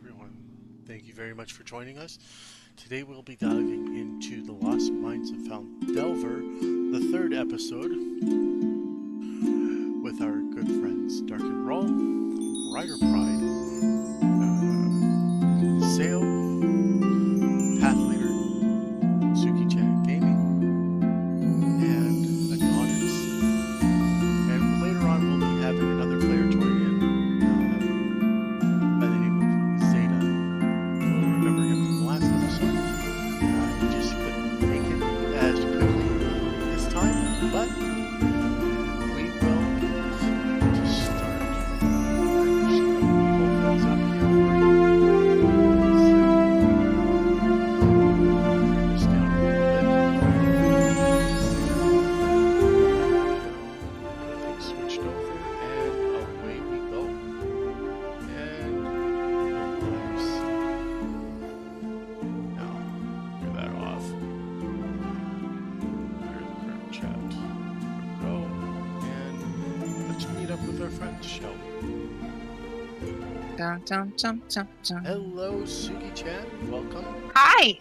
everyone. Thank you very much for joining us. Today we'll be diving into The Lost Mines of Delver, the third episode, with our good friends Dark and Rawl, Rider Pride, Sail, Path Leader, Suki Chan Gaming, and Anonymous. And later on we'll be having another player join in by the name of Zeta. You'll remember him from the last episode. He just couldn't make it as quickly this time, but we will just start. I'm just going to pull things up here for you. Turn this down a little bit. Everything's switched over, and away we go. And now, clear that off. Clear the current chat. There we go. And let's meet up with our friends, shall we? Dun, dun, dun, dun, dun. Hello, Suki-chan. Welcome. Hi!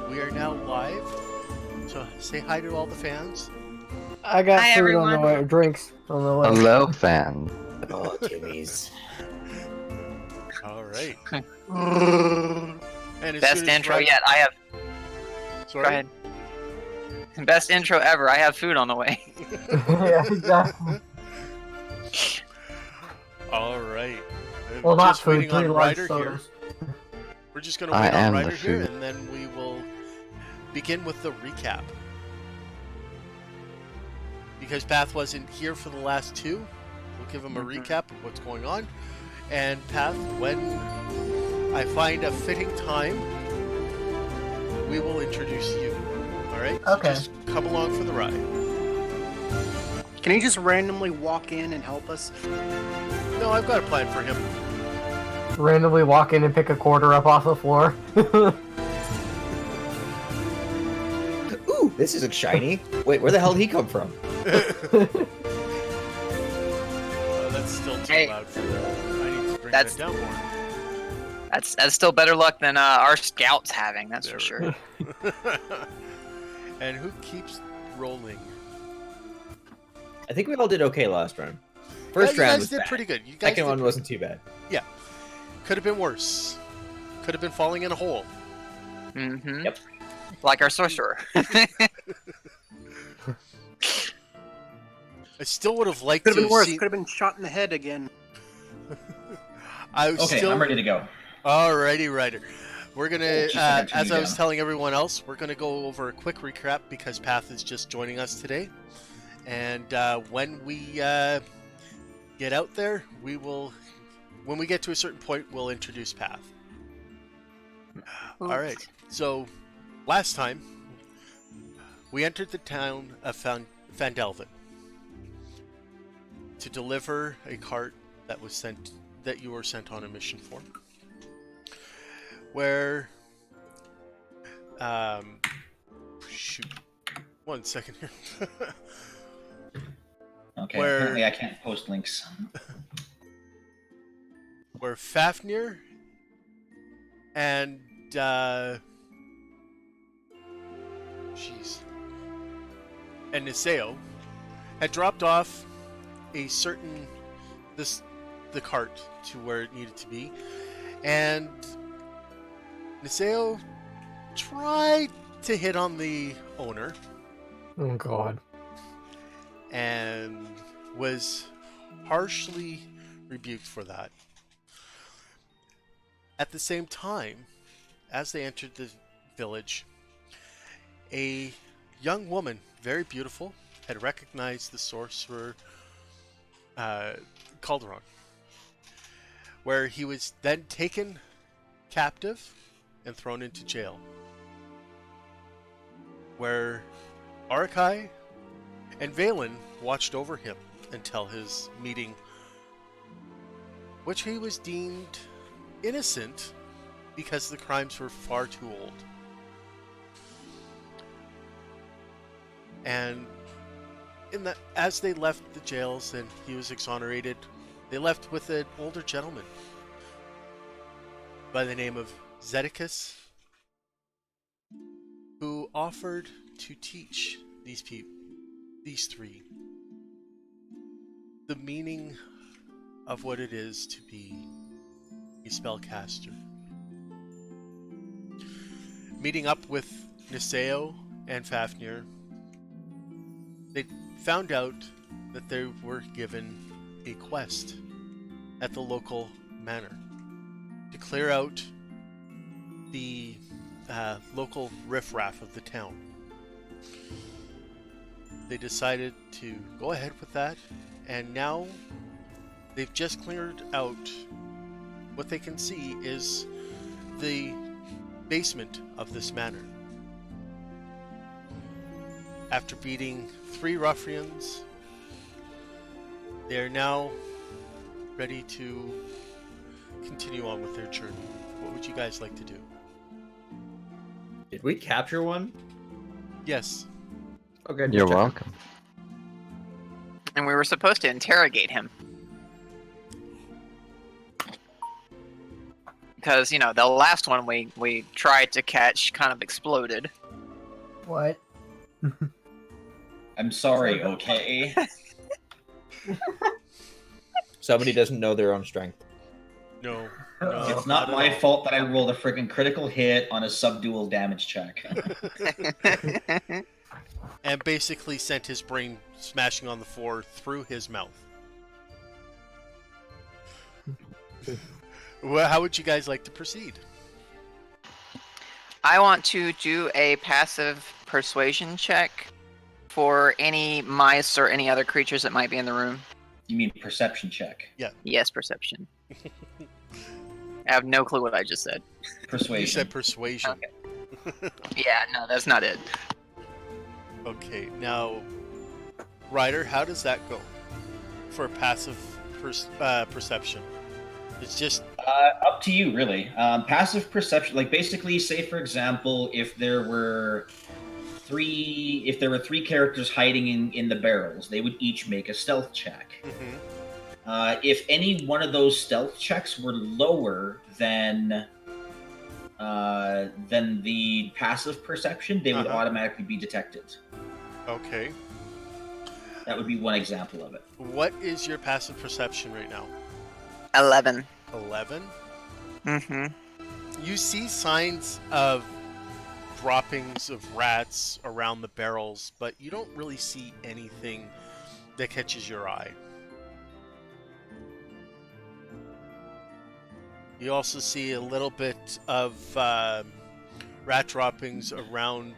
We are now live. So say hi to all the fans. I got Hi, food on the everyone. way, drinks on the way. Hello, fan. Oh, Jimmy's. All right. And as Best soon as intro Ryan- yet. I have. Sorry? Go ahead. Best intro ever. I have food on the way. Yeah, exactly. All right. Well, not Just food, waiting 3 on large Ryder here. sodas. We're just going to I wait on am the Ryder here, food. and then we will begin with the recap. Because Path wasn't here for the last two, we'll give him a recap of what's going on. And Path, when I find a fitting time, we will introduce you. All right? So Okay. just come along for the ride. Can he just randomly walk in and help us? No, I've got a plan for him. Randomly walk in and pick a quarter up off the floor. Ooh, this is shiny. Wait, where the hell did he come from? That's still too Hey. loud for that. I need to bring That's- that down more. That's still better luck than our scouts having, that's There for we sure. And who keeps rolling? I think we all did okay last round. First you round guys was did bad. pretty good. You guys Second did one wasn't too bad. could have been worse. Could have been falling in a hole. Mm-hmm. Yep. Like our sorcerer. I still would have liked Could to have been worse. see. Could have been shot in the head again. I was Okay, still. I'm ready to go. Alrighty, Ryder. We're gonna, Oh, geez, I got as you I was down. telling everyone else, we're gonna go over a quick recap because Path is just joining us today, and when we get out there, we will. When we get to a certain point, we'll introduce Path. All right. So, last time, we entered the town of Phandelver to deliver a cart that was sent that you were sent on a mission for, where shoot, 1 second here. Okay, Where- apparently I can't post links. Where Fafnir and and Niseo had dropped off a certain the cart to where it needed to be, and Niseo tried to hit on the owner Oh god. and was harshly rebuked for that. At the same time, as they entered the village, a young woman, very beautiful, had recognized the sorcerer Calderon, where he was then taken captive and thrown into jail, where Arakai and Valen watched over him until his meeting, which he was deemed innocent because the crimes were far too old. And as they left the jails and he was exonerated, they left with an older gentleman by the name of Zedicus, who offered to teach these three, the meaning of what it is to be a spellcaster. Meeting up with Niseo and Fafnir, they found out that they were given a quest at the local manor to clear out the local riffraff of the town. They decided to go ahead with that, and now they've just cleared out what they can see is the basement of this manor. After beating 3 ruffians, they are now ready to continue on with their journey. What would you guys like to do? Did we capture one? Yes. Okay. You're welcome. And we were supposed to interrogate him. Because, you know, the last one we tried to catch kind of exploded. What? I'm sorry, okay? Somebody doesn't know their own strength. No. It's not my fault that I rolled a freaking critical hit on a subdual damage check. And basically sent his brain smashing on the floor through his mouth. Well, how would you guys like to proceed? I want to do a passive persuasion check for any mice or any other creatures that might be in the room. You mean perception check? Yes, perception. I have no clue what I just said. Persuasion. You said persuasion. Okay. Yeah, no, that's not it. Okay, now, Ryder, how does that go for passive perception? It's just Up to you, really. Passive perception, like basically, say for example, if there were three characters hiding in the barrels, they would each make a stealth check. If any one of those stealth checks were lower than the passive perception, they would automatically be detected. okay. That would be one example of it. What is your passive perception right now? 11. 11? Mm-hmm. You see signs of droppings of rats around the barrels, but you don't really see anything that catches your eye. You also see a little bit of rat droppings around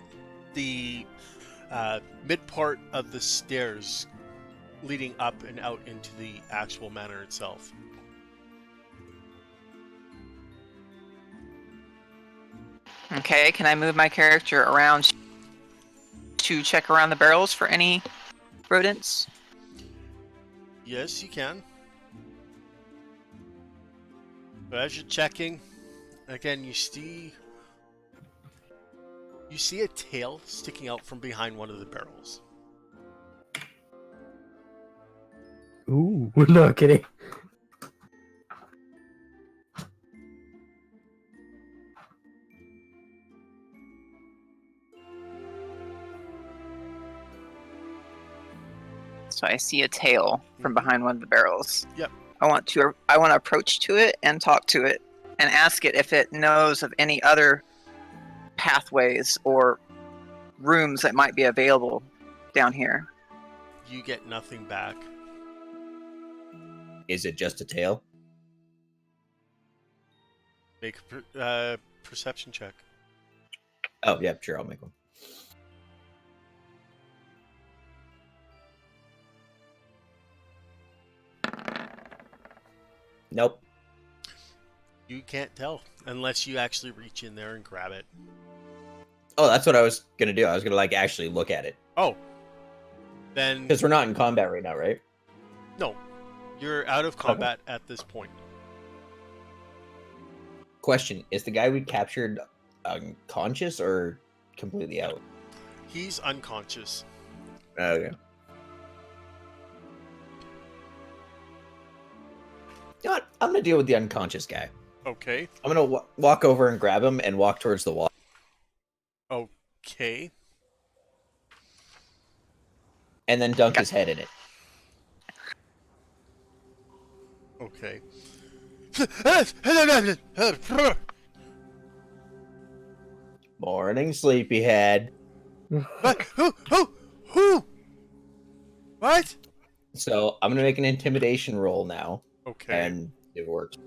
the mid part of the stairs leading up and out into the actual manor itself. Okay, can I move my character around to check around the barrels for any rodents? Yes, you can. But as you're checking, again, you see a tail sticking out from behind one of the barrels. Ooh, no kidding. So I see a tail from behind one of the barrels. Yep. I want to approach to it and talk to it and ask it if it knows of any other pathways or rooms that might be available down here. You get nothing back. Is it just a tail? Make a perception check. Oh, yeah, sure, I'll make one. Nope. You can't tell unless you actually reach in there and grab it. Oh, that's what I was gonna do. I was gonna actually look at it. Oh. Then Because we're not in combat right now, right? no. You're out of combat at this point. Question, is the guy we captured unconscious or completely out? He's unconscious. Okay. You know what? I'm gonna deal with the unconscious guy. Okay. I'm gonna walk over and grab him and walk towards the wall. Okay. And then dunk his head in it. Okay. Morning, sleepyhead. Who? What? So I'm gonna make an intimidation roll now, Okay. and it works.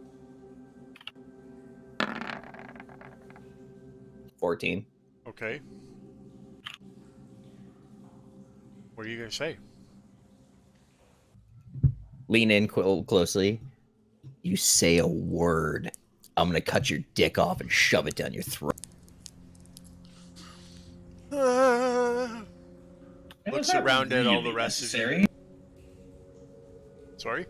14. Okay. What are you gonna say? Lean in closely. You say a word, I'm gonna cut your dick off and shove it down your throat. Looks Was that around at all the really rest necessary? of you. Sorry?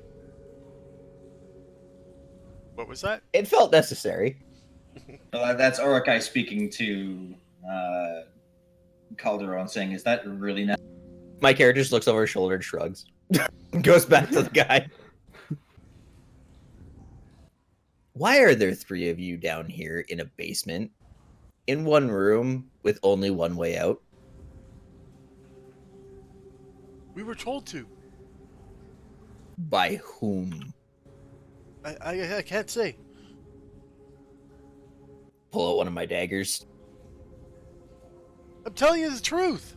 What was that? It felt necessary. Well, that's Orokai speaking to Calderon, saying, "Is that really necessary?" My character just looks over his shoulder and shrugs. Goes back to the guy. Why are there 3 of you down here in a basement? In one room with only one way out? We were told to. By whom? I can't say. Pull out one of my daggers. I'm telling you the truth.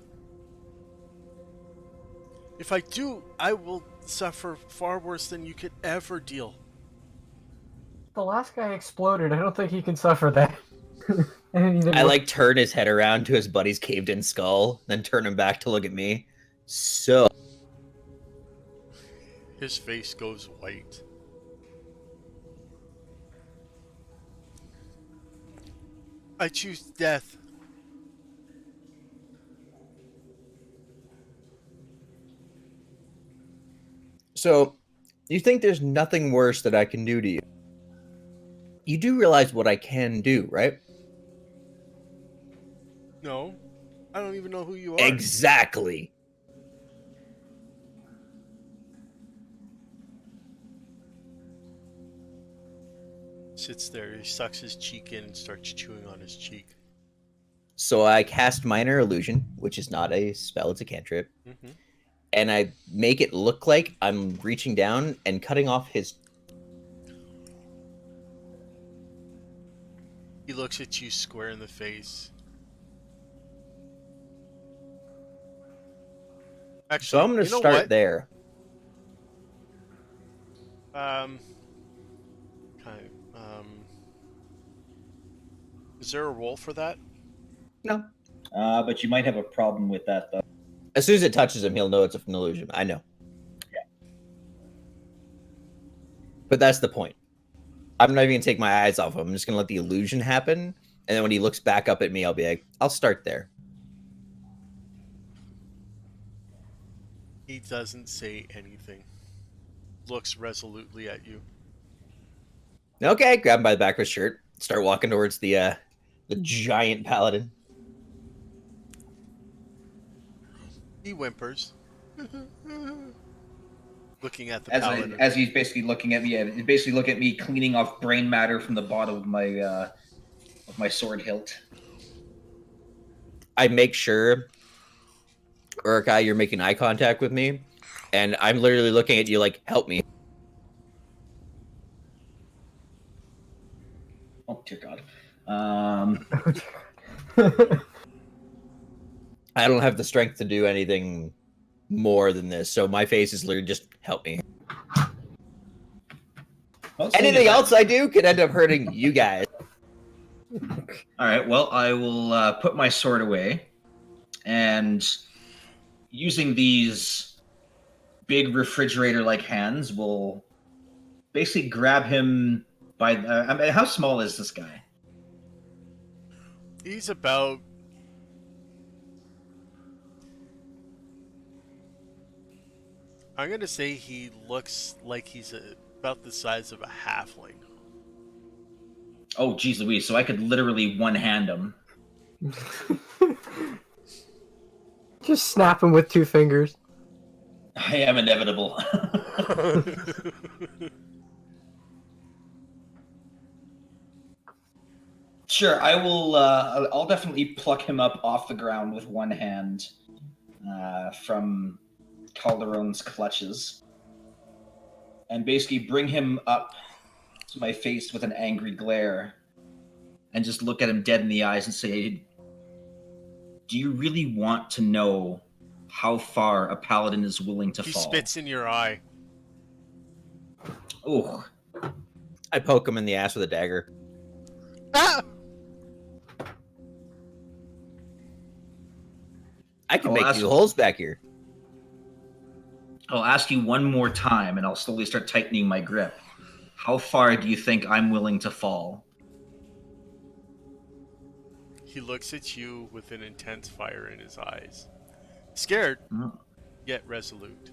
If I do, I will suffer far worse than you could ever deal. The last guy exploded. I don't think he can suffer that. I like turn his head around to his buddy's caved in skull, then turn him back to look at me. So His face goes white. I choose death. you think there's nothing worse that I can do to you? You do realize what I can do, right? No, I don't even know who you are. Exactly. Sits there, he sucks his cheek in and starts chewing on his cheek. So I cast Minor Illusion, which is not a spell, it's a cantrip. Mm-hmm. And I make it look like I'm reaching down and cutting off his... He looks at you square in the face. Actually, So I'm going to you know start what? there. Is there a roll for that? No. But you might have a problem with that, though. As soon as it touches him, he'll know it's an illusion. I know. Yeah. But that's the point. I'm not even going to take my eyes off him. I'm just going to let the illusion happen. And then when he looks back up at me, I'll be like, I'll start there. He doesn't say anything. Looks resolutely at you. Okay, grab him by the back of his shirt. Start walking towards the giant paladin. He whimpers. Looking at the As paladin. as he's basically looking at me, he's basically looking at me cleaning off brain matter from the bottom of my sword hilt. I make sure, Urukai, you're making eye contact with me, and I'm literally looking at you like, help me. Oh dear God. I don't have the strength to do anything more than this, so my face is literally just, help me. Well, seeing Anything as else I do could end up hurting you guys. All right. Well, I will put my sword away, and using these big refrigerator-like hands, will basically grab him by. I mean, how small is this guy? He's about... I'm gonna say he looks like he's about the size of a halfling. Oh, geez, Louise! So I could literally one-hand him. Just snap him with 2 fingers. I am inevitable. Sure, I will. I'll definitely pluck him up off the ground with one hand from Calderon's clutches, and basically bring him up to my face with an angry glare, and just look at him dead in the eyes and say, "Do you really want to know how far a paladin is willing to He fall?" spits in your eye. Oh, I poke him in the ass with a dagger. Ah! I can Oh, make that's- new holes back here. I'll ask you one more time, and I'll slowly start tightening my grip. How far do you think I'm willing to fall? He looks at you with an intense fire in his eyes. Scared, Oh, yet resolute.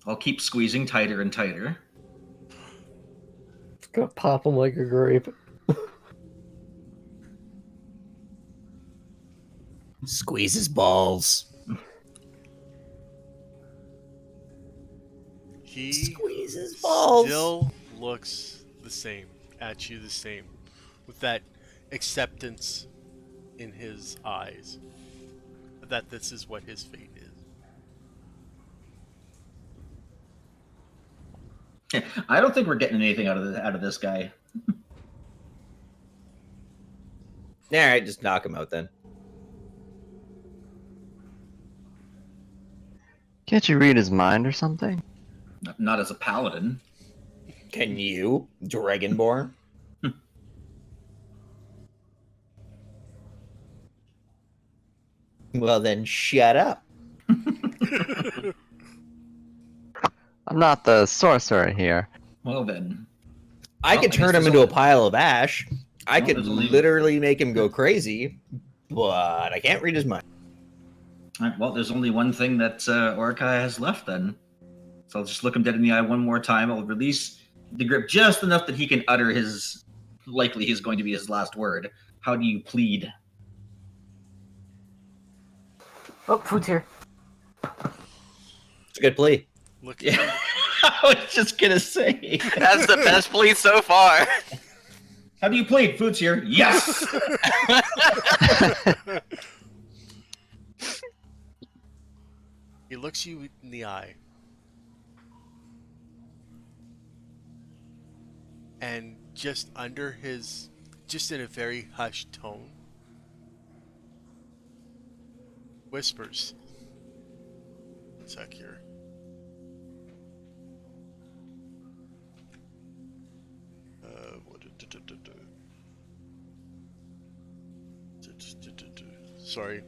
I'll keep squeezing tighter and tighter. It's gonna pop him like a grape. Squeeze his balls. He Squeeze his balls. still looks the same, at you the same, with that acceptance in his eyes that this is what his fate is. I don't think we're getting anything out of this guy. All right, just knock him out then. Can't you read his mind or something? Not as a paladin. Can you, Dragonborn? Well, then shut up. I'm not the sorcerer here. Well then, I Well, could I turn guess him there's into a only- pile of ash. I Well, could there's only- literally make him go crazy, but I can't read his mind. all right, well, there's only one thing that Orkai has left then. So I'll just look him dead in the eye one more time. I'll release the grip just enough that he can utter his likely is going to be his last word. How do you plead? Oh, food's here. It's a good plea. Look, Yeah, I was just gonna say. That's the best plea so far. How do you plead? Food's here. Yes. he looks you in the eye. And just under his, just in a very hushed tone, whispers. One sec here. Sorry.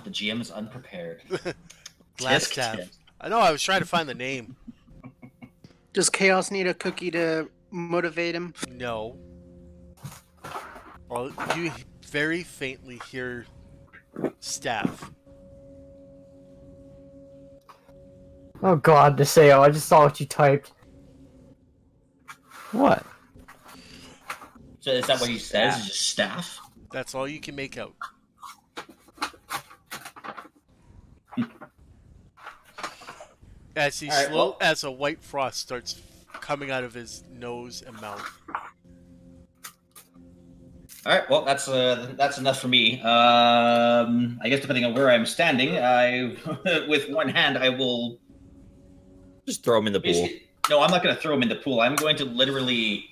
The GM is unprepared. Last tab. I know, I was trying to find the name. Does Chaos need a cookie to motivate him? No. Well, you very faintly hear staff. Oh god, Deseo, I just saw what you typed. What? So is that what he says? Is just staff? That's all you can make out. As he All right, well- as a white frost starts coming out of his nose and mouth. All right. Well, that's enough for me. I guess depending on where I'm standing, I with one hand I will. Just throw him in the pool. No, I'm not going to throw him in the pool. I'm going to literally,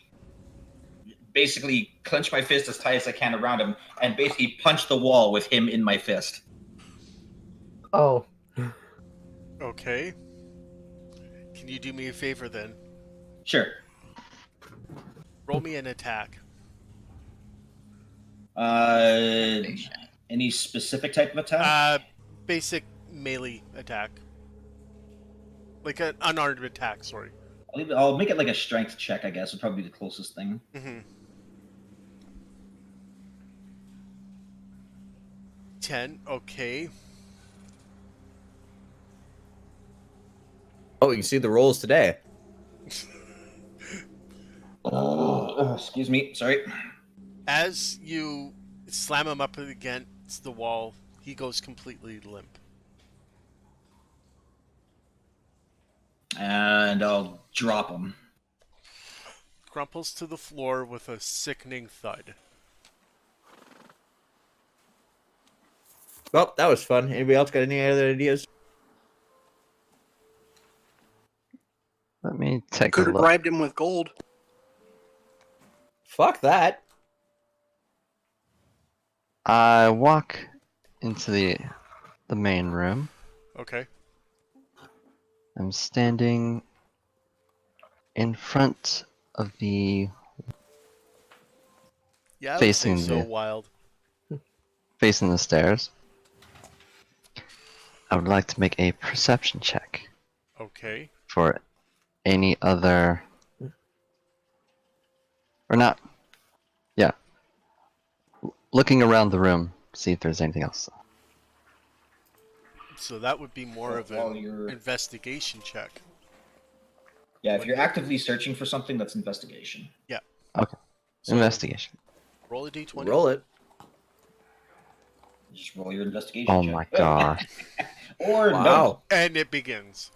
basically, clench my fist as tight as I can around him, and basically punch the wall with him in my fist. Oh. Okay. Can you do me a favor then? Sure. Roll me an attack. Any specific type of attack? Basic melee attack. Like an unarmed attack, sorry. I'll make it like a strength check, I guess, would probably be the closest thing. Mm-hmm. 10, okay. Oh, you can see the rolls today. Excuse me. Sorry. As you slam him up against the wall, he goes completely limp. And I'll drop him. Crumples to the floor with a sickening thud. Well, that was fun. Anybody else got any other ideas? Let me take a Could have look. bribed him with gold. Fuck that. I walk into the main room. Okay. I'm standing in front of the Yeah, I would Facing say so the- wild. facing the stairs. I would like to make a perception check Okay. for any other, or not. Yeah. Looking around the room, see if there's anything else. So that would be more of While an you're- investigation check. Yeah, if you're actively searching for something, that's investigation. So Investigation. roll a d20. Roll it. Just roll your investigation Oh check. my god. Or no. Wow. And it begins.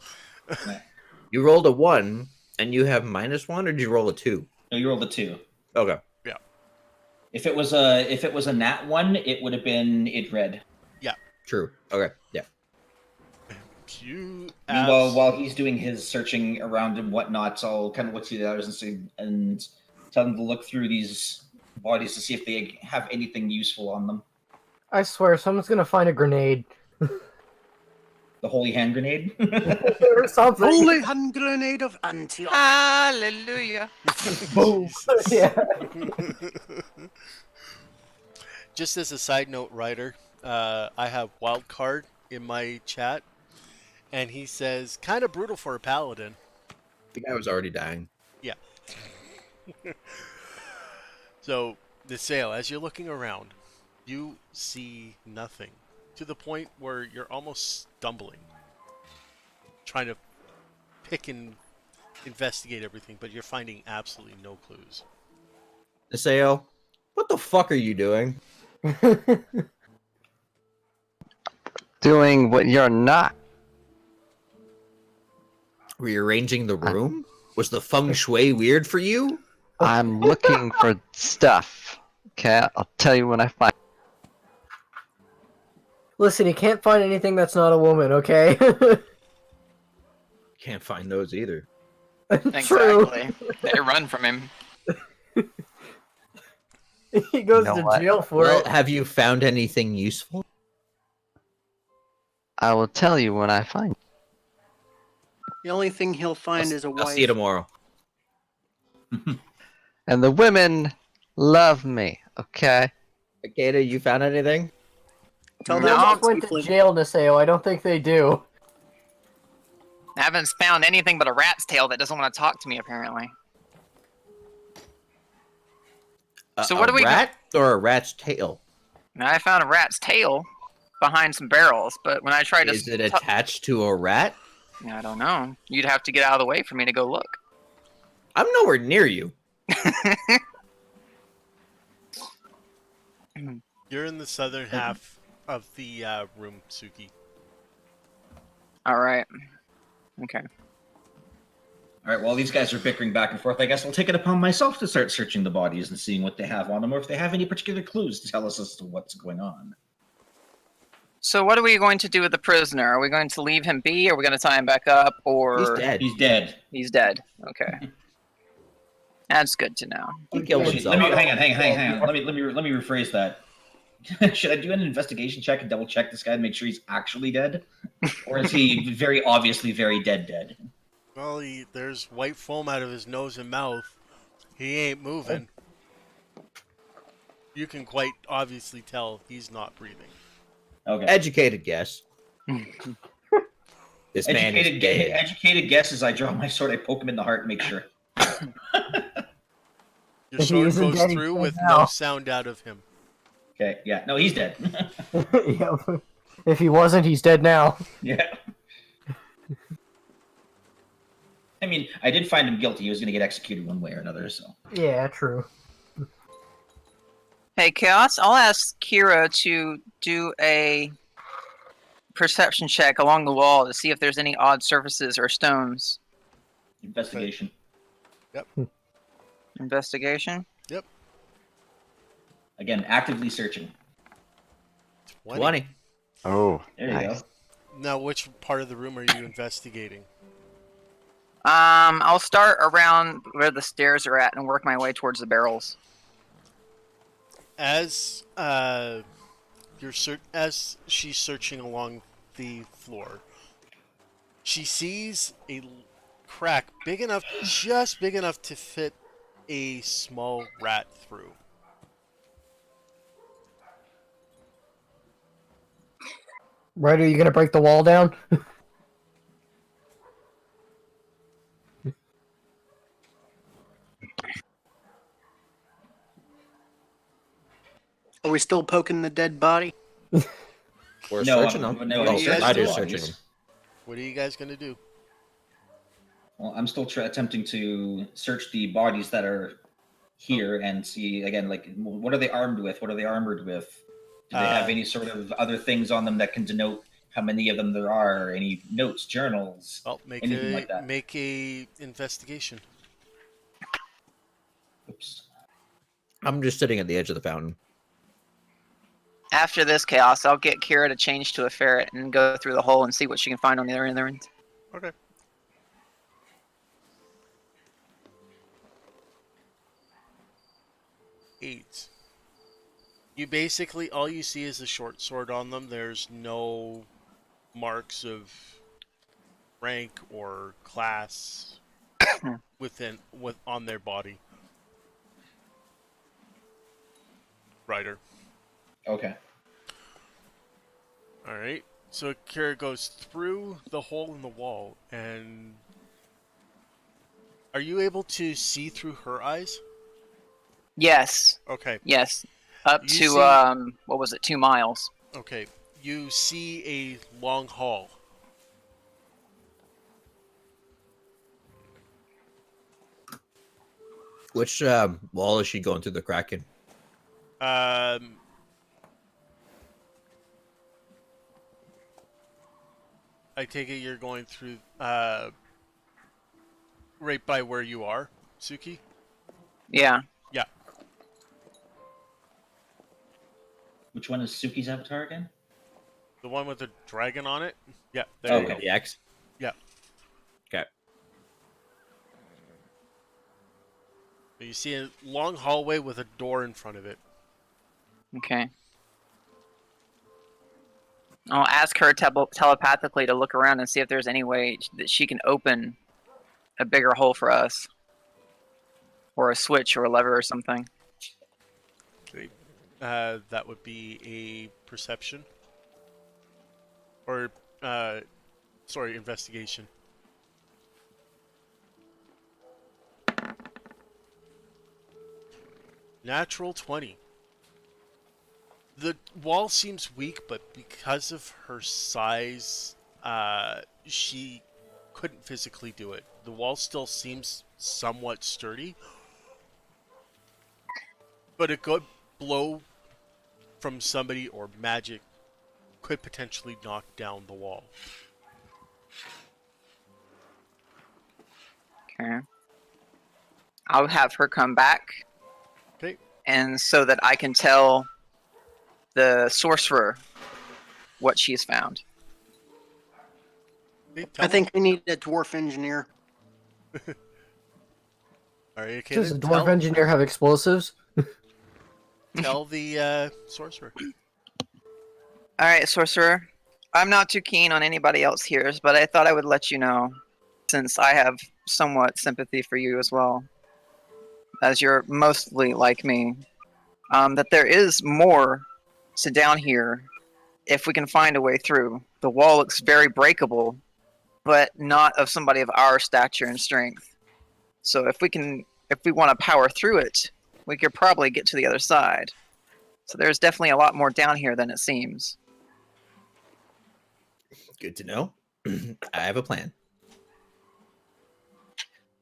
You rolled a 1, and you have -1, or did you roll a 2? No, you rolled a 2. Okay. If it was a nat 1, it would have been it red. True. Okay. Yeah. You Meanwhile, while he's doing his searching around and whatnot, I'll kind of look through the others and tell them to look through these bodies to see if they have anything useful on them. I swear, someone's gonna find a grenade. The holy hand grenade. Or something. Holy hand grenade of Antioch. Hallelujah. Boom. Yeah. Just as a side note, Ryder, I have Wildcard in my chat, and he says, kind of brutal for a paladin. The guy was already dying. So, Niseo, as you're looking around, you see nothing. To the point where you're almost stumbling. Trying to pick and investigate everything, but you're finding absolutely no clues. Niseo, what the fuck are you doing? Doing what you're not. Rearranging the room? Was the feng shui weird for you? I'm looking for stuff. Okay, I'll tell you when I find. Listen, you can't find anything that's not a woman, okay? Can't find those either. True. Exactly. They run from him. He goes You know to what? jail for Well, it. have you found anything useful? I will tell you when I find. The only thing he'll find is a I'll wife. see you tomorrow. And the women love me. Okay. Akeda, you found anything? Tell No. them I not went to Tiefling. jail, Niseo. I don't think they do. I haven't found anything but a rat's tail that doesn't want to talk to me, apparently. So what a do we rat or a rat's tail? Now, I found a rat's tail behind some barrels, but when I tried to... Is it attached to a rat? I don't know. You'd have to get out of the way for me to go look. I'm nowhere near you. You're in the southern half of the room, Suki. Alright. Okay. All right, while these guys are bickering back and forth, I guess I'll take it upon myself to start searching the bodies and seeing what they have on them, or if they have any particular clues to tell us as to what's going on. So what are we going to do with the prisoner? Are we going to leave him be? Are we going to tie him back up? Or... He's dead. He's dead. He's dead. Okay. That's good to know. He killed Actually, himself. let me hang on. Let me rephrase that. Should I do an investigation check and double check this guy to make sure he's actually dead, or is he very obviously very dead? Well, there's white foam out of his nose and mouth. He ain't moving. You can quite obviously tell he's not breathing. Okay. Educated guess. This man is dead. Educated guess as I draw my sword, I poke him in the heart and make sure. Your If he sword isn't goes dead, he's through dead with now. no sound out of him. Okay, yeah, no, he's dead. Yeah. If he wasn't, he's dead now. Yeah. I mean, I did find him guilty. He was going to get executed one way or another, so. Yeah, true. Hey, Chaos, I'll ask Kira to do a perception check along the wall to see if there's any odd surfaces or stones Investigation. Investigation. Again, actively searching. 20. Oh, There you nice. go. Now, which part of the room are you investigating? I'll start around where the stairs are at and work my way towards the barrels. As as she's searching along the floor, she sees a crack big enough, just big enough to fit a small rat through. Right, are you gonna break the wall down? Are we still poking the dead body? We're No, searching them. no, oh, you guys I do do it. searching them. What are you guys gonna do? Well, I'm still attempting to search the bodies that are here and see again, like, what are they armed with? What are they armored with? Do they have any sort of other things on them that can denote how many of them there are? Any notes, journals, Well, make anything like that? make a investigation. Oops. I'm just sitting at the edge of the fountain. After this chaos, I'll get Kira to change to a ferret and go through the hole and see what she can find on the other end. Okay. Eight. You basically, all you see is a short sword on them. There's no marks of rank or class on their body. Rider. Okay. All right. So Kira goes through the hole in the wall, and are you able to see through her eyes? Yes, Okay. yes. Up You to, see- what was it, 2 miles. Okay. You see a long hall. Which wall is she going through the crack in? I take it you're going through right by where you are, Suki? Yeah. Yeah. Which one is Suki's avatar again? The one with the dragon on it? Yeah, there you Okay. go. The X? Yeah. Okay. You see a long hallway with a door in front of it. Okay. I'll ask her telepathically to look around and see if there's any way that she can open a bigger hole for us. Or a switch or a lever or something. Okay. That would be a perception. Or, sorry, investigation. Natural 20. The wall seems weak, but because of her size, she couldn't physically do it. The wall still seems somewhat sturdy, but a good blow from somebody or magic could potentially knock down the wall. Okay. I'll have her come back. Okay. And so that I can tell the sorcerer what she's found. Okay, I think we need a dwarf engineer. Alright, okay, Does a then dwarf engineer have explosives? tell the sorcerer. Alright, sorcerer. I'm not too keen on anybody else here, but I thought I would let you know, since I have somewhat sympathy for you as well, as you're mostly like me, that there is more to down here if we can find a way through. The wall looks very breakable, but not of somebody of our stature and strength. So if we want to power through it, we could probably get to the other side. So there's definitely a lot more down here than it seems. Good to know. I have a plan.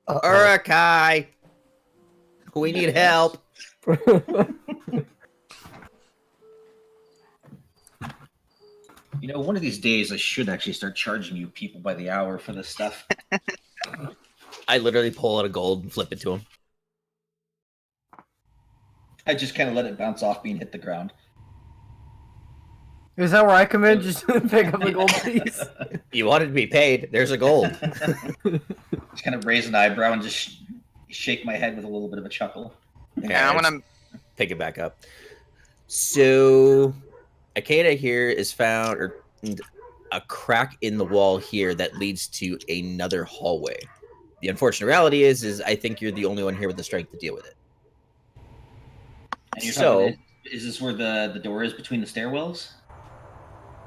Uh-oh. Urukai! We need help. You know, one of these days I should actually start charging you people by the hour for this stuff. I literally pull out a gold and flip it to him. I just kind of let it bounce off me and hit the ground. Is that where I come in? Just pick up the gold piece. You wanted to be paid. There's a gold. Just kind of raise an eyebrow and just shake my head with a little bit of a chuckle. Yeah, I'm gonna. pick it back up. So, Akeda here is found or a crack in the wall here that leads to another hallway. The unfortunate reality is I think you're the only one here with the strength to deal with it. And you're So- talking, is this where the door is between the stairwells?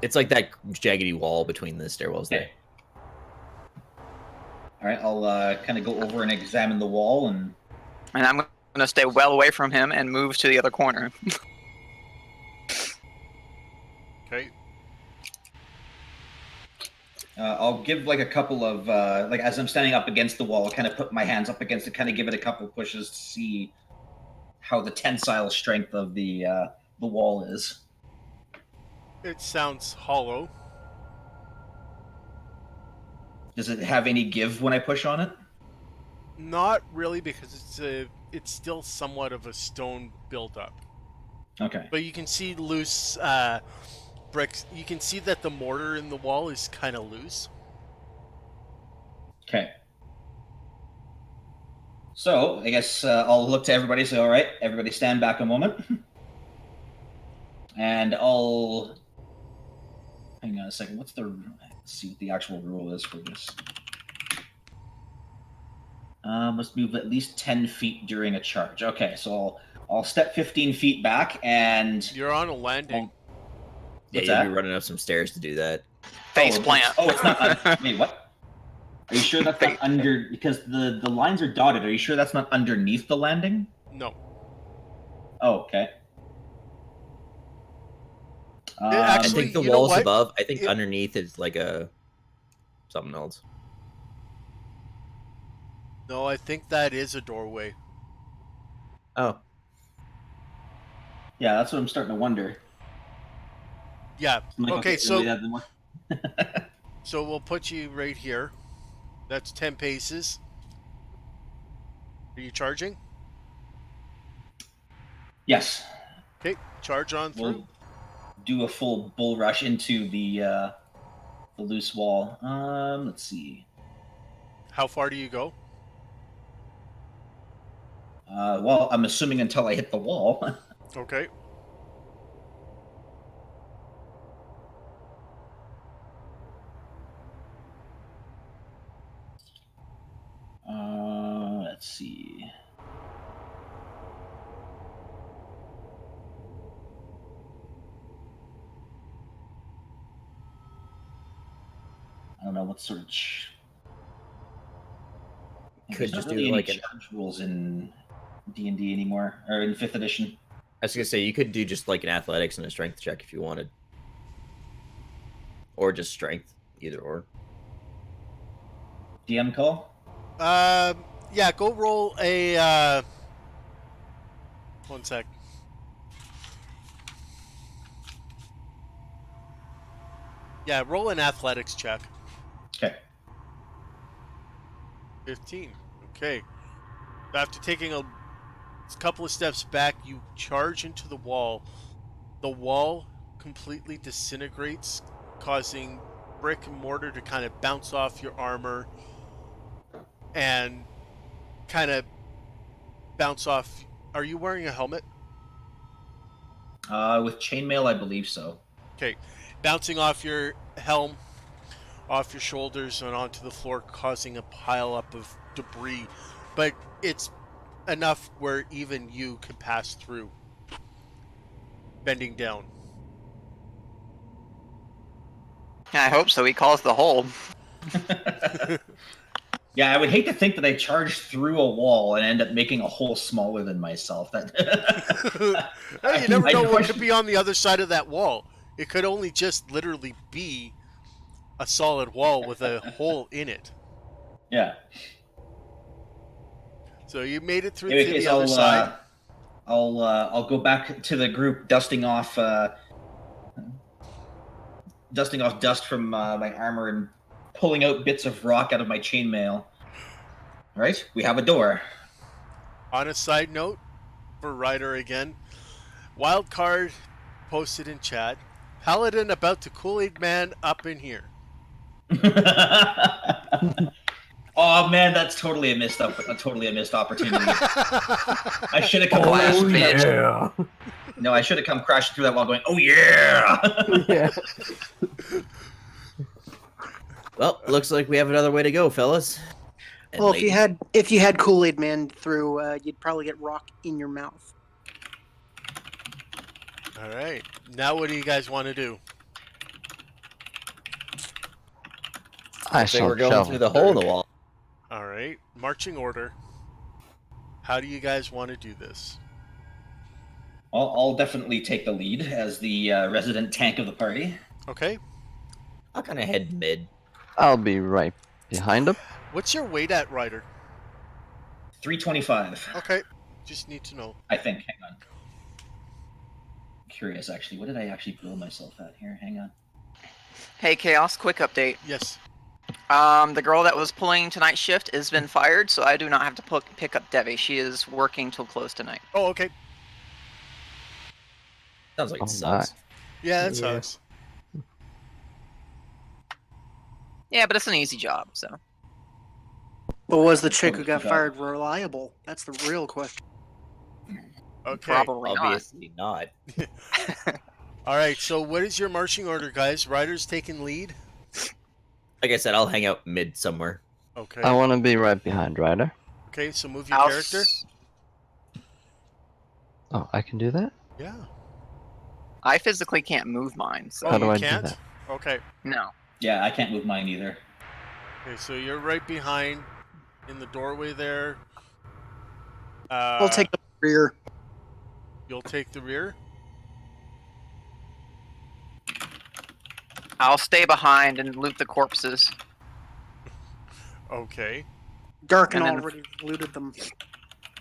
It's like that jaggedy wall between the stairwells there. Okay. All right, I'll kind of go over and examine the wall and. And I'm gonna stay well away from him and move to the other corner. Okay. I'll give like a couple of like as I'm standing up against the wall, I'll kind of put my hands up against it, kind of give it a couple pushes to see how the tensile strength of the wall is. It sounds hollow. Does it have any give when I push on it? Not really, because it's still somewhat of a stone build-up. Okay. But you can see loose bricks. You can see that the mortar in the wall is kind of loose. Okay. So I guess I'll look to everybody. Say, all right, everybody, stand back a moment, and I'll hang on a second. Let's see what the actual rule is for this. Must move at least 10 feet during a charge. Okay, so I'll step 15 feet back, and You're on a landing. Yeah, What's you'd that? be running up some stairs to do that. Face Oh, plant. Oh, it's not. Wait, what? Are you sure that's not under? Because the lines are dotted. Are you sure that's not underneath the landing? No. Oh, okay. Actually, I think the you know walls what? above. I think It- underneath is like a something else. No, I think that is a doorway. Oh, Yeah, that's what I'm starting to wonder. Yeah. I'm like, Okay, so really, that's the one- so we'll put you right here. That's 10 paces. Are you charging? yes, Okay, charge on through. we'll do a full bull rush into the loose wall. Let's see. How far do you go? Well, I'm assuming until I hit the wall. Okay. Let's see. I don't know what sort of. Could There's not just do really like any an- charge rules in D&D anymore, or in 5th edition. I was gonna say you could do just like an athletics and a strength check if you wanted, or just strength, either or. DM call. Yeah, go roll a. One sec. Yeah, roll an athletics check. Okay. 15. Okay. After taking a couple of steps back, you charge into the wall. The wall completely disintegrates, causing brick and mortar to kind of bounce off your armor and kind of bounce off. Are you wearing a helmet? With chainmail, I believe so. Okay. Bouncing off your helm, off your shoulders, and onto the floor, causing a pile up of debris. But it's enough where even you can pass through. Bending down. I hope so. He calls the hole. Yeah, I would hate to think that I charged through a wall and end up making a hole smaller than myself. That Hey, you never I know what question- could be on the other side of that wall. It could only just literally be a solid wall with a hole in it. Yeah. So you made it through In any to case, the other side. I'll go back to the group, dusting off dust from my armor and pulling out bits of rock out of my chainmail. Right? We have a door. On a side note, for Ryder again, wild card posted in chat. Paladin about to Kool-Aid Man up in here. Oh man, that's totally a missed opportunity. I should have come Flash crashing through that. yeah. No, I should have come crashing through that while going, "Oh yeah!" Yeah. Well, looks like we have another way to go, fellas. And Well, ladies. if you had Kool-Aid Man through, you'd probably get rock in your mouth. All right. Now what do you guys want to do? I So shall we're going shovel. through the hole in the wall. All right. Marching order. How do you guys want to do this? I'll definitely take the lead as the resident tank of the party. Okay. I'll kind of head mid. I'll be right behind him. What's your weight at, Ryder? 325, Okay. Just need to know. I think. Hang on. Curious, actually. What did I actually bill myself at here? Hang on. Hey, Chaos, quick update. Yes. The girl that was pulling tonight's shift has been fired, so I do not have to pick up Devi. She is working till close tonight. Oh, okay. Sounds like Oh, it sucks. Yeah, that Yeah. sucks. Yeah, but it's an easy job, so. But was the chick who got fired reliable? That's the real question. Okay. Probably not. Obviously not. All right. So what is your marching order, guys? Ryder's taking lead. Like I said, I'll hang out mid somewhere. Okay. I want to be right behind Ryder. Okay. So move your I'll character. Oh, I can do that? Yeah. I physically can't move mine, so. Oh, How do you I do can't? that? Okay. No. Yeah, I can't move mine either. Okay. So you're right behind, in the doorway there. I'll take the rear. You'll take the rear. I'll stay behind and loot the corpses. Okay. Darken And then- already looted them.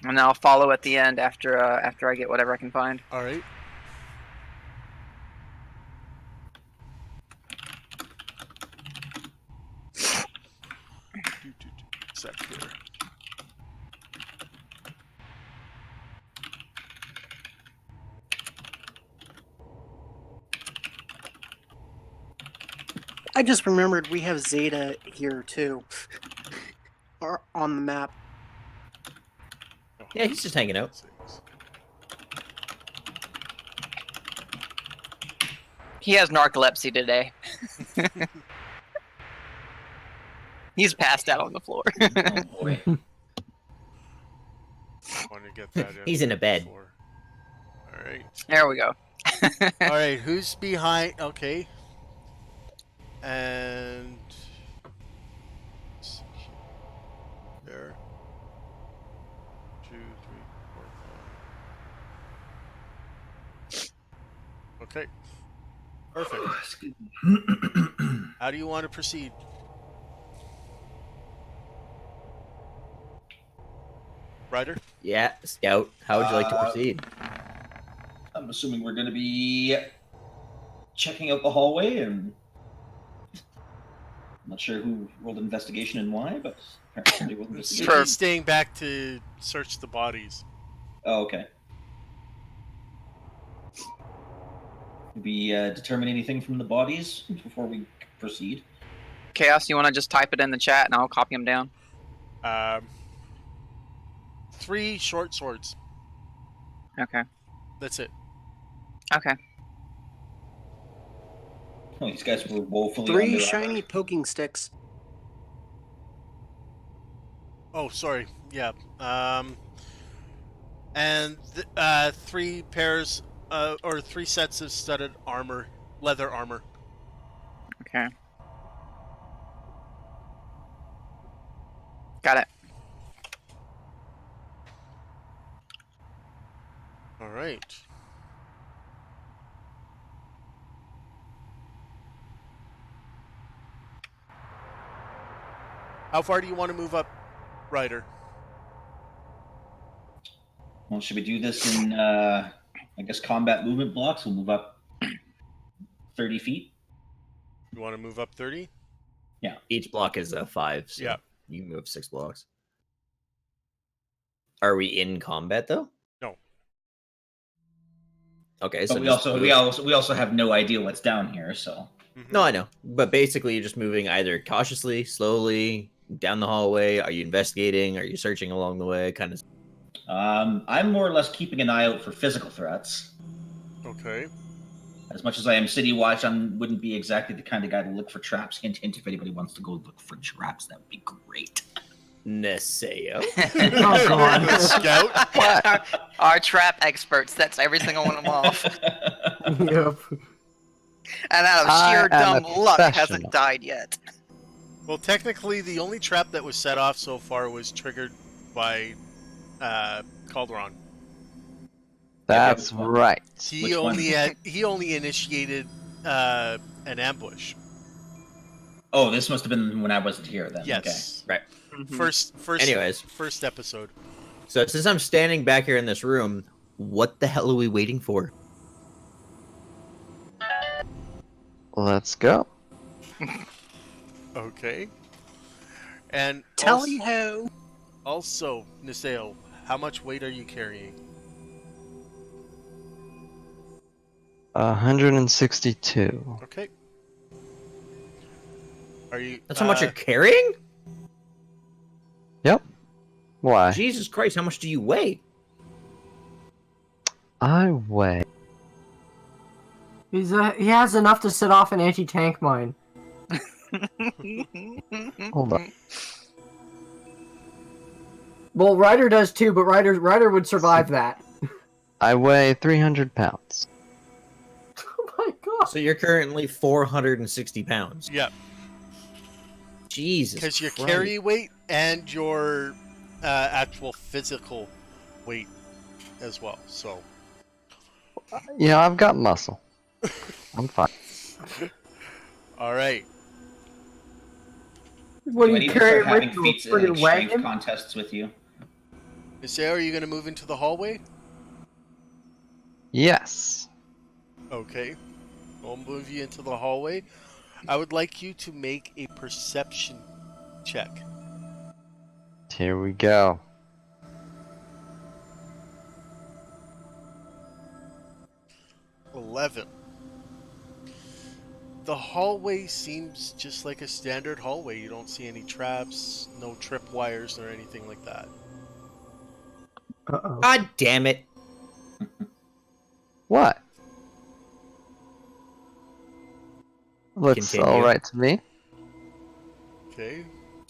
And I'll follow at the end after I get whatever I can find. All right. Sector. I just remembered we have Zeta here too. Or on the map. Yeah, he's just hanging out. 6. He has narcolepsy today. He's passed out on the floor. Oh boy. Want to get that out He's in a bed. before. All right. There we go. All right. Who's behind? Okay. And let's see here. There. 2, 3, 4, 5. Okay. Perfect. How do you want to proceed? Ryder? Yeah, Scout. How would you like to Uh, proceed? I'm assuming we're going to be checking out the hallway, and I'm not sure who rolled investigation and why, but apparently somebody rolled investigation. For- He's staying back to search the bodies. Oh, okay. Did we determine anything from the bodies before we proceed? Chaos, you want to just type it in the chat and I'll copy them down? 3 short swords. Okay. That's it. Okay. Oh, these guys were woefully 3 under shiny poking sticks. Oh, sorry. Yeah. And 3 pairs or 3 sets of studded armor, leather armor. Okay. Got it. All right. How far do you want to move up, Ryder? Well, should we do this in, I guess, combat movement blocks? We'll move up 30 feet. You want to move up 30? Each block is 5, so Yeah. you can move 6 blocks. Are we in combat though? No. Okay, so But just we also have no idea what's down here. So Mhm. No, I know. But basically, you're just moving either cautiously, slowly, down the hallway. Are you investigating? Are you searching along the way? Kind of. I'm more or less keeping an eye out for physical threats. Okay. As much as I am city watch, I wouldn't be exactly the kind of guy to look for traps. Hint, hint. If anybody wants to go look for traps, that would be great. Neseo. Oh, God. Scout. Our trap experts. That's every single one of them off. Yep. And out of I sheer am dumb a luck, professional. hasn't died yet. Well, technically, the only trap that was set off so far was triggered by Calderon. That's which one? right. He Which one? he only initiated an ambush. Oh, this must have been when I wasn't here then. Yes. Right. First. Anyways. First episode. So since I'm standing back here in this room, what the hell are we waiting for? Let's go. Okay. And Tally ho! also, Niseo, how much weight are you carrying? 162. Okay. Are you? That's how much you're carrying? Yep. Why? Jesus Christ, how much do you weigh? I weigh. He has enough to set off an anti-tank mine. Hold on. Well, Ryder does too, but Ryder would survive that. I weigh 300 pounds. Oh my god. So you're currently 460 pounds. Yeah, Jesus. because your Christ. carry weight and your actual physical weight as well. So. You know, I've got muscle. I'm fine. All right. What Do do I you need to carry start with having you? A feats friggin' like strength wagon? contests with you? Niseo, are you going to move into the hallway? Yes. Okay. We'll move you into the hallway. I would like you to make a perception check. Here we go. $11. The hallway seems just like a standard hallway. You don't see any traps, no tripwires, or anything like that. Uh-oh. God damn it. What? Looks Continue. alright to me. Okay.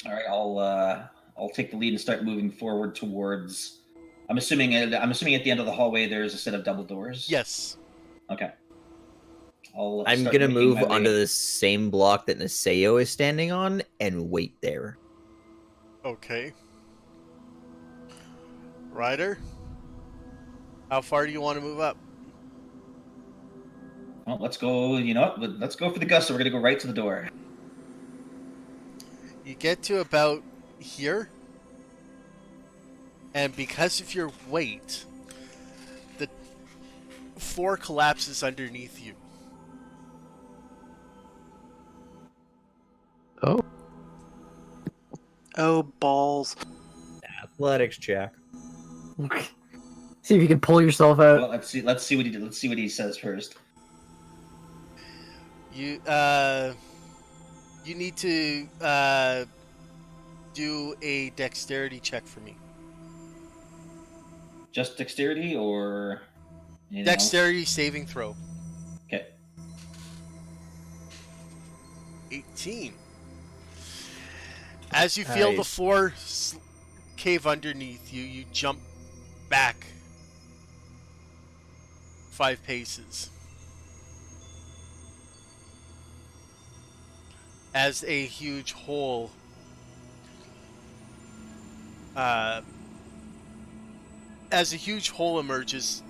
All right, I'll take the lead and start moving forward towards. I'm assuming at the end of the hallway there's a set of double doors. Yes. Okay. I'll I'm start gonna making move my way- onto the same block that Niseo is standing on and wait there. Okay. Ryder? How far do you want to move up? Well, let's go. You know what? Let's go for the gusto. We're gonna go right to the door. You get to about here, and because of your weight, the floor collapses underneath you. Oh. Oh, balls. Athletics check. See if you can pull yourself out. Well, let's see what he did. Let's see what he says first. You need to do a dexterity check for me. Just dexterity or anything else? Dexterity saving throw. Okay. 18. As you feel the Nice. floor cave underneath you, you jump back 5 paces. As a huge hole emerges,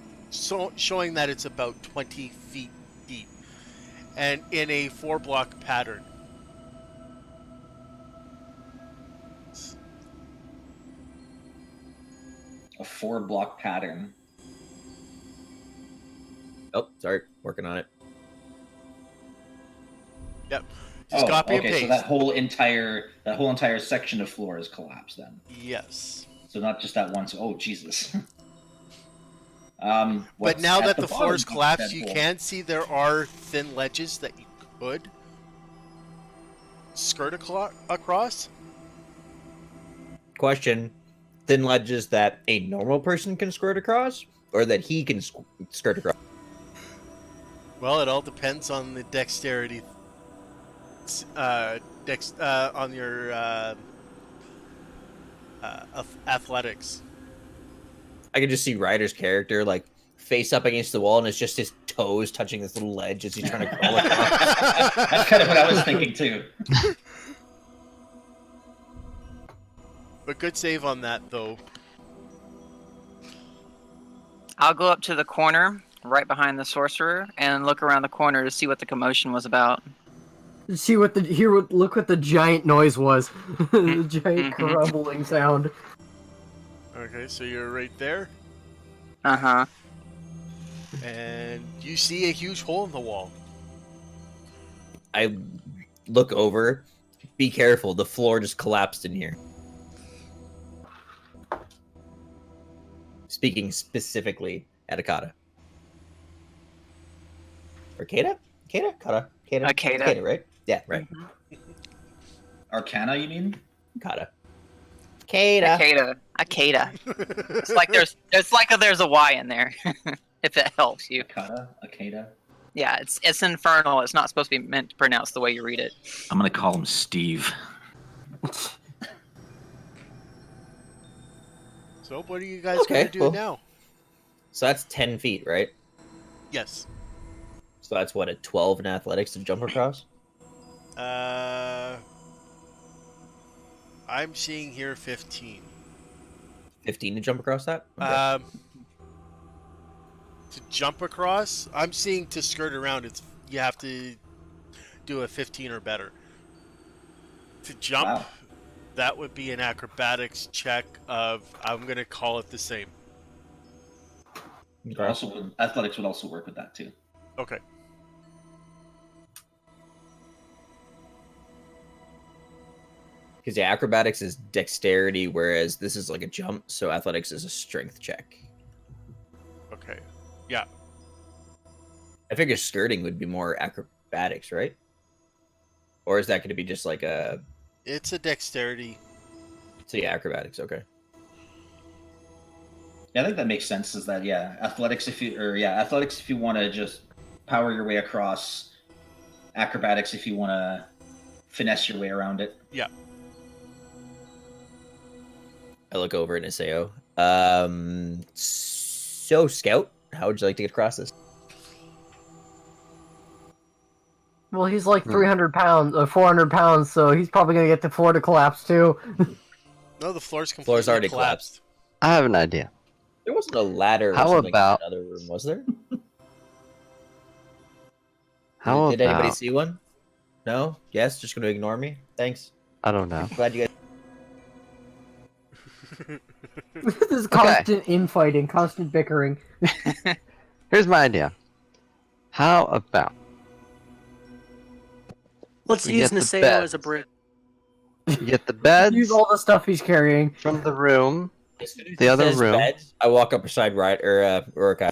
showing that it's about 20 feet deep and in a 4-block pattern. A 4-block pattern. Oh, sorry, working on it. Yep. Just copy and okay. paste. So that whole entire section of floor is collapsed then. Yes. So not just that once. Oh Jesus. But What's now at that the bottom floor's of collapsed, that you hole? can see there are thin ledges that you could skirt across. Question: thin ledges that a normal person can skirt across, or that he can skirt across? Well, it all depends on the dexterity. On your athletics. I can just see Ryder's character like face up against the wall, and it's just his toes touching this little ledge as he's trying to crawl across. That's kind of what I was thinking too. But good save on that, though. I'll go up to the corner right behind the sorcerer and look around the corner to see what the commotion was about. See what look what the giant noise was. The giant crumbling sound. Okay, so you're right there, Uh-huh. and you see a huge hole in the wall. I look over. Be careful, the floor just collapsed in here. Speaking specifically at Akata. Or Kata? Kata? Kata? Kata? Akata. Kata, right? Yeah, right. Arcana, you mean? Kata. Kata. Akata. It's like there's a Y in there. If it helps you. Akata. Yeah, it's infernal. It's not supposed to be meant to pronounce the way you read it. I'm gonna call him Steve. So what are you guys Okay, going to do well. now? So that's 10 feet, right? Yes. So that's what, a 12 in athletics to jump across? I'm seeing here 15. 15 to jump across that? Okay. To jump across, I'm seeing to skirt around. You have to do a 15 or better. To jump, Wow. that would be an acrobatics check of, I'm gonna call it the same. Okay. Athletics would also work with that too. Okay. Because yeah, acrobatics is dexterity, whereas this is like a jump, so athletics is a strength check. Okay. Yeah. I figure skirting would be more acrobatics, right? Or is that going to be just like a... It's a dexterity. So yeah, acrobatics, okay. Yeah, I think that makes sense. Is that athletics if you want to just power your way across, acrobatics if you want to finesse your way around it. Yeah. I look over at Niseo. So Scout, how would you like to get across this? Well, he's like 300 pounds, 400 pounds, so he's probably gonna get the floor to collapse too. No, the floor's completely Floor's already collapsed. I have an idea. There wasn't a ladder or How something about- in another room, was there? How Did anybody about... see one? No? Yes? Just going to ignore me? Thanks. I don't know. Glad you guys... This is constant infighting, constant bickering. Here's my idea. How about Let's We use get the Niseo beds. as a bridge. you get the beds Use all the stuff he's carrying. from the room, As soon as The it other says room. beds, I walk up beside Urukai.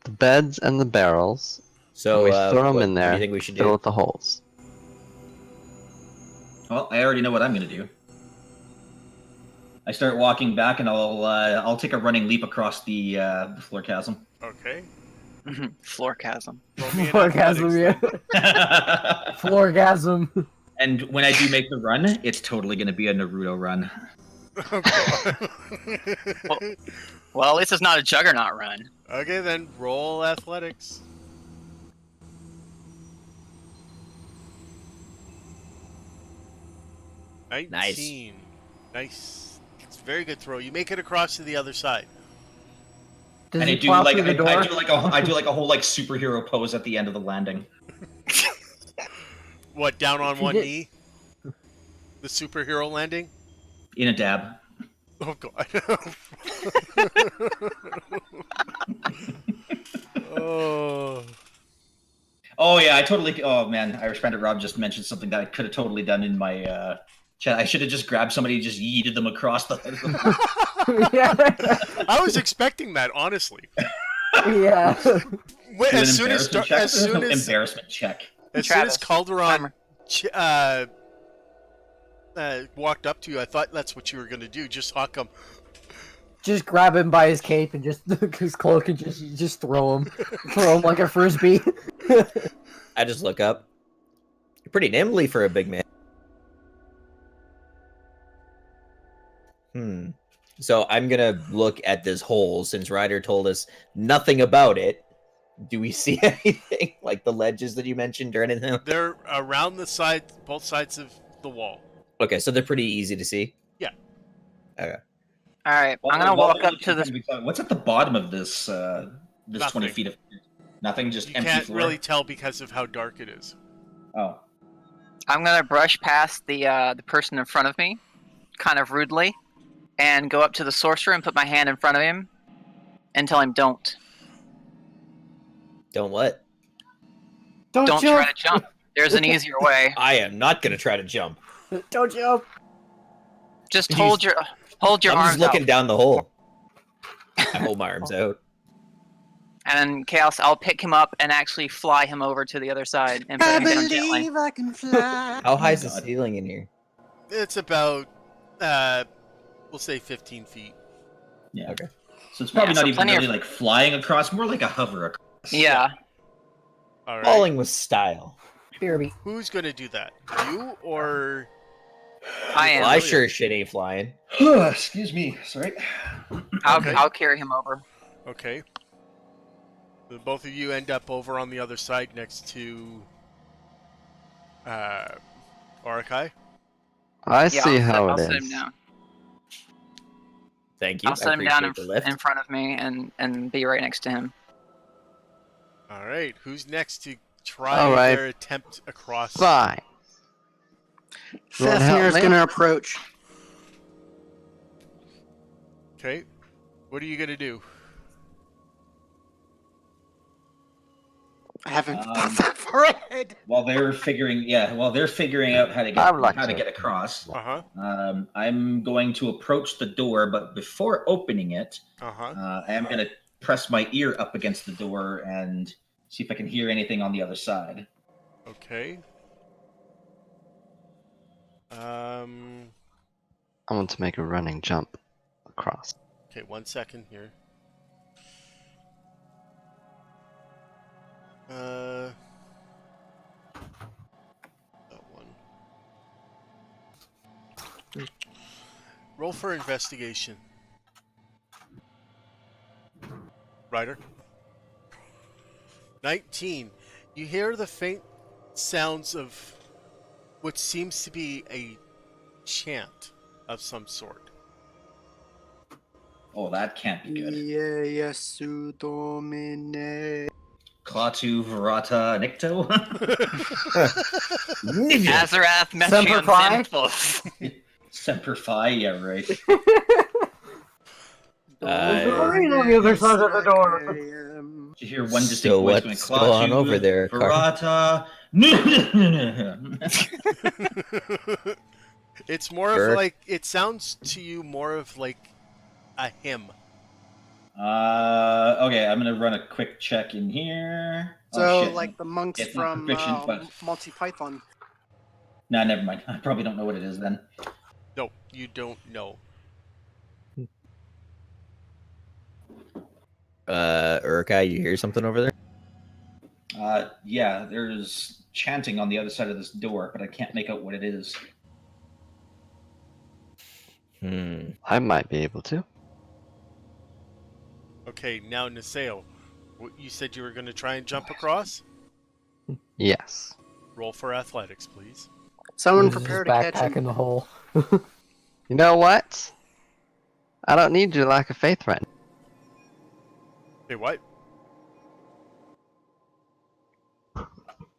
the beds and the barrels, So and we throw them what, in What there, do you think we should fill do? with the holes. Well, I already know what I'm gonna do. I start walking back, and I'll take a running leap across the floor chasm. Okay. Floor chasm. Roll me an Floorgasm, athletics yeah. Floorgasm. And when I do make the run, it's totally gonna be a Naruto run. then. Okay. Well, at least it's not a juggernaut run. Okay, then roll athletics. Nice. 19. Nice. It's a very good throw. You make it across to the other side. Does And he I do plow like through the door? I do like a whole like superhero pose at the end of the landing. What, down on If you one did- knee? The superhero landing? In a dab. Oh god. Oh. Oh yeah, I totally. Oh man, Irish Bandit Rob just mentioned something that I could have totally done in my Chat, I should have just grabbed somebody and just yeeted them across the. Yeah. I was expecting that, honestly. Yeah. Wait, Do an as soon as embarrassment check? as There's soon no as embarrassment check. as soon as Travis, Calderon walked up to you, I thought that's what you were gonna do. Just hawk him. Just grab him by his cape and just his cloak and just throw him like a frisbee. I just look up. You're pretty nimbly for a big man. So I'm gonna look at this hole since Ryder told us nothing about it. Do we see anything like the ledges that you mentioned or anything? They're around the side, both sides of the wall. Okay, so they're pretty easy to see. Yeah. Okay. All right, I'm gonna walk up to the. What's at the bottom of this? This Nothing. 20 feet of nothing, just You empty can't floor. really tell because of how dark it is. Oh, I'm gonna brush past the person in front of me, kind of rudely, and go up to the sorcerer and put my hand in front of him, and tell him don't Don't what? don't try to jump. There's an easier way. I am not gonna try to jump. Don't jump. Just He's- hold your I'm arms just looking out. down the hole. I hold my arms out. And Chaos, I'll pick him up and actually fly him over to the other side and put I him down gently. believe I can fly. How high is the God. ceiling in here? It's about, we'll say 15 feet. yeah. Okay. So it's probably Yeah, so not even plenty of- really like flying across, more like a hover across. Yeah. All right. Falling with style. Kirby. Who's gonna do that? You or? I am. Well, I sure as shit ain't flying. Excuse me. Sorry. I'll carry him over. Okay. The both of you end up over on the other side next to Orakai. I Yeah, see how I'll it set him is. down. Thank you. I'll set him down appreciate the lift. in front of me and be right next to him. All right. Who's next to try All right. their attempt across? Fine. You wanna help Fafnir's me? gonna approach. Okay. What are you gonna do? I haven't Um, thought that far ahead. While they're figuring out how to I would like get to. get across, Uh huh. I'm going to approach the door, but before opening it, Uh huh. I am going to press my ear up against the door and see if I can hear anything on the other side. Okay. I want to make a running jump across. Okay. 1 second here. That one. Roll for investigation. Ryder. 19. You hear the faint sounds of what seems to be a chant of some sort. Oh, that can't be good. Iesu Domine. Klaatu Verata Nicto? Azarath Semper Metrion Fi? Xanthos. Semper Fi, yeah, right. Right on the other side of the door. Did you hear one distinct So voice going, what's going on over there, Verata. It's more Sure. of like, it sounds to you more of like a hymn. Okay, I'm gonna run a quick check in here. So, Oh, shit. like the monks It's not from proficient, but- Monty Python. Nah, never mind. I probably don't know what it is then. No, you don't know. Urkai, you hear something over there? Yeah, there's chanting on the other side of this door, but I can't make out what it is. I might be able to. Okay, now Naseo, you said you were going to try and jump across? Yes. Roll for athletics, please. Someone Just prepare to catch backpack him. in the hole. You know what? I don't need your lack of faith right now. Hey, what?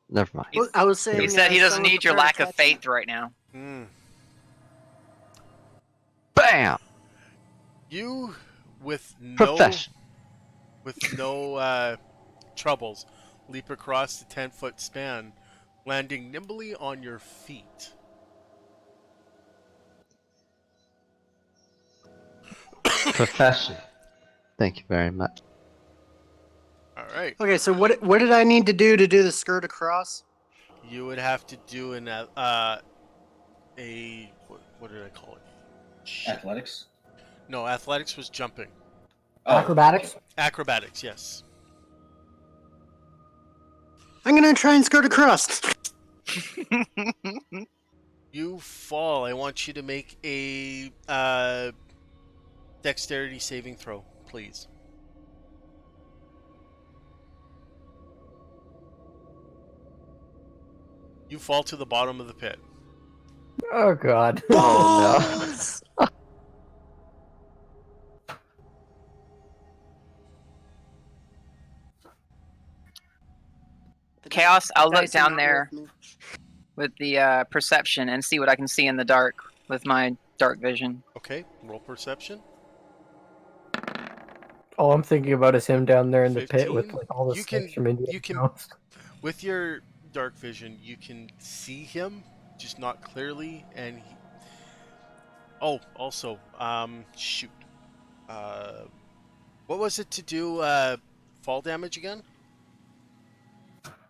Never mind. Well, I was saying. He said he doesn't someone need your prepare lack to of catch him. faith right now. Bam! You, with no Profession. troubles, leap across the 10-foot span, landing nimbly on your feet. Profession. Thank you very much. All right. Okay, so what did I need to do the skirt across? You would have to do an what did I call it? Shit. Athletics. No, athletics was jumping. Oh, Acrobatics? Acrobatics, yes. I'm gonna try and skirt across. You fall. I want you to make a dexterity saving throw, please. You fall to the bottom of the pit. Oh god. Oh no. Chaos, I'll look Dice are down not there with me. with the perception and see what I can see in the dark with my dark vision. Okay, roll perception. All I'm thinking about is him down there in the pit with 15. like all the You snakes can- from Indiana you can- Jones. With your dark vision, you can see him, just not clearly, and he... Oh, also, shoot. What was it to do, fall damage again?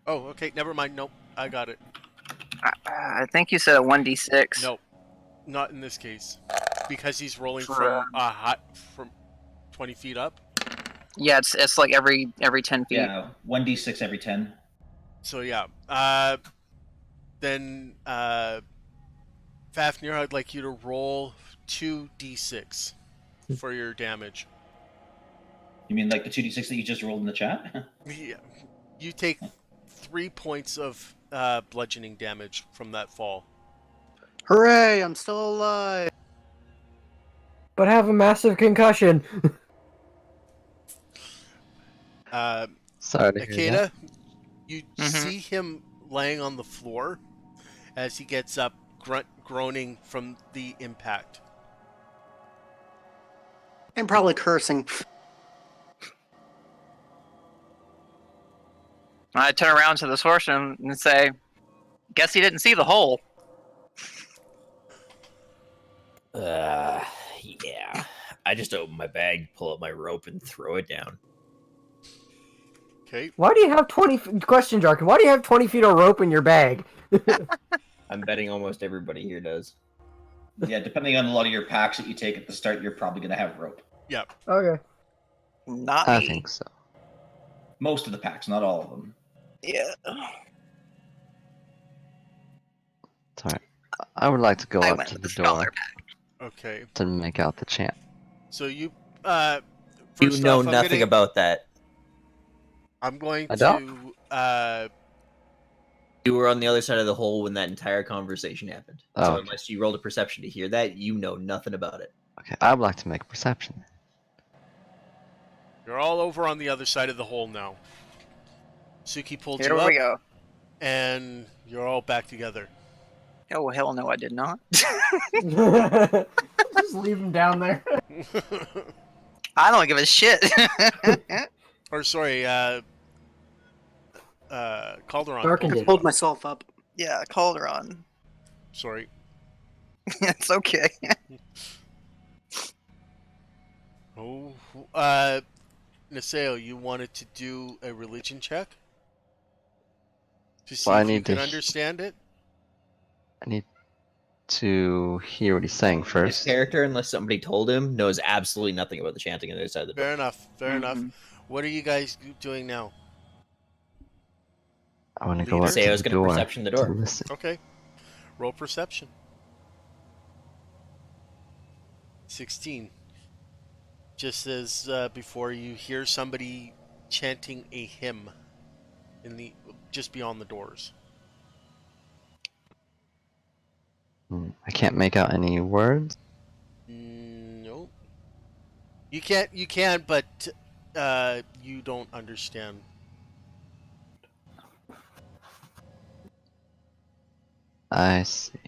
Oh, okay, never mind, nope, I got it. I think you said a 1d6. Nope, not in this case. Because he's rolling For, from 20 feet up. Yeah, it's like every 10 feet. Yeah, 1d6 every 10. So yeah, then Fafnir, I'd like you to roll 2d6 for your damage. You mean like the 2d6 that you just rolled in the chat? Yeah, you take 3 points of bludgeoning damage from that fall. Hooray! I'm still alive. But have a massive concussion. Sorry to hear that. Akeda, you Mhm. see him laying on the floor as he gets up, groaning from the impact. And probably cursing. I turn around to the sorcerer and say, "Guess he didn't see the hole." Yeah. I just open my bag, pull up my rope, and throw it down. Okay, Why do you have 20 question, Jarkin? Why do you have 20 feet of rope in your bag? I'm betting almost everybody here does. Yeah, depending on a lot of your packs that you take at the start, you're probably going to have rope. yep. Okay. Not I me. think so. Most of the packs, not all of them. Yeah. Sorry. I would like to go I up went to with the the scholar door pack. Okay, to make out the chant. so you You first know off, nothing about that. I'm going I to You were on the other side of the hole when that entire conversation happened. Oh, So okay. unless you rolled a perception to hear that, you know nothing about it. Okay, I would like to make a perception. You're all over on the other side of the hole now. Suki pulled Here you up, we go. and you're all back together. Oh, hell no, I did not. Just leave him down there. I don't give a shit. Or sorry, Calderon. Darkened pulled it. you Hold up. myself up. Yeah, Calderon. Sorry. It's okay. Oh, Naseo, you wanted to do a religion check to see Well, I if you need can to- understand it. I need to hear what he's saying His first. character, unless somebody told him, knows absolutely nothing about the chanting on the other side of the door. Fair enough. Fair enough. Mhm. What are you guys doing now? I want to go Leader? up Say I to was the going to door perception the to door. listen. Okay. Roll perception. 16. Just as before, you hear somebody chanting a hymn in the just beyond the doors. I can't make out any words. No. You can't. You can, but you don't understand. I see.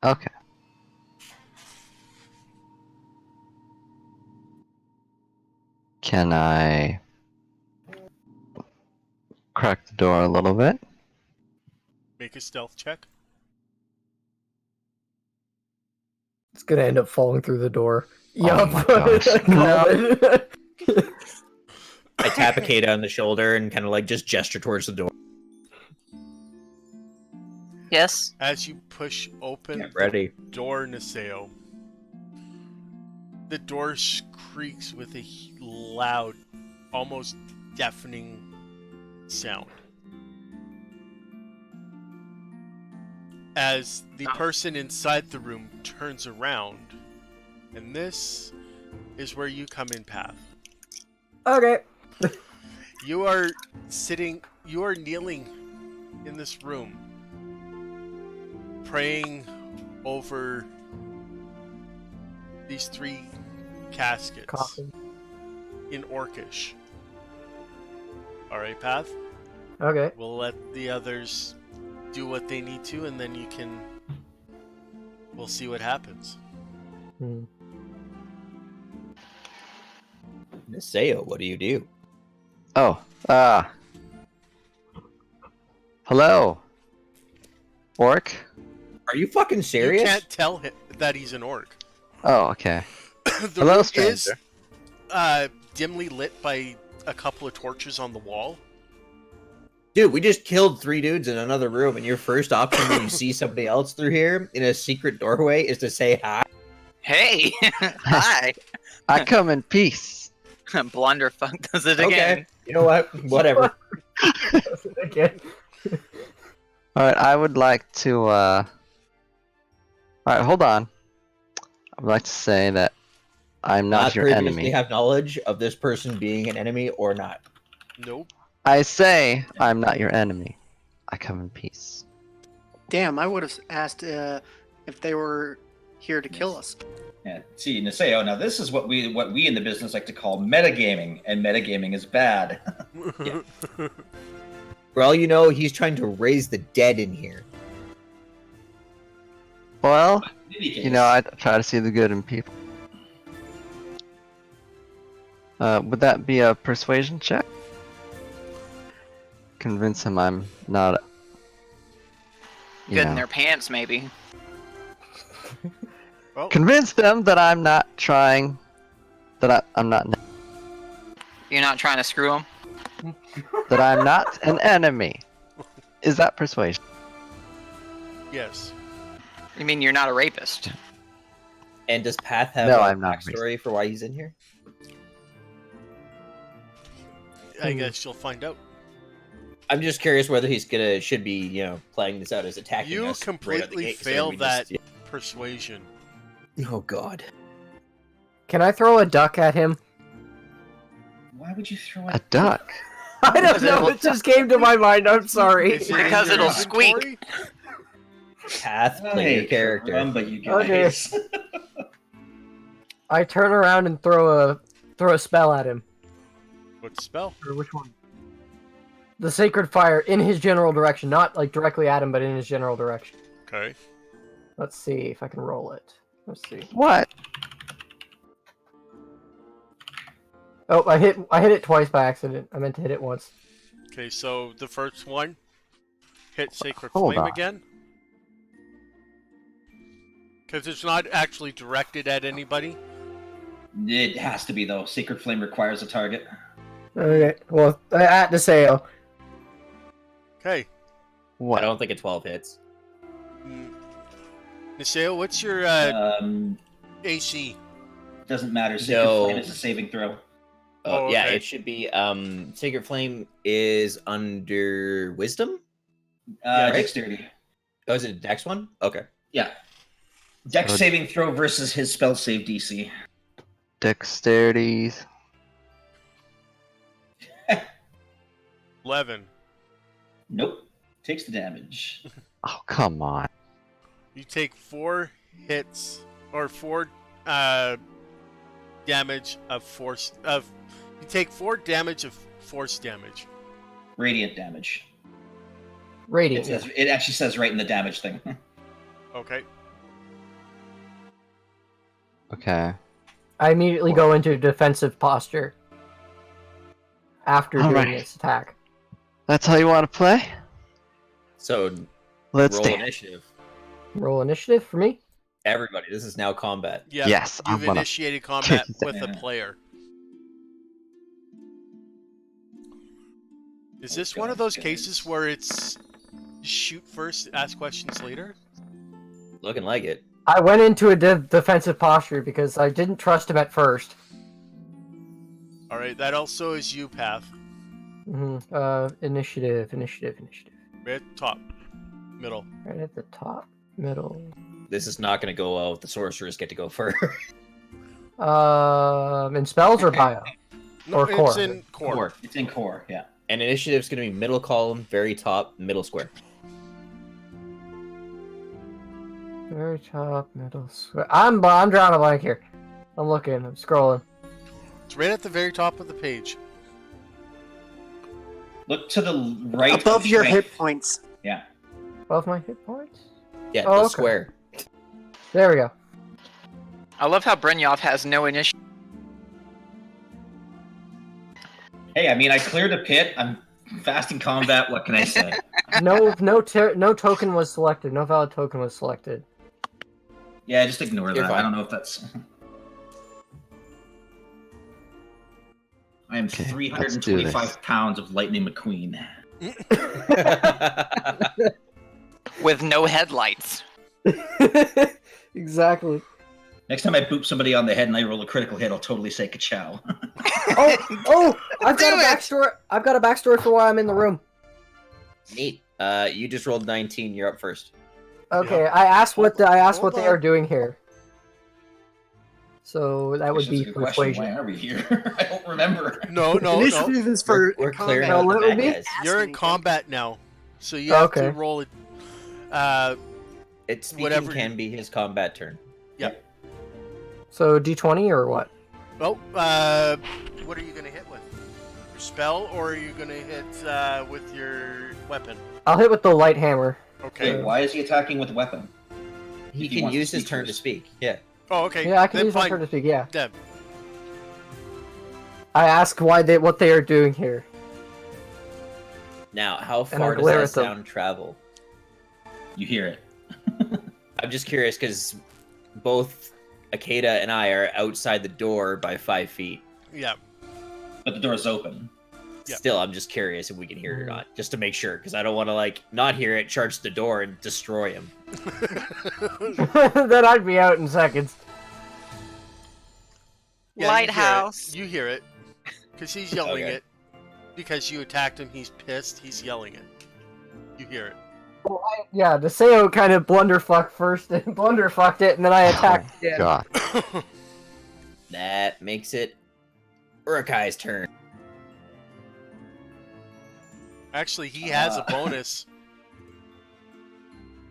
Okay. Can I crack the door a little bit? Make a stealth check. It's gonna end up falling through the door. Yup. my gosh. I tap Akeda on the shoulder and kind of like just gesture towards the door. Yes. As you push open Get ready. the door, Niseo, the door creaks with a loud, almost deafening sound. As the person inside the room turns around, and this is where you come in, Path. Okay. You are kneeling in this room, praying over these 3 caskets Coffin. in Orcish. Alright, Path? Okay. We'll let the others do what they need to, and then we'll see what happens. Hmm. Niseo, what do you do? Oh, hello, orc. Are you fucking serious? You can't tell him that he's an orc. Oh, okay. The Hello, room stranger. is dimly lit by a couple of torches on the wall. Dude, we just killed 3 dudes in another room, and your first option when you see somebody else through here in a secret doorway is to say hi. Hey. Hi. I come in peace. Blunderfuck does it Okay. again. You know what? Whatever. Again. All right, I would like to. All right, hold on. I would like to say that I'm not your previously enemy. have knowledge of this person being an enemy or not. Nope. I say I'm not your enemy. I come in peace. Damn, I would have asked if they were here to kill us. Yeah. See, Niseo, now this is what we in the business like to call metagaming, and metagaming is bad. Yeah. For all you know, he's trying to raise the dead in here. Well, In any case, you know, I try to see the good in people. Would that be a persuasion check? Convince him I'm not. You Good in know. their pants, maybe. Well, Convince them that I'm not trying. That I'm not. You're not trying to screw them? That I'm not an enemy. Is that persuasion? yes. You mean you're not a rapist? And does Path have No, a I'm not backstory for why he's in here? I guess you'll find out. I'm just curious whether should be, you know, playing this out as attacking You us. completely fail that persuasion. Oh god. Can I throw a duck at him? why would you throw A duck. I don't Because know. it'll- It just came to my mind. I'm sorry. Is it in Because your it'll squeak. inventory? Path, play your character. But you Okay. guys. I turn around and throw a spell at him. What spell? Or which one? The sacred fire in his general direction, not like directly at him, but in his general direction. Okay. Let's see if I can roll it. Let's see. What? Oh, I hit it twice by accident. I meant to hit it once. Okay, so the first one hit Sacred Hold Flame on. again. Because it's not actually directed at anybody. It has to be though. Sacred Flame requires a target. Okay. Well, at the sale. Okay. I What? don't think a 12 hits. Niseo, what's your Um, AC? doesn't matter. Sacred No. Flame is a saving throw. Oh, Yeah, okay. it should be. Sacred Flame is under Wisdom. Right? Dexterity. Oh, is it a Dex one? Okay. Yeah. Dex Good. saving throw versus his spell save DC. Dexterity. 11. Nope. Takes the damage. Oh, come on. You take 4 hits, or 4 damage of force of. You take 4 damage of force damage. Radiant damage. Radiant. It actually says right in the damage thing. Okay. Okay. I immediately go into defensive posture after doing Alright. this attack. That's how you want to play? So Let's roll do it. initiative. Roll initiative for me. Everybody, this is now combat. Yeah, Yes, I'm you've gonna- initiated combat with a Yeah. player. Is Oh, this one of God, those guys. cases where it's shoot first, ask questions later? Looking like it. I went into a defensive posture because I didn't trust him at first. All right, that also is you, Path. Initiative. Right at the top, middle. Right at the top, middle. This is not going to go well if the sorcerers get to go first. In spells or bio? No, Or it's core. in core. It's in core, yeah. And initiative's going to be middle column, very top, middle square. Very top, middle. I'm drawing a blank here. I'm looking. I'm scrolling. It's right at the very top of the page. Look to the right. Above of your strength. hit points. Yeah. Above my hit points. Yeah, Oh, the okay. square. There we go. I love how Brynjolf has no initiative. Hey, I mean, I cleared a pit. I'm fast in combat. What can I say? No token was selected. No valid token was selected. Yeah, just ignore You're that. I fine. don't know if that's. I am Okay, let's do 325 pounds of Lightning McQueen. With no headlights. Exactly. Next time I boop somebody on the head and I roll a critical hit, I'll totally say ka-chow. Oh! I've got a Do it! backstory. I've got a backstory for why I'm in the room. Neat. You just rolled 19. You're up first. Okay, Yeah. I asked what they Hold are on. doing here. So that would That's be a good question. Why persuasion. are we here? I don't remember. No. Initiative is for We're clearing combat. out what the would bad be? guys. You're in Fascinating. combat now, so you have to Okay. roll it. It's speaking Whatever can be his combat turn. So D20 or what? Well, what are you gonna hit with? Your spell, or are you gonna hit with your weapon? I'll hit with the light hammer. Okay. Wait, why is he attacking with a weapon? He If he can wants to use his speak turn to first. speak. Yeah. Oh, okay. Yeah, I can then use my fine. turn to speak. Yeah. Then. I ask what they are doing here. Now, how I far does glare that at them. sound travel? You hear it. I'm just curious because both Akeda and I are outside the door by 5 feet. Yeah. But the door's open. Yeah. Still, I'm just curious if we can hear it or not, just to make sure, because I don't want to not hear it, charge the door, and destroy him. Then I'd be out in seconds. Yeah, Lighthouse. You hear it. Because he's yelling Okay. it. Because you attacked him, he's pissed, he's yelling it. You hear it. Yeah, Deseo kind of blunderfucked first and blunderfucked it, and then I attacked Oh, again. God. That makes it Urukai's turn. Actually, he has a bonus.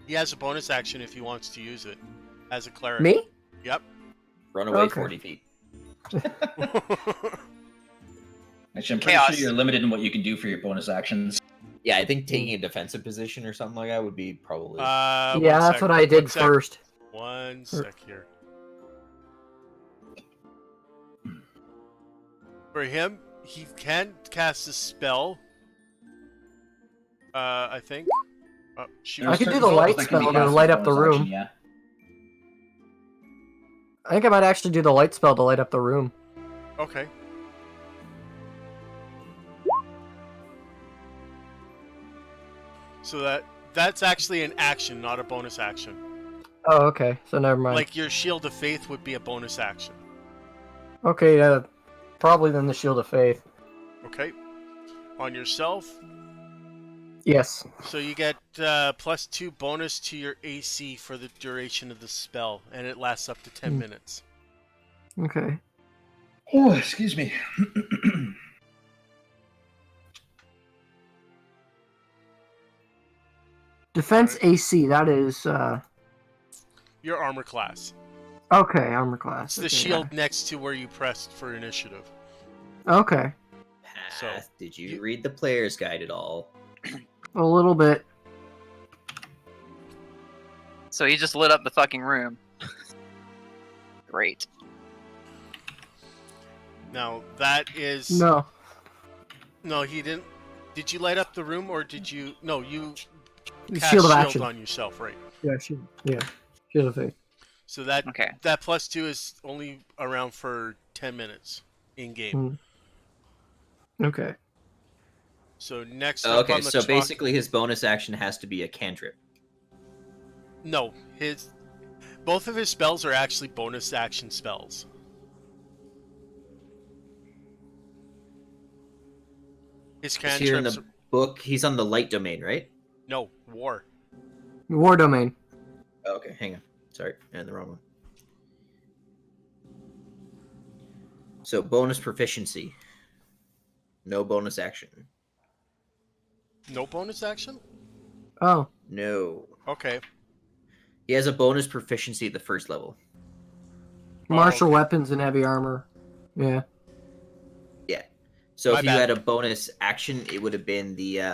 He has a bonus action if he wants to use it. As a cleric. Me? Yep. Run away Okay. 40 feet. Actually, I'm pretty Chaos. sure you're limited in what you can do for your bonus actions. Yeah, I think taking a defensive position or something like that would be probably. Yeah, one that's sec, what I did one sec, first. One sec here. For him, he can cast a spell. I think. Oh, shoot. I There's could do certain the light spells that can be spell to cast light as up the bonus room. action, yeah. I think I might actually do the light spell to light up the room. Okay. So that's actually an action, not a bonus action. Oh, okay. So never mind. Like your Shield of Faith would be a bonus action. Okay, probably then the Shield of Faith. Okay. On yourself, Yes. so you get +2 bonus to your AC for the duration of the spell, and it lasts up to 10 Hmm. minutes. Okay. Oh, excuse me. Defense AC, that is, Your armor class. okay, armor class. It's the okay, shield next to where you pressed for initiative. yeah. Okay. So, Path, did you you- read the player's guide at all? A little bit. So he just lit up the fucking room. Great. Now that is No. No, he didn't. Did you light up the room or did you? No, you cast Shield of action. on yourself, right? Yeah, shield. Yeah. Shield of Faith. So that Okay. that +2 is only around for 10 minutes in game. Okay. So next up Okay, on the so chalk- basically his bonus action has to be a cantrip. no, both of his spells are actually bonus action spells. His He's here in cantrips, the book. He's on the light domain, right? no, war. War domain. Okay, hang on. Sorry, and the wrong one. So bonus proficiency. No bonus action. No bonus action? Oh. No. Okay. He has a bonus proficiency at the first level. Martial okay. weapons and heavy armor. Yeah. Yeah. So My if you bad. had a bonus action, it would have been the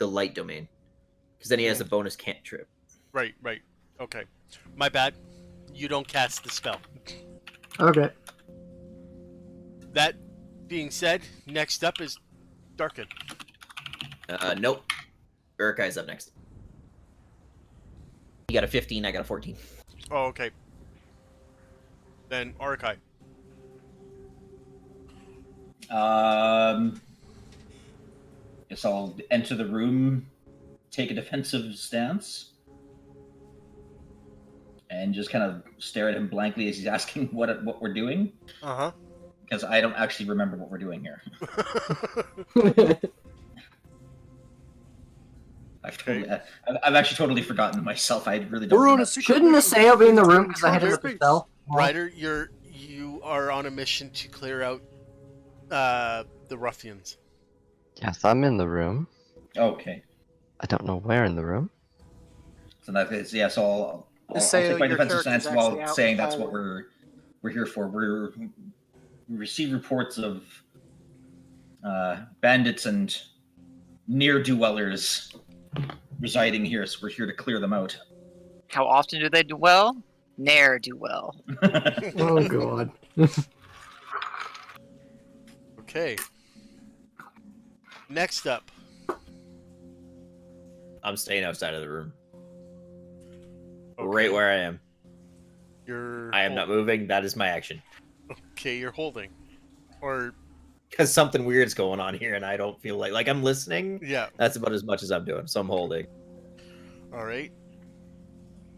light domain, because then he has a bonus cantrip. Right. Okay. My bad. You don't cast the spell. Okay. That being said, next up is Darkin. Nope. Urukai's up next. You got a 15, I got a 14. Oh, okay. Then Urukai. Guess I'll enter the room, take a defensive stance, and just kind of stare at him blankly as he's asking what we're doing, Uh because I don't actually remember what we're doing here. huh. I've actually totally forgotten myself. I really don't. We're on a remember. secret Shouldn't mission. Naseo be in the room because I hit him Ryder- with the spell? Ryder, you are on a mission to clear out the ruffians. Yes, I'm in the room. Okay, I don't know where in the room. so that is yeah. So I'll Just say take my your defensive character's stance while actually out saying in the that's what hallway. we're here for. We receive reports of bandits and near dwellers residing here, so we're here to clear them out. How often do they do well? Ne'er do well. Oh god. Okay. Next up. I'm staying outside of the room. Okay. Right where I am. You're. I am not moving. That is my action. Okay, you're holding. Or Because something weird's going on here, and I don't feel like I'm listening. yeah. That's about as much as I'm doing. So I'm holding. All right.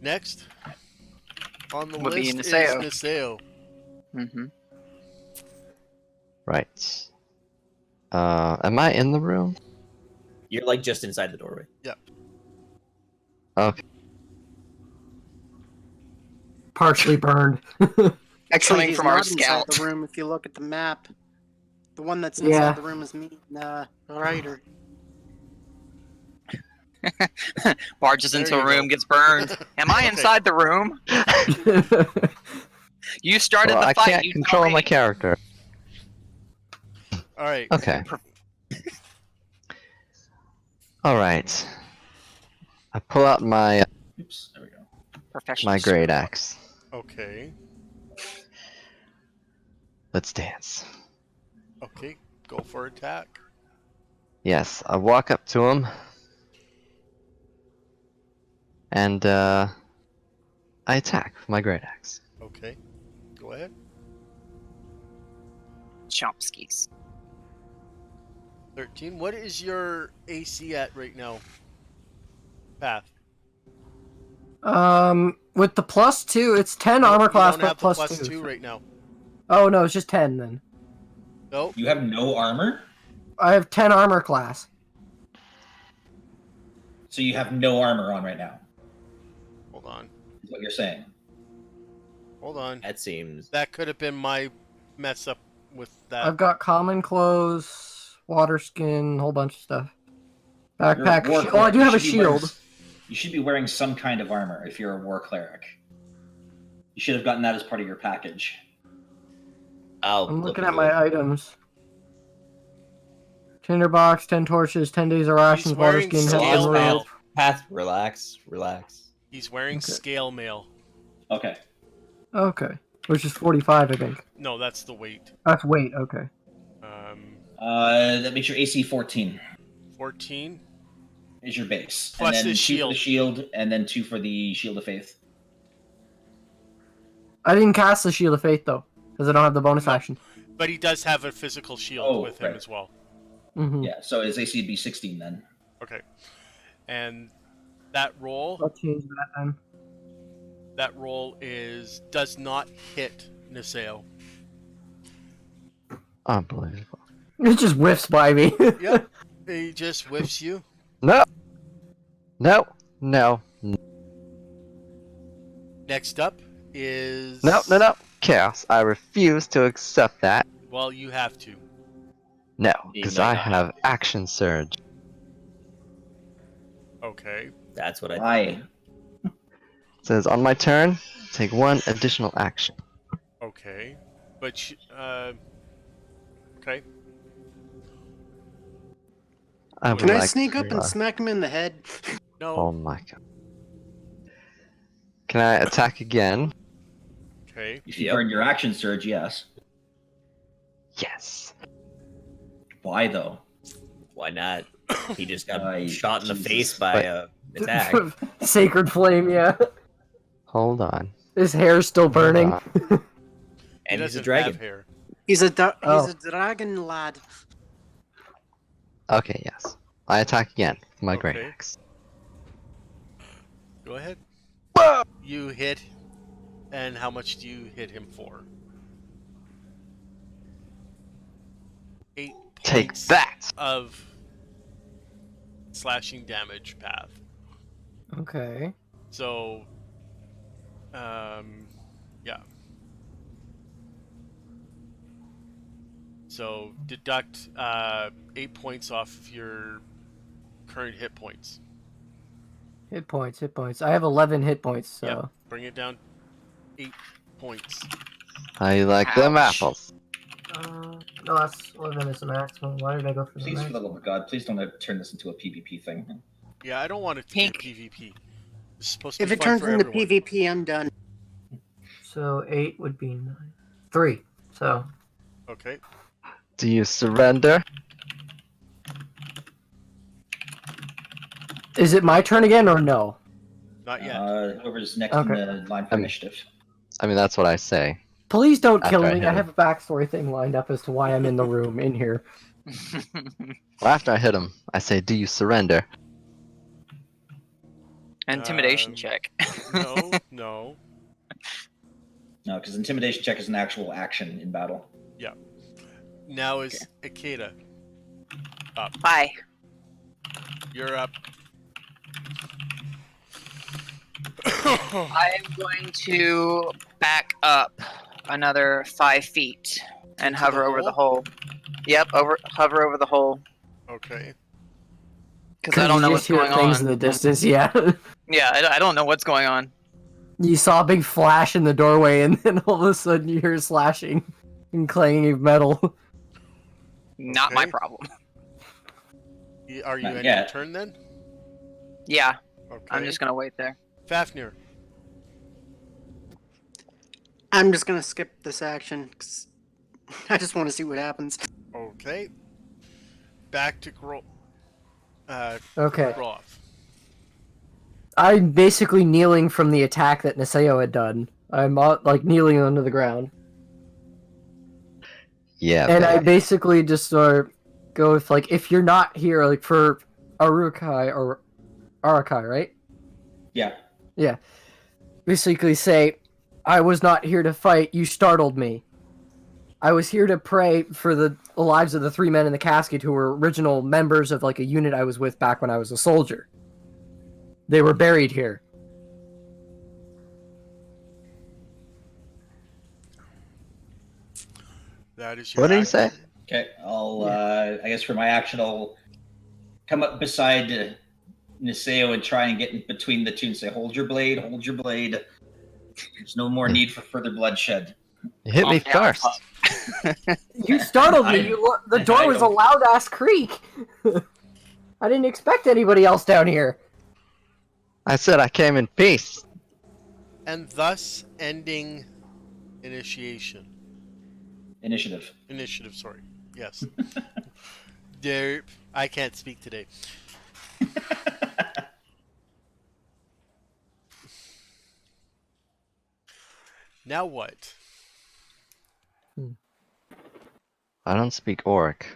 Next on the Would be list is Naseo. Naseo. Mm-hmm. Right. Am I in the room? You're like just inside the doorway. Okay. Partially burned. Actually, Coming he's from not our inside scout. the room. If you look at the map, the one that's inside Yeah. the room is me, Ryder. Barges There into you a room, go. gets burned. Am I Okay. inside the room? You started Well, the I fight. can't you control tell my me. character. All right. Okay. All right. I pull out my Oops, there we go. Professional. my great axe. Okay. Let's dance. Okay. Go for attack. Yes, I walk up to him, and I attack with my great axe. Okay. Go ahead. Chomskys. 13. What is your AC at right now? Path. With the +2, it's 10 No, armor you class, don't but have the +2. +2 right now. Oh no, it's just 10 then. Nope. You have no armor, I have 10 armor class. so you have no armor on right now. Hold on. Is what you're saying? Hold on. That seems. That could have been my mess up with that. I've got common clothes, water skin, whole bunch of stuff. Backpack. You're a war Oh, I do cleric. have a You should be wearing- shield. You should be wearing some kind of armor if you're a war cleric. You should have gotten that as part of your package. I'm looking at my items. Tinderbox, 10 torches, 10 days of rations, water wearing skin, scale heavy mail. rope. Path. Relax. Relax. He's wearing Okay. scale mail. Okay. Okay. Which is 45, I think. No, that's the weight. That's weight, okay. That makes your AC 14 14. is your base. Plus and then his 2 for shield. the shield, and then 2 for the Shield of Faith. I didn't cast the Shield of Faith though, because I don't have the bonus No. action. But he does have a physical shield Oh, with him right. as well. Mm-hmm. Yeah, so his AC would be 16 then. Okay. And that roll, I'll change that then. does not hit Niseo. Unbelievable. It just whiffs by me. Yep. He just whiffs you. No. No. No. Next up is... No. No. No. Chaos. I refuse to accept that. Well, you have to. No, You because may I not. have action surge. Okay. That's what I. Why? It says on my turn, take 1 additional action. Okay. But, okay. I would Can I like sneak up to, and smack him in the head? Oh No. my god. Can I attack again? Okay. If you Yep. burn your action surge, yes. Yes. Why though? Why not? He just got Ay, shot in the Jesus. face by But- a attack. Sacred flame, yeah. Hold on. His hair's still burning. Hold He And he's a doesn't dragon. have hair. He's a Oh. dragon lad. Okay, yes. I attack again with my great Okay. axe. Go ahead. You hit. And how much do you hit him for? 8 Take points that! of slashing damage, Path. Okay. So, yeah. So deduct 8 points off of your current hit points. Hit points. I have 11 hit points, so. Yep. Bring it down 8 points. How you like them Ouch. apples? No, that's 11 is the maximum. Why did I go for the Please, for max? the love of God, please don't turn this into a PvP thing. Yeah, I don't want it to Pink. be PvP. It's supposed to If be it fun turns for into everyone. PvP, I'm done. So 8 would be 9. 3. So. Okay. Do you surrender? Is it my turn again or no? Not yet. Whoever's next Okay. in the line for initiative. I mean, that's what I say. Please don't After kill I me. hit I him. have a backstory thing lined up as to why I'm in the room in here. Well, after I hit him, I say, do you surrender? Intimidation Um, check. No, no. No, because intimidation check is an actual action in battle. Now is Ikeda. Bye. You're up. I am going to back up another 5 feet and Into the hover over the hole. Yep, hover over the hole Okay. because I don't know you what's just hear going things on. in the distance. Yeah. Yeah, I don't know what's going on. You saw a big flash in the doorway, and then all of a sudden you hear slashing and clanging of metal. Not my Okay. problem. Are you Not ending your yet. turn then? Yeah, Okay. I'm just gonna wait there. Fafnir. I'm just gonna skip this action 'cause I just want to see what happens. Okay. Back to Okay. Grolf. I'm basically kneeling from the attack that Niseo had done. I'm like kneeling under the ground. Yeah. And I baby. basically just go with, like, if you're not here, like, for Arukai, or Arakai, right? Yeah. Yeah. Basically say, I was not here to fight, you startled me. I was here to pray for the lives of the 3 men in the casket who were original members of, like, a unit I was with back when I was a soldier. They were buried here. That is your What did he action. say? Okay. I guess for my action, I'll come up beside Niseo and try and get in between the two and say, hold your blade, hold your blade. There's no more need for further bloodshed. You hit me Calm down, first. pup. You startled me. The door I was a don't- loud-ass creak. I didn't expect anybody else down here. I said I came in peace. And thus ending initiation. Initiative. Initiative, sorry. Yes. Derp. I can't speak today. Now what? I don't speak Orc.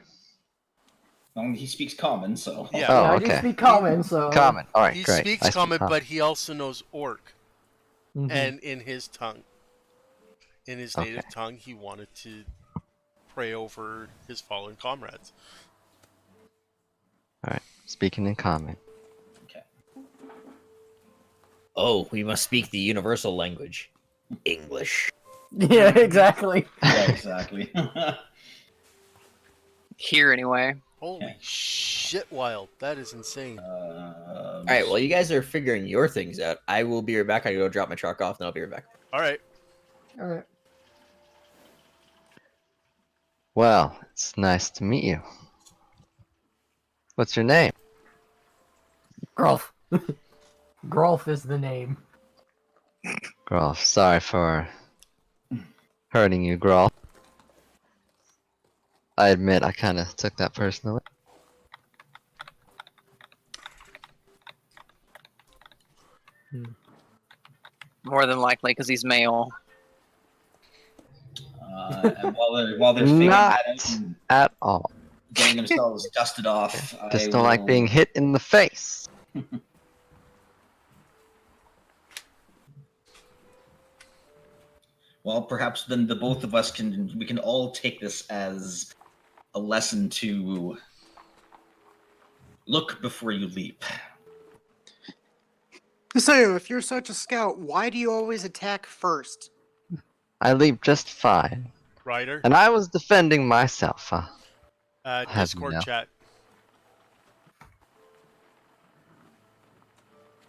He speaks common, so. Yeah. Oh, yeah, I okay. do speak common, so Common. All right, He great. speaks I speak common, but he also knows Orc, Mhm. and in his tongue, in his native Okay. tongue, he wanted to pray over his fallen comrades. All right, speaking in common. Oh, we must speak the universal language, English. Yeah, exactly. Yeah, exactly. Here, anyway. Holy Okay. shit, Wild! That is insane. All right, well, you guys are figuring your things out. I will be right back. I go drop my truck off, and I'll be right back. All right. All right. Well, it's nice to meet you. What's your name? Grolf. Grolf is the name. Grolf. Sorry for hurting you, Grolf. I admit I kind of took that personally. More than likely, because he's male. And while they're figuring Not that out and at all. getting themselves dusted off, Just I don't like will- being hit in the face. Well, perhaps then the both of us can all take this as a lesson to look before you leap. So, if you're such a scout, why do you always attack first? I leap just fine. Ryder, And I was defending myself. have you Discord know. chat.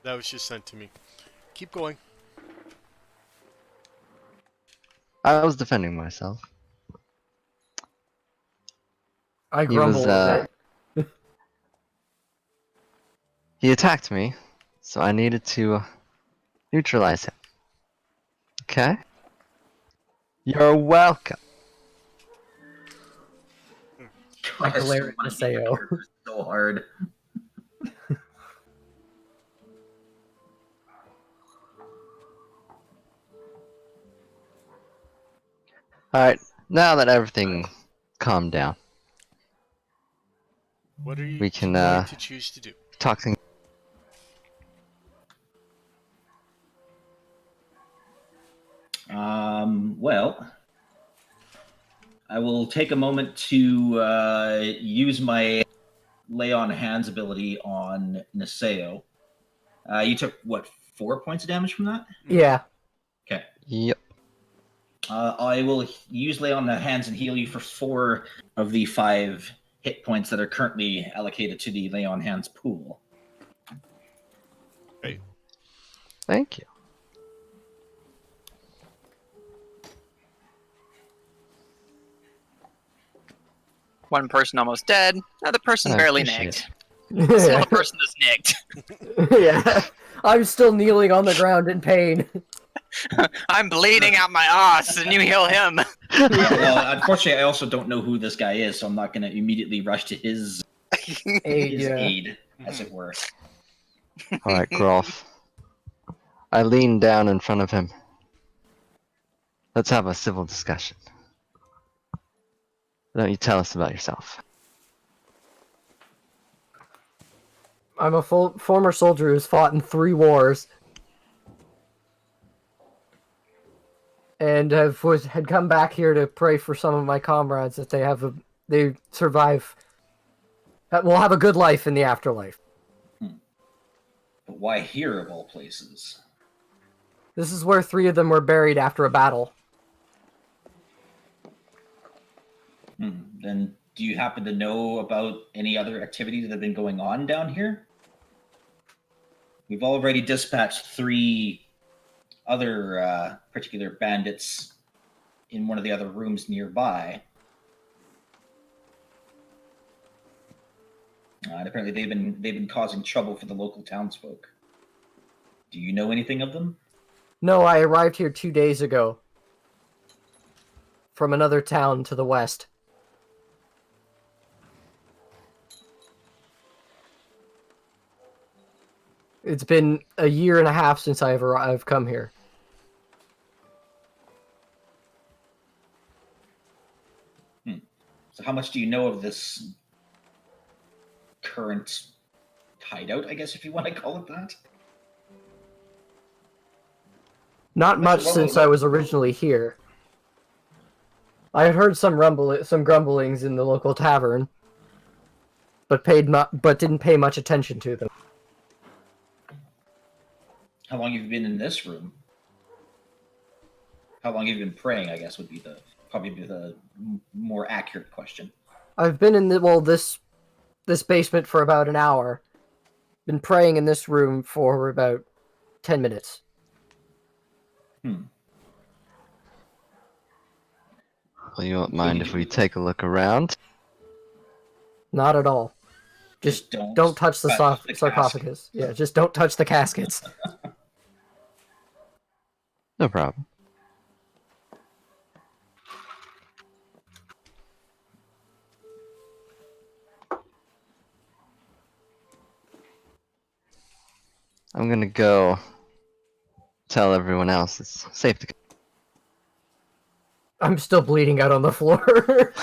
That was just sent to me. Keep going. I was defending myself. I He grumble was, a bit. He attacked me, so I needed to neutralize him. Okay? You're welcome. I Gosh, glare at one of Maseo. these characters is so hard. Alright, now that everything calmed down, What are you We can, going to choose to do? talk things. Well, I will take a moment to use my lay on hands ability on Niseo. You took what, 4 points of damage from that? Yeah. Okay. Yep. I will use lay on the hands and heal you for 4 of the 5 hit points that are currently allocated to the lay on hands pool. Thank you. One person almost dead. Another person I barely appreciate nicked. Still a person that's nicked. Yeah. I'm still kneeling on the ground in pain. I'm bleeding out my ass, and you heal him. Yeah, well, unfortunately, I also don't know who this guy is, so I'm not going to immediately rush to his Aid, yeah. aid, as it were. Alright, Grolf. I lean down in front of him. Let's have a civil discussion. Why don't you tell us about yourself? I'm a former soldier who's fought in 3 wars. And had come back here to pray for some of my comrades that they survive. That will have a good life in the afterlife. But why here, of all places? This is where 3 of them were buried after a battle. Then do you happen to know about any other activities that have been going on down here? We've already dispatched 3 other particular bandits in one of the other rooms nearby. And apparently they've been causing trouble for the local townsfolk. Do you know anything of them? No, I arrived here 2 days ago. From another town to the west. It's been a year and a half since I've come here. So how much do you know of this current hideout, I guess, if you want to call it that? Not much since I was originally here. I had heard some grumblings in the local tavern, but didn't pay much attention to them. How long have you been in this room? How long have you been praying, I guess, would be probably the more accurate question. I've been in this basement for about an hour. Been praying in this room for about 10 minutes. Well, you won't mind if we take a look around? Not at all. Just don't touch the sarcophagus. Yeah, just don't touch the caskets. No problem. I'm gonna go tell everyone else it's safe to go. I'm still bleeding out on the floor.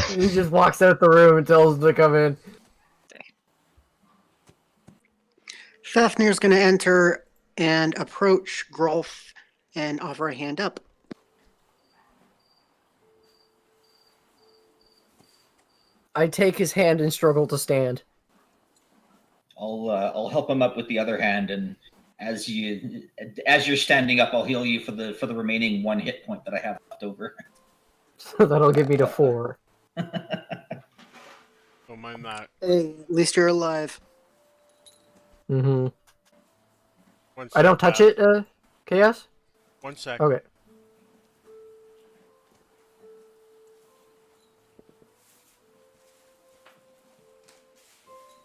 He just walks out the room and tells them to come in. Fafnir's going to enter and approach Grolf and offer a hand up. I take his hand and struggle to stand. I'll help him up with the other hand, and as you're standing up, I'll heal you for the remaining 1 hit point that I have left over. So that'll give me to 4. Don't mind that. Hey, at least you're alive. Mm-hmm. One I don't sec, touch it, Chaos? 1 sec. Okay.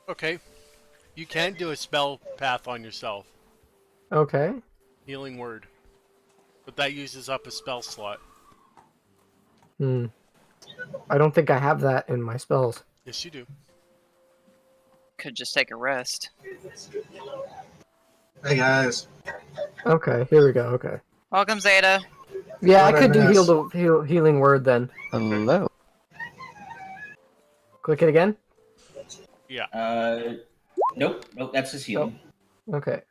Okay. You can do a spell path on yourself. Okay. Healing word. But that uses up a spell slot. I don't think I have that in my spells. Yes, you do. Could just take a rest. Hey guys. Okay, here we go. Okay. Welcome, Zeta. Yeah, I What could I do missed. healing word then. Hello. Click it again. Yeah. Nope. That's his healing. Okay.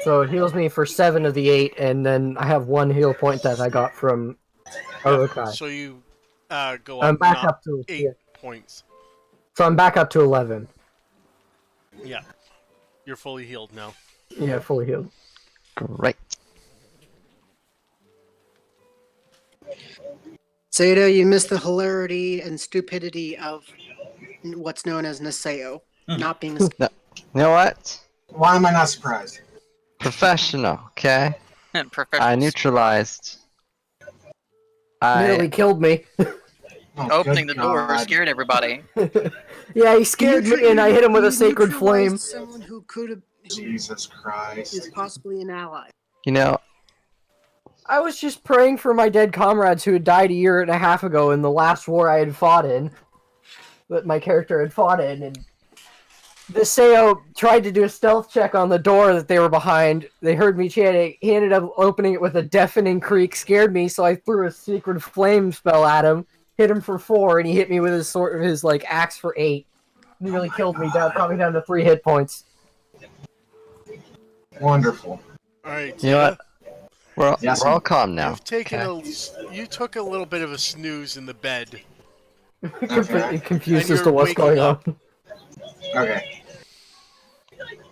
So it heals me for 7 of the 8, and then I have 1 heal point that I got from Urukai. So you go I'm up, back not up to 8 yeah. points. So I'm back up to 11. Yeah. You're fully healed now. Yeah, fully healed. Great. Zeta, you missed the hilarity and stupidity of what's known as Naseo. Not being a You know what? Why am I not surprised? Professional, okay? Professional. I neutralized. Nearly killed me. Oh, Opening the good door God. scared everybody. Yeah, he scared me, and I hit him with a sacred flame. Someone who could have Jesus is Christ. possibly an ally. You know, I was just praying for my dead comrades who had died a year and a half ago in the last war I had fought in. That my character had fought in, and the Seo tried to do a stealth check on the door that they were behind. They heard me chanting. He ended up opening it with a deafening creak, scared me, so I threw a sacred flame spell at him, hit him for 4, and he hit me with his axe for 8. Nearly killed me, brought me down to 3 hit points. Wonderful. Alright, you know what? We're Yes, all calm now. You've taken okay? you took a little bit of a snooze in the bed. Completely confused And as to you're what's waking going up. on. Okay.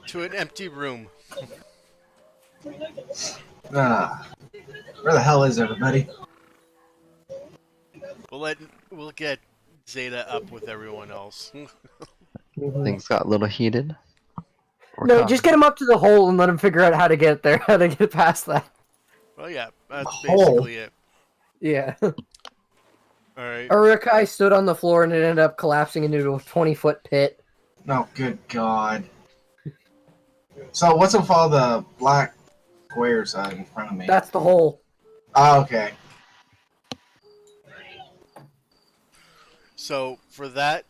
To an empty room. Where the hell is everybody? We'll get Zeta up with everyone else. Mhm. Things got a little heated. We're No, calm. just get him up to the hole and let him figure out how to get there, how to get past that. Well, yeah, that's Hole. basically it. Yeah. Alright. Urukai stood on the floor and it ended up collapsing into a 20-foot pit. No, good God. So what's with all the black squares in front of me? That's the hole. Oh, okay. So, for that,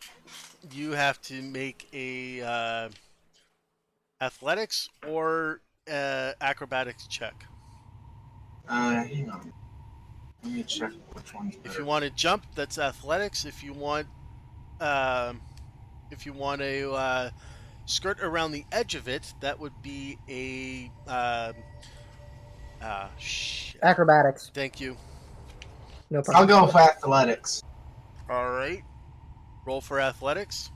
you have to make a athletics or acrobatics check. Hang on. Let me check which one's better. If you want to jump, that's athletics. If you want to skirt around the edge of it, that would be a shit. Acrobatics. Thank you. No I'll problem. go with athletics. All right. Roll for athletics.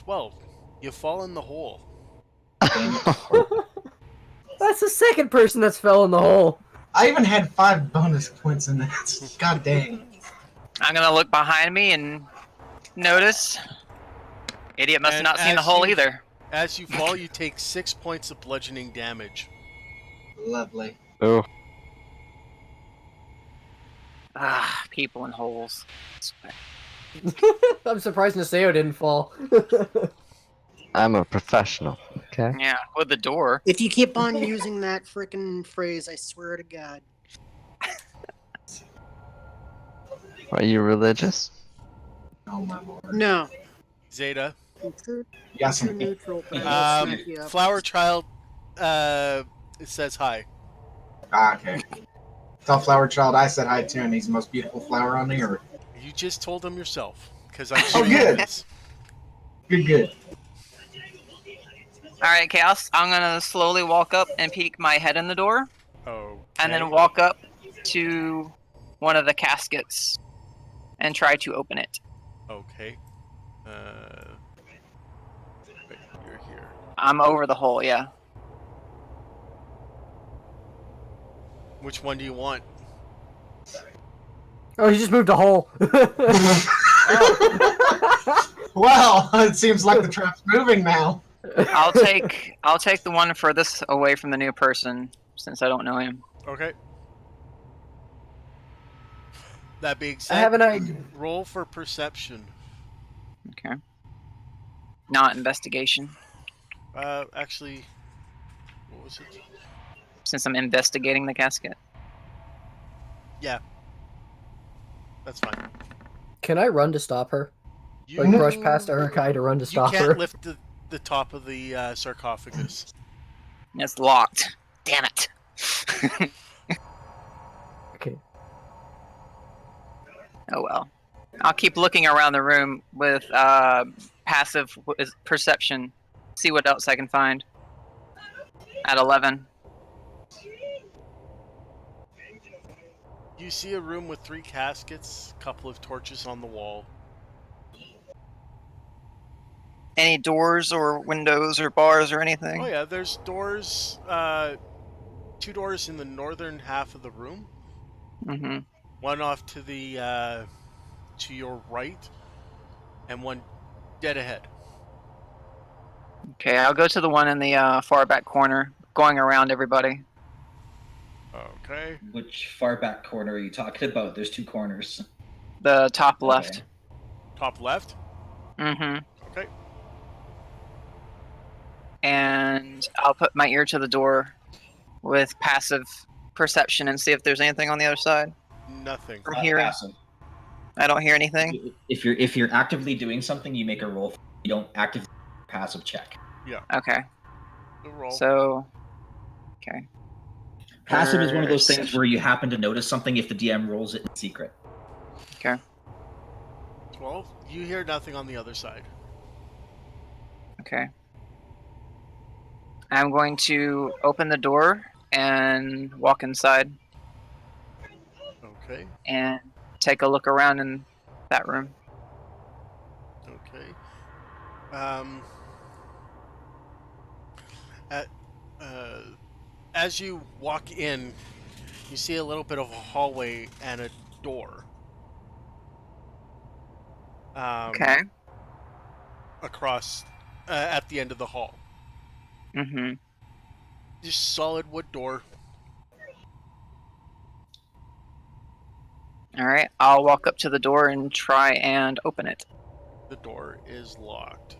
12. You fall in the hole. That's the second person that's fell in the hole. I even had 5 bonus points in that. God dang. I'm gonna look behind me and notice. Idiot must have And not seen the as hole you- either. As you fall, you take 6 points of bludgeoning damage. Lovely. Oh, Ah, people in holes. I'm surprised Naseo didn't fall. I'm a professional. Okay. Yeah, with the door. If you keep on using that frickin' phrase, I swear to God. Are you religious? Oh my lord. No. Zeta. True, Yes, true I'm neutral, but I will smack you up. Flower Child it says hi. okay. Tell Flower Child I said hi too, and he's the most beautiful flower on the earth. You just told him yourself, because I'm Oh, doing good. this. Good. All right, Chaos. I'm gonna slowly walk up and peek my head in the door, Oh. and then walk up to one of the caskets and try to open it. Okay. Wait, you're here. I'm over the hole. Yeah. Which one do you want? Oh, he just moved a hole. Well, it seems like the trap's moving now. I'll take the one furthest away from the new person since I don't know him. Okay. That being I said, have an idea. roll for perception. Okay. Not investigation, Actually, what was it? since I'm investigating the casket. Yeah. That's fine. Can I run to stop her? You, Like brush past Urukai to run to you stop can't her? lift the top of the sarcophagus. It's locked. Damn it. Okay. Oh well. I'll keep looking around the room with passive perception. See what else I can find. At 11. You see a room with 3 caskets, couple of torches on the wall. Any doors or windows or bars or anything? Oh yeah, there's doors, 2 doors in the northern half of the room. Mm-hmm. One off to the to your right, and one dead ahead. Okay, I'll go to the one in the far back corner, going around everybody. Okay. Which far back corner are you talking about? There's 2 corners. The top left. Okay. Top left. Mm-hmm. Okay. And I'll put my ear to the door with passive perception and see if there's anything on the other side. Nothing. From hearing. Passive. I don't hear anything. If you're actively doing something, you make a roll. You don't actively passive check. Okay. The roll. So. Okay. Passive is one of those things where you happen to notice something if the DM rolls it in secret. 12. You hear nothing on the other side. Okay. I'm going to open the door and walk inside Okay. and take a look around in that room. Okay. As you walk in, you see a little bit of a hallway and a door. Okay. Across, at the end of the hall. Mm-hmm. Just solid wood door. All right. I'll walk up to the door and try and open it. The door is locked,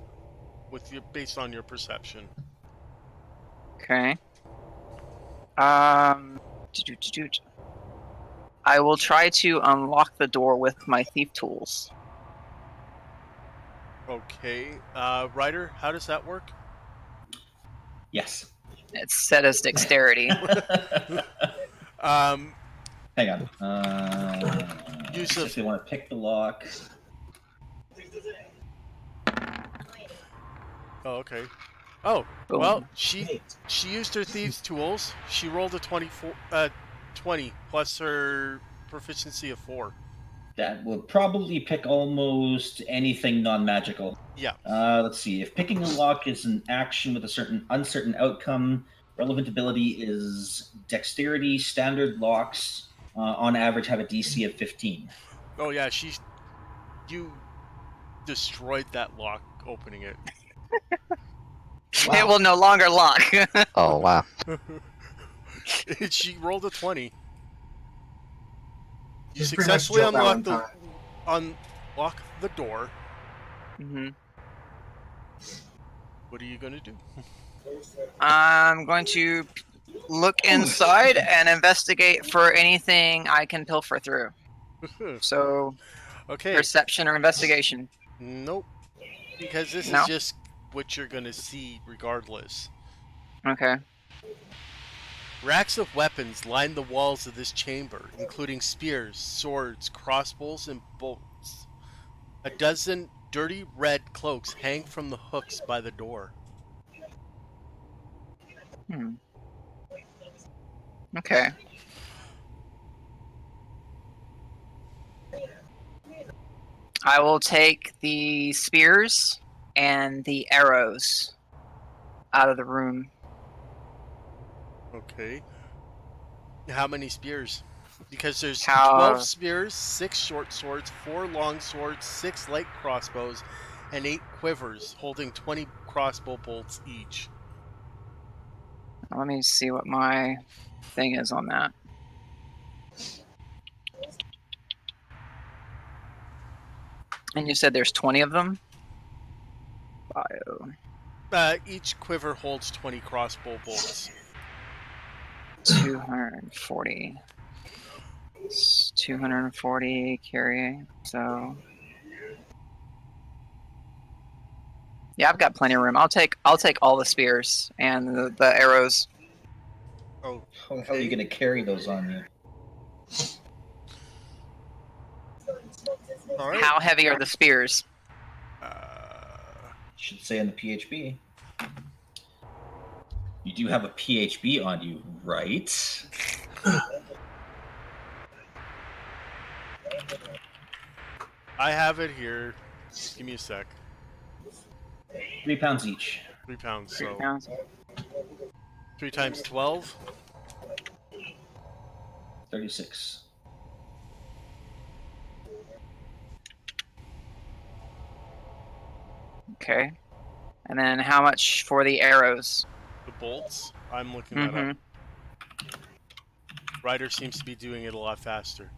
based on your perception. Okay. I will try to unlock the door with my thief tools. Okay. Ryder, how does that work? Yes. It's set as dexterity. Um, Hang on. Use of- If they want to pick the lock. oh, okay. Oh, Boom. well, she used her thieves' tools. She rolled a 20 plus her proficiency of 4. That will probably pick almost anything non-magical. Yeah. Let's see. If picking a lock is an action with a certain uncertain outcome, relevant ability is dexterity. Standard locks, on average, have a DC of 15. Oh yeah, you destroyed that lock opening it. It will no longer lock. Oh wow. She rolled a 20. You Just pretty much successfully jump out unlock the door. hmm What are you gonna do? I'm going to look inside and investigate for anything I can pilfer through. So, Okay. perception or investigation. Nope. Because this No? is just what you're gonna see regardless. Okay. Racks of weapons line the walls of this chamber, including spears, swords, crossbows, and bolts. A dozen dirty red cloaks hang from the hooks by the door. Okay. I will take the spears and the arrows out of the room. Okay. How many spears? Because there's How- 12 spears, 6 short swords, 4 long swords, 6 light crossbows, and 8 quivers, holding 20 crossbow bolts each. Let me see what my thing is on that. And you said there's 20 of them? Bio. Each quiver holds 20 crossbow bolts. 240. It's 240 carry, so... Yeah, I've got plenty of room. I'll take all the spears and the arrows. Oh, How the hell are you going to carry those on you? all right. How heavy are the spears? Should say in the PHB. You do have a PHB on you, right? I have it here. Give me a sec. 3 pounds each. 3 pounds, so 3 pounds. 3 times 12. 36. Okay. And then how much for the arrows? The bolts. I'm looking that up. Ryder seems to be doing it a lot faster.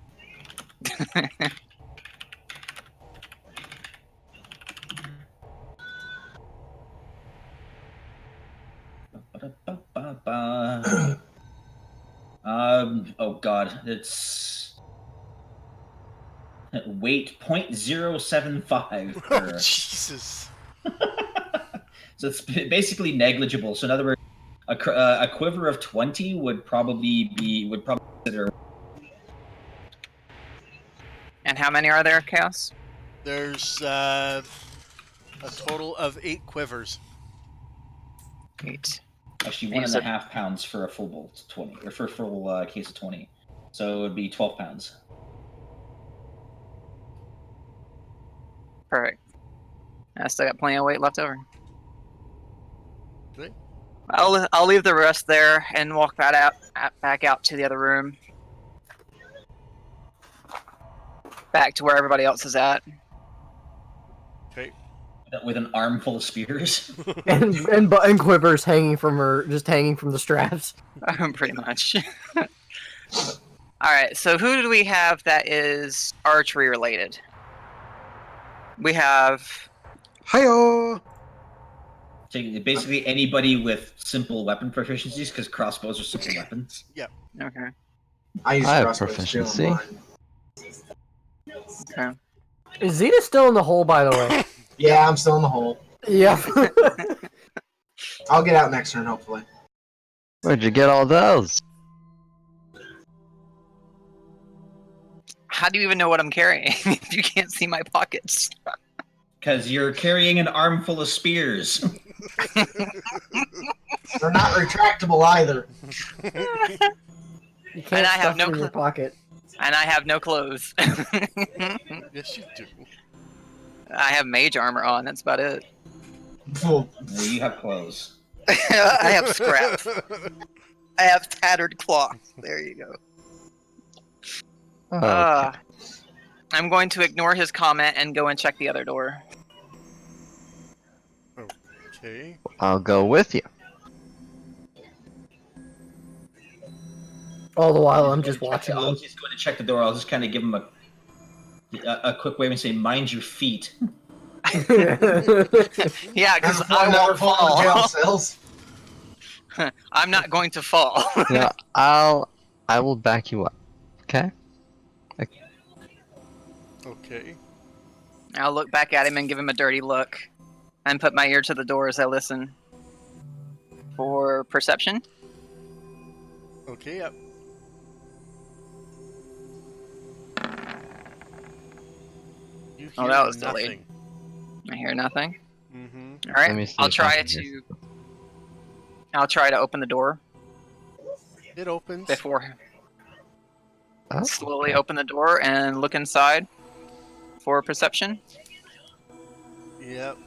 Oh god, it's weight 0.075. Oh, Jesus. So it's basically negligible. So in other words, a quiver of 20 would probably consider. And how many are there, Chaos? There's a total of 8 quivers. 8. Actually, And you 1.5 pounds for a full bolt 20, or for a full case of 20. So it would be 12 pounds. Perfect. I still got plenty of weight left over. Okay. I'll leave the rest there and walk back out to the other room. Back to where everybody else is at. Okay. With an armful of spears. and quivers hanging from the straps. Pretty much. Alright, so who do we have that is archery related? We have... Hi-oh! So basically anybody with simple weapon proficiencies, because crossbows are simple weapons. Okay. I use I have crossbows too proficiency. on mine. Okay. Is Zeta still in the hole, by the way? Yeah, I'm still in the hole. Yeah. I'll get out next turn, hopefully. Where'd you get all those? How do you even know what I'm carrying if you can't see my pockets? Because you're carrying an armful of spears. They're not retractable either. You can't I have stuff no them in your pocket. And I have no clothes. Yes, you do. I have mage armor on. That's about it. Well, You have clothes. I have scraps. I have tattered cloth. There you go. Okay. I'm going to ignore his comment and go and check the other door. Okay. I'll go with you. All the while, I'm just watching I them. was just going to check the door. I'll just kind of give him a quick wave and say, "Mind your feet." Yeah, because that's I one won't full of jail fall. cells. I'm not going to fall. Yeah, I will back you up. Okay? Okay. I'll look back at him and give him a dirty look, and put my ear to the door as I listen. For perception. Okay, yep. You Oh, hear that was delayed. nothing. I hear nothing. Mm-hmm. All right, Let me see I'll if I try can hear. to open the door It opens. before. Oh, Slowly okay. open the door and look inside for perception. Yep.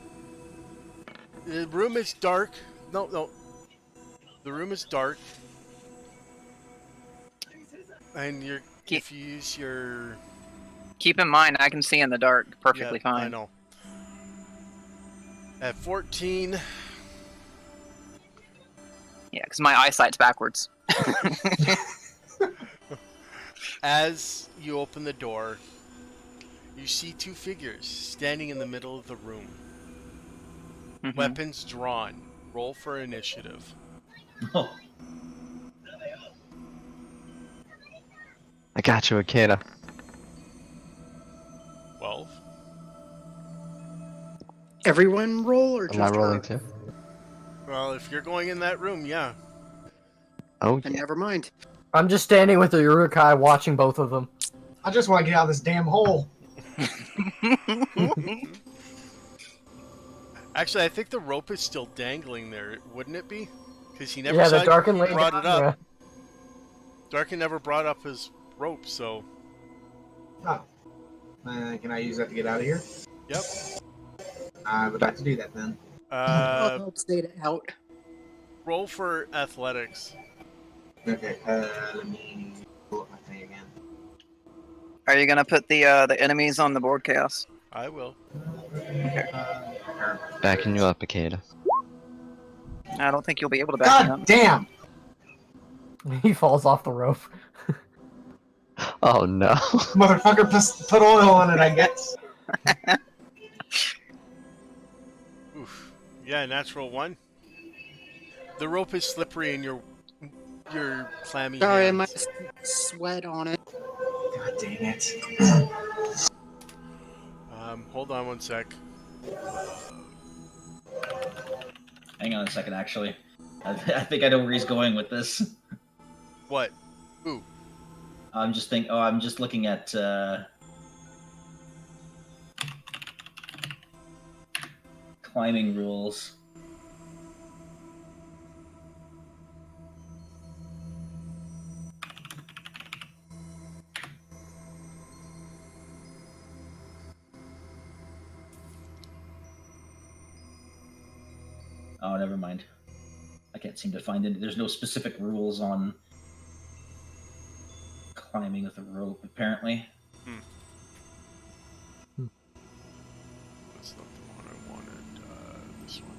The room is dark. No. The room is dark. And if you use your... Keep in mind, I can see in the dark perfectly Yeah, fine. I know. At 14, Yeah, because my eyesight's backwards. as you open the door, you see two figures standing in the middle of the room. Mhm. Weapons drawn. Roll for initiative. I got you, Akeda. 12. Everyone roll or Am just I rolling her? too? Well, if you're going in that room, yeah. Oh, And yeah. never mind. I'm just standing with the Urukai watching both of them. I just want to get out of this damn hole. Actually, I think the rope is still dangling there, wouldn't it be? Because he never Yeah, the said Darken he laid brought down, it up. yeah. Darkin never brought up his rope, so... Oh. Can I use that to get out of here? Yep. I would like to do that then. I'll help Zeta out. Roll for athletics. Okay, let me pull up my thing again. Are you gonna put the enemies on the board, Chaos? I will. Backing you up, Akeda. I don't think you'll be able to back me God up. damn! He falls off the rope. Oh no. Motherfucker put oil on it, I guess. Oof. Yeah, natural one. The rope is slippery in your clammy Sorry, I hands. might sweat on it. God dang it. Hold on one sec. Hang on a second, actually. I think I know where he's going with this. What? Ooh. I'm just looking at climbing rules. Oh, never mind. I can't seem to find it. There's no specific rules on climbing with a rope, apparently. That's not the one I wanted. This one.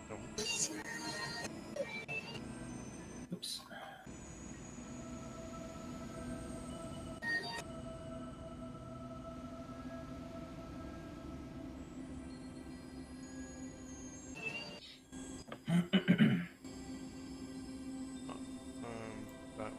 No. Oops. That one.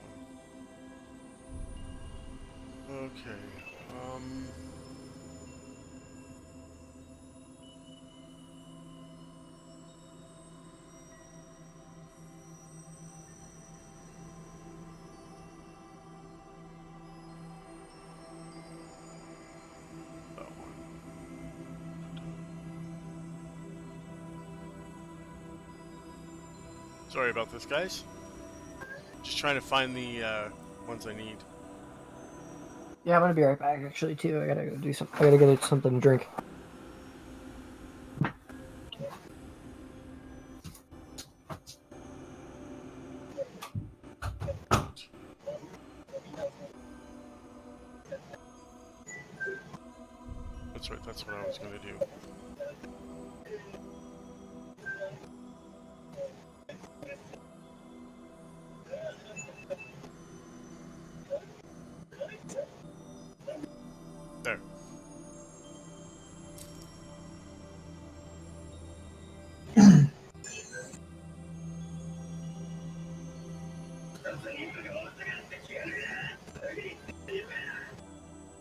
Sorry about this, guys. Just trying to find the ones I need. Yeah, I'm gonna be right back. Actually, too. I gotta go do some. I gotta get something to drink. That's right. That's what I was gonna do. There.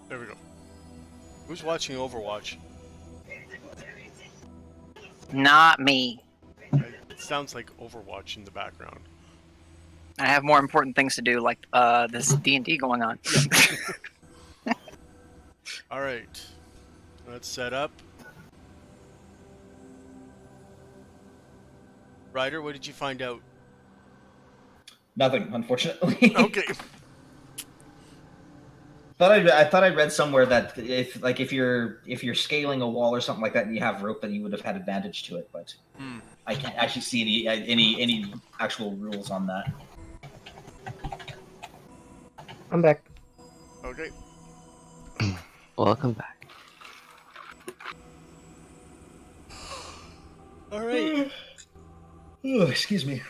There we go. Who's watching Overwatch? Not me. It sounds like Overwatch in the background. I have more important things to do, like this D&D going on. All right. Let's set up. Ryder, what did you find out? Nothing, unfortunately. Okay. I thought I read somewhere that if you're scaling a wall or something like that and you have rope, then you would have had advantage to it, but I can't actually see any actual rules on that. I'm back. Okay. Welcome back. All right. Oh, excuse me.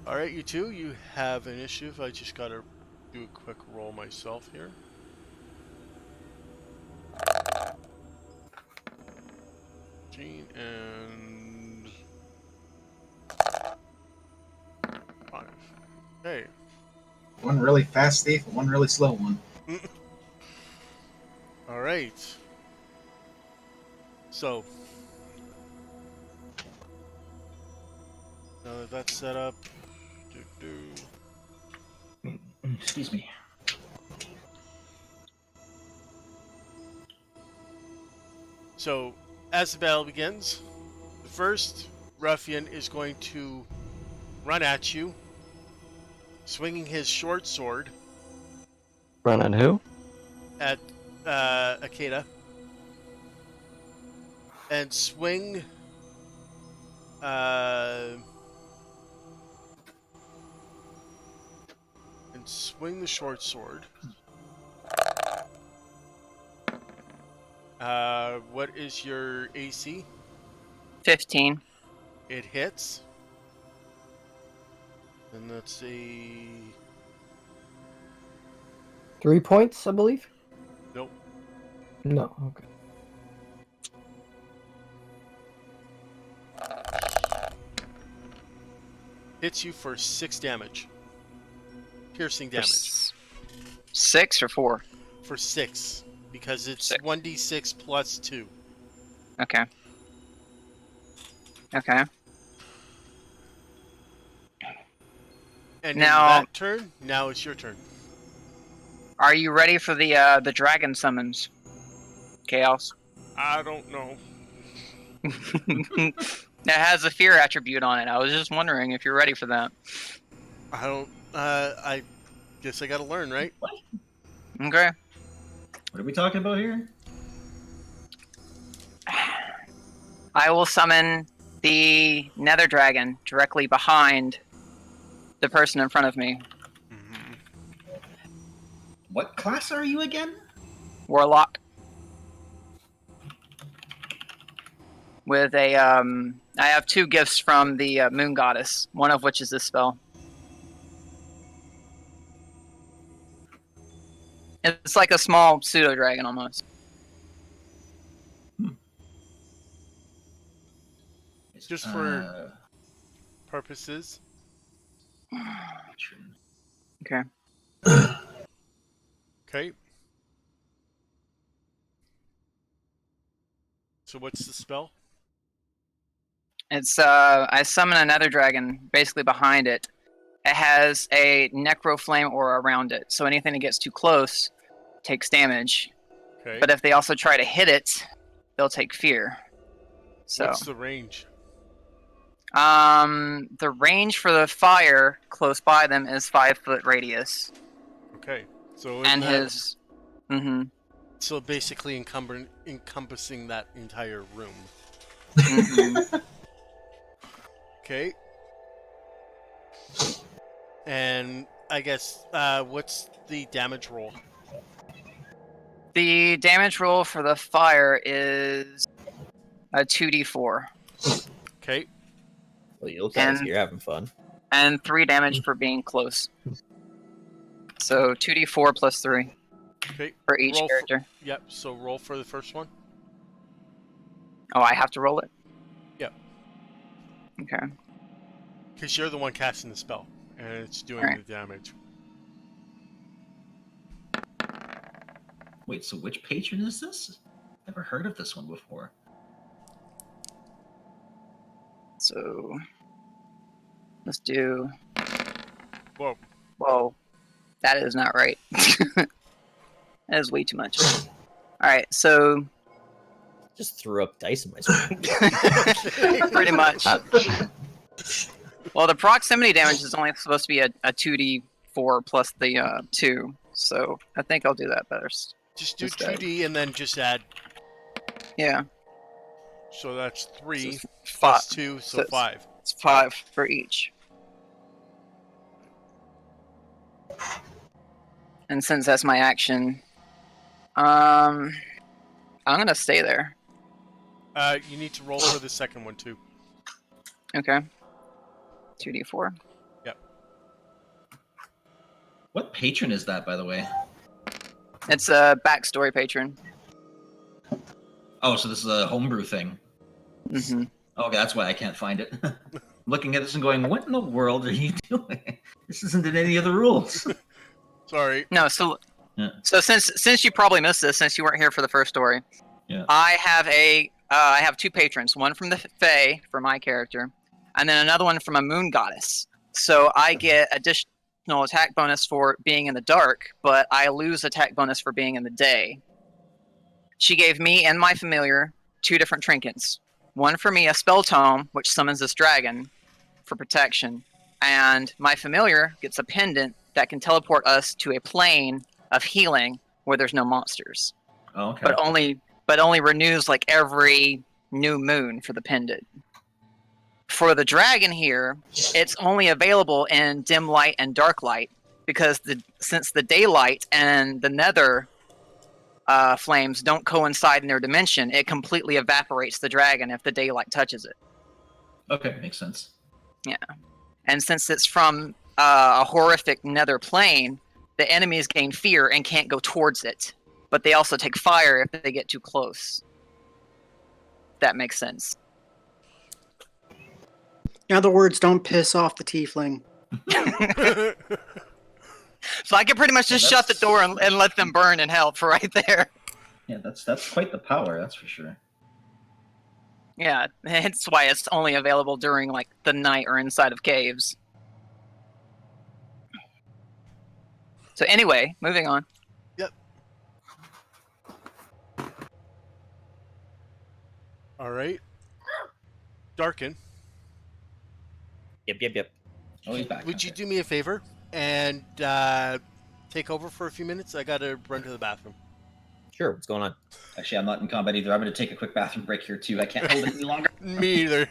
All right, you two, you have initiative. I just gotta do a quick roll myself here. Gene and 5. Okay. One really fast thief and one really slow one. All right. So now that that's set up, Excuse me. So as the battle begins, the first ruffian is going to run at you, swinging his short sword Run at who? at Akeda, and swing the short sword. What is your AC? 15. It hits. And that's a 3 points, I believe. nope. No. Okay. Hits you for 6 damage. Piercing damage. 6 or 4? For 6. Because it's 6. 1d6 plus 2. Okay. Okay. And Now- in that turn, now it's your turn. Are you ready for the dragon summons? Chaos. I don't know. It has a fear attribute on it. I was just wondering if you're ready for that. I don't. I guess I gotta learn, right? Okay. What are we talking about here? I will summon the nether dragon directly behind the person in front of me. Mm-hmm. What class are you again? Warlock. With a, I have 2 gifts from the moon goddess, one of which is this spell. It's like a small pseudo dragon almost. Just for purposes. Okay. Okay. So what's the spell? It's I summon another dragon basically behind it. It has a necro flame aura around it, so anything that gets too close takes damage. Okay. But if they also try to hit it, they'll take fear. So What's the range? The range for the fire close by them is 5-foot radius, Okay. So in and that, his. Mm-hmm. so basically encompassing that entire room. Mm-hmm. Okay. And I guess what's the damage roll? The damage roll for the fire is a 2d4, Well, Okay. you look guys, And- you're having fun. and 3 damage for being close. So 2d4 plus 3 Okay. for each Roll character. Yep. So roll for the first one. Oh, I have to roll it? Yep. Okay. Because you're the one casting the spell, and it's doing Alright. the damage. Wait, so which patron is this? Never heard of this one before. So let's do. Whoa. Whoa, that is not right. That is way too much. All right, so Just threw up dice in my screen. pretty much. Ouch. Well, the proximity damage is only supposed to be a 2d4 plus the 2, so I think I'll do that first. Just do Instead. 2d and then just add. Yeah, So that's 3 So plus 5. 2, so So- 5. It's 5 for each. And since that's my action, I'm gonna stay there. You need to roll for the second one too. Okay. 2d4. What patron is that, by the way? It's a backstory patron. Oh, so this is a homebrew thing. Hmm. Okay, that's why I can't find it. Looking at this and going, what in the world are you doing? This isn't in any of the rules. Sorry. No, so Yeah. so since you probably missed this, since you weren't here for the first story, Yeah. I have 2 patrons. One from the Fae for my character, and then another one from a moon goddess. So I get additional attack bonus for being in the dark, but I lose attack bonus for being in the day. She gave me and my familiar 2 different trinkets. One for me, a spell tome, which summons this dragon for protection, and my familiar gets a pendant that can teleport us to a plane of healing where there's no monsters, Oh, okay. but only renews like every new moon for the pendant. For the dragon here, it's only available in dim light and dark light because since the daylight and the nether flames don't coincide in their dimension, it completely evaporates the dragon if the daylight touches it. Okay, makes sense. And since it's from a horrific nether plane, the enemies gain fear and can't go towards it. But they also take fire if they get too close. That makes sense. In other words, don't piss off the tiefling. So I can pretty much just shut the door and let them burn in hell for right there. Yeah, that's quite the power, that's for sure. Yeah, that's why it's only available during like the night or inside of caves. So anyway, moving on. All right. Darken. Yep. Oh, he's back. Would you Okay. do me a favor and take over for a few minutes? I gotta run to the bathroom. Sure, what's going on? Actually, I'm not in combat either. I'm going to take a quick bathroom break here, too. I can't hold it any longer. Me either.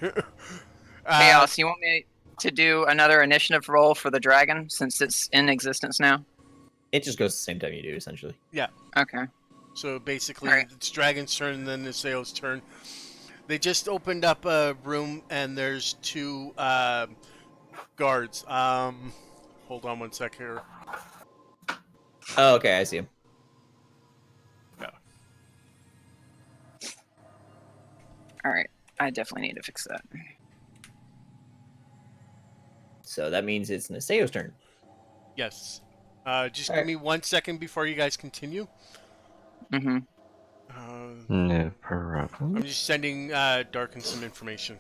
Chaos, you want me to do another initiative roll for the dragon since it's in existence now? It just goes the same time you do, essentially. Okay. So basically, Alright. it's Dragon's turn and then Niseo's turn. They just opened up a room and there's 2 guards. Hold on one sec here. Oh, okay, I see him. All right. I definitely need to fix that. So that means it's Niseo's turn. Yes. Just give Alright. me 1 second before you guys continue. Mm-hmm. No problem. I'm just sending Darken some information.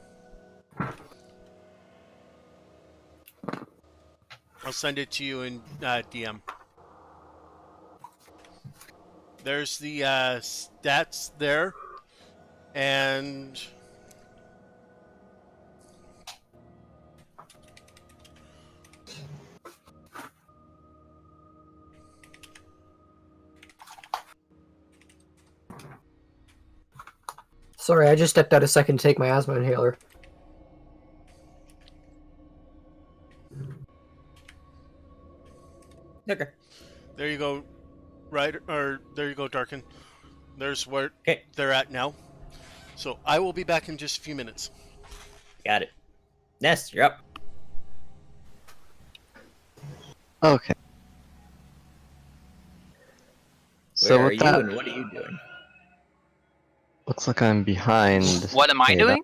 I'll send it to you in DM. There's the stats there, and Sorry, I just stepped out a second to take my asthma inhaler. Okay. There you go, there you go, Darkin. There's where Okay. they're at now. So I will be back in just a few minutes. Got it. Ness, you're up. Okay. So Where are with you that, and what are you doing? looks like I'm behind. What am I Ada. doing?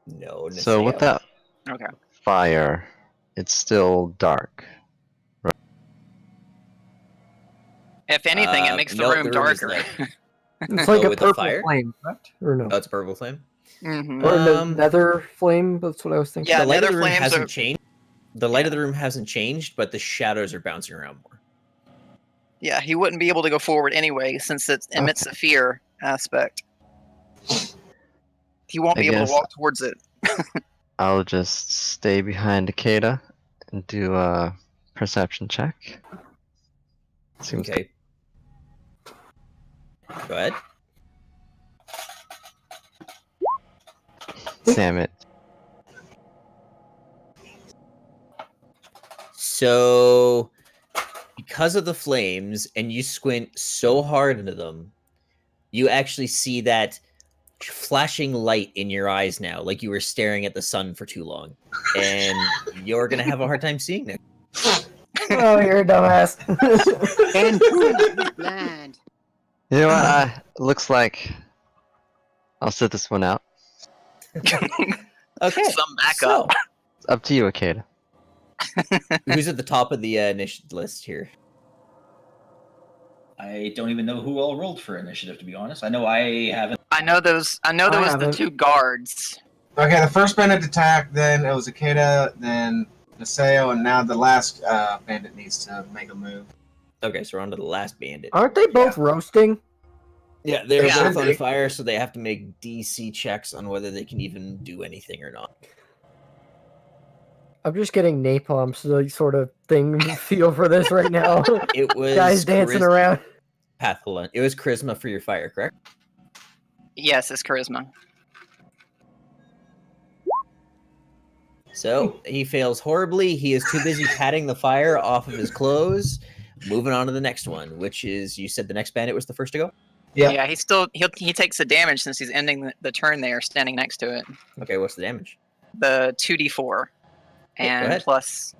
No, So with Naseo. that Okay. fire, it's still dark. If anything, it makes the no, room the room is darker. lit. It's like Oh, a with the purple fire? flame, correct? Or no? Oh, it's a purple flame. hmm Or Um, nether flame, that's what I was thinking. Yeah, the light of nether the room flames hasn't are- changed. The light of Yeah. the room hasn't changed, but the shadows are bouncing around more. Yeah, he wouldn't be able to go forward anyway since it emits a fear aspect. He won't I be able to guess- walk towards it. I'll just stay behind Akeda and do a perception check. Seems Okay. Go ahead. Damn it. So, because of the flames, and you squint so hard into them, you actually see that flashing light in your eyes now, like you were staring at the sun for too long. And you're going to have a hard time seeing it. Oh, you're a dumbass. And land. You know what? Looks like I'll sit this one out. Okay. Some backup. It's up to you, Akeda. Who's at the top of the initiative list here? I don't even know who all rolled for initiative, to be honest. I know I haven't. I know those. I know there I was the haven't. 2 guards. Okay, the first bandit attacked, then it was Akeda, then Naseo, and now the last bandit needs to make a move. Okay, so we're on to the last bandit. Aren't they both roasting? Yeah, they're Yeah. both on fire, so they have to make DC checks on whether they can even do anything or not. I'm just getting napalm sort of thing feel for this right now. It was Guys dancing charisma- around. Path, hold on. It was charisma for your fire, correct? Yes, it's charisma. So he fails horribly. He is too busy patting the fire off of his clothes. Moving on to the next one, which is, you said the next bandit was the first to go? Yeah. Yeah, he takes the damage since he's ending the turn there, standing next to it. Okay, what's the damage? The 2d4 Okay, go and ahead. plus.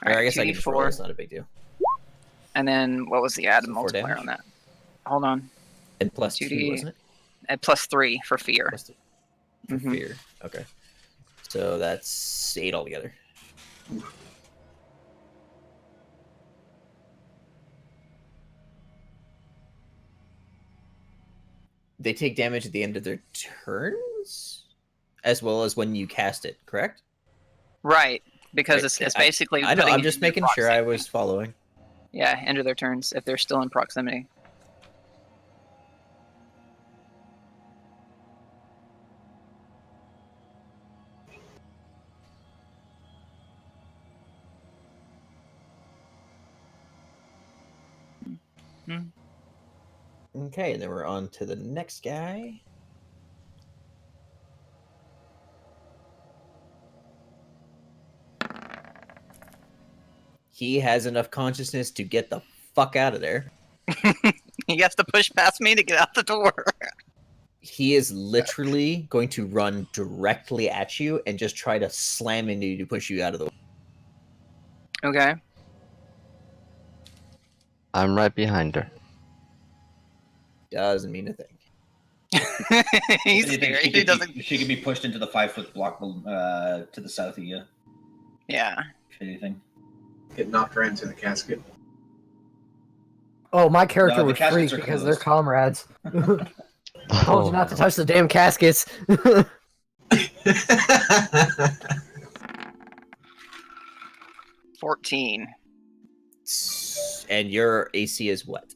Or I Alright, guess I can just roll. 2d4, It's not a big deal. and then what was the added So 4 multiplier damage? on that? Hold on, And plus 2, 2d. wasn't it? and plus 3 for fear. Plus 2 for Mhm. fear. Okay. So that's 8 altogether. They take damage at the end of their turns? As well as when you cast it, correct? Right, because Right, it's I- basically. I know, putting I'm it just in their making sure I proximity. was following. Yeah, end of their turns if they're still in proximity. Okay, and then we're on to the next guy. He has enough consciousness to get the fuck out of there. He has to push past me to get out the door. He is literally going to run directly at you and just try to slam into you to push you out of the way. Okay. I'm right behind her. Doesn't mean a thing. He's If anything, scary. she He could doesn't. she could be pushed into the 5-foot block to the south of you, Yeah. if anything. Get knocked right into the casket. Oh, my character No, the was caskets freaked are because they're closed. comrades. Told you not to touch the damn caskets. 14. And your AC is what?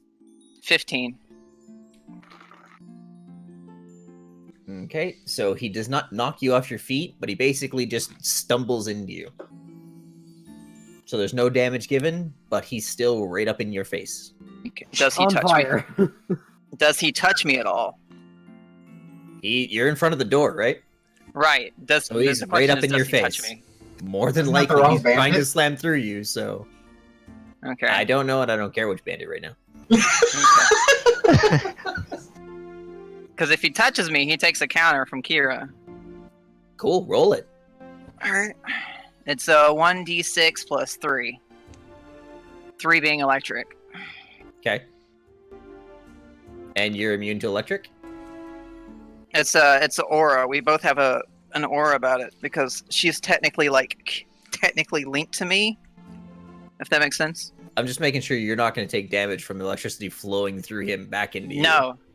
15. Okay, so he does not knock you off your feet, but he basically just stumbles into you. So there's no damage given, but he's still right up in your face. Does he On touch fire. me? Does he touch me at all? You're in front of the door, right? Right. So he's the right question up is, in does your he touch face. me? More than Isn't that the likely, wrong he's trying to bandit? slam through you. So Okay. I don't know, and I don't care which bandit right now. Because if he touches me, he takes a counter from Kira. Cool, roll it. All right. It's a 1d6 plus 3. 3 being electric. Okay. And you're immune to electric? It's a aura. We both have an aura about it because she's technically linked to me. If that makes sense. I'm just making sure you're not going to take damage from electricity flowing through him back into you.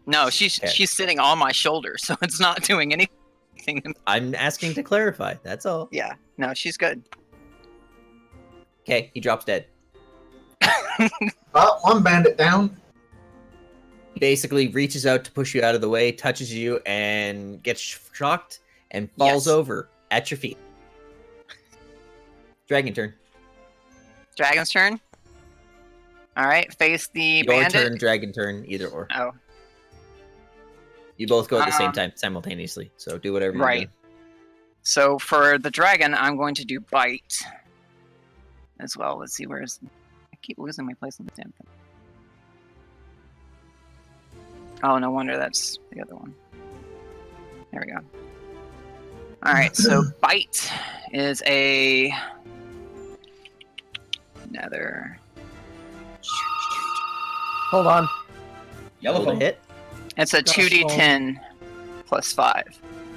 No, she's sitting on my shoulder, so it's not doing anything. I'm asking to clarify. That's all. Yeah, no, she's good. Okay, he drops dead. Oh, one bandit down. He basically reaches out to push you out of the way, touches you, and gets shocked and falls Yes. over at your feet. Dragon turn. Dragon's turn. All right, face the Your bandit. turn, dragon turn, either or. Oh, You both go at the same Um, time, simultaneously. So do whatever you right. So for the dragon, I'm going to do bite as well. Let's see, where's... I keep losing my place on the damn thing. Oh, no wonder that's the other one. There we go. All right, so bite is another... Hold on. Yellow Roll a phone. hit It's a Gosh, 2d10 plus 5.